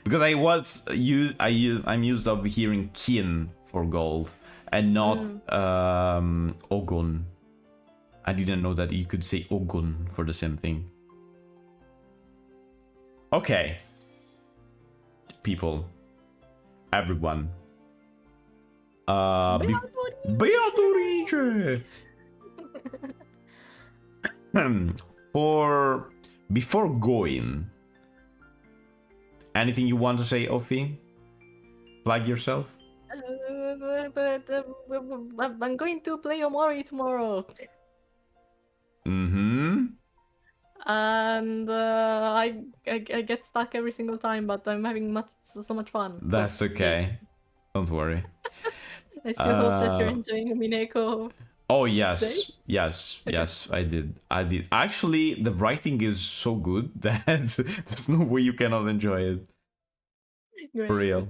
Because I'm used of hearing Kin for gold and not Ogon. I didn't know that you could say Ogun for the same thing. Okay. People. Everyone. Beatrice! For before going, anything you want to say, Ofi? Flag yourself?
I'm going to play Omori tomorrow.
Mm-hmm.
And I get stuck every single time, but I'm having so much fun.
That's okay. Don't worry.
I still hope that you're enjoying Umineko.
Oh yes, yes, yes, I did. Actually, the writing is so good that there's no way you cannot enjoy it.
Great.
For real.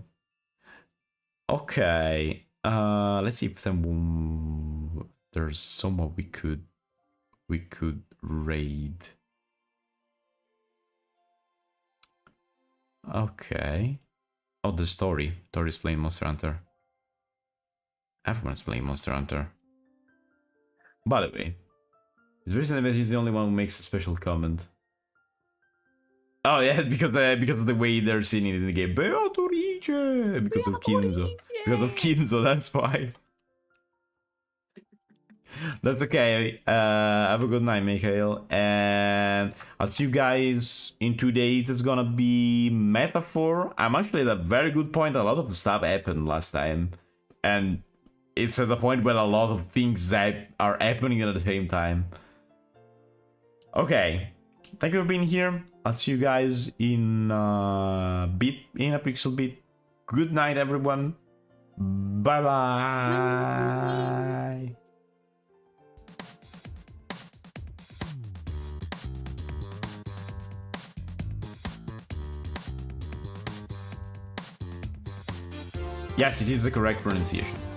Okay. Let's see if there's someone we could raid. Okay. Oh, the story. Tori's playing Monster Hunter. Everyone's playing Monster Hunter. By the way, the reason that he's the only one who makes a special comment. Oh yeah, because of the way they're seeing it in the game. Beatrice! Because of Kinzo. Because of Kinzo, that's why. That's okay. Have a good night, Mikhail. And I'll see you guys in 2 days. It's gonna be Metaphor. I'm actually at a very good point. A lot of stuff happened last time. And it's at the point where a lot of things that are happening at the same time. Okay. Thank you for being here. I'll see you guys in a PixelBit. Good night, everyone. Bye-bye. Yes, it is the correct pronunciation.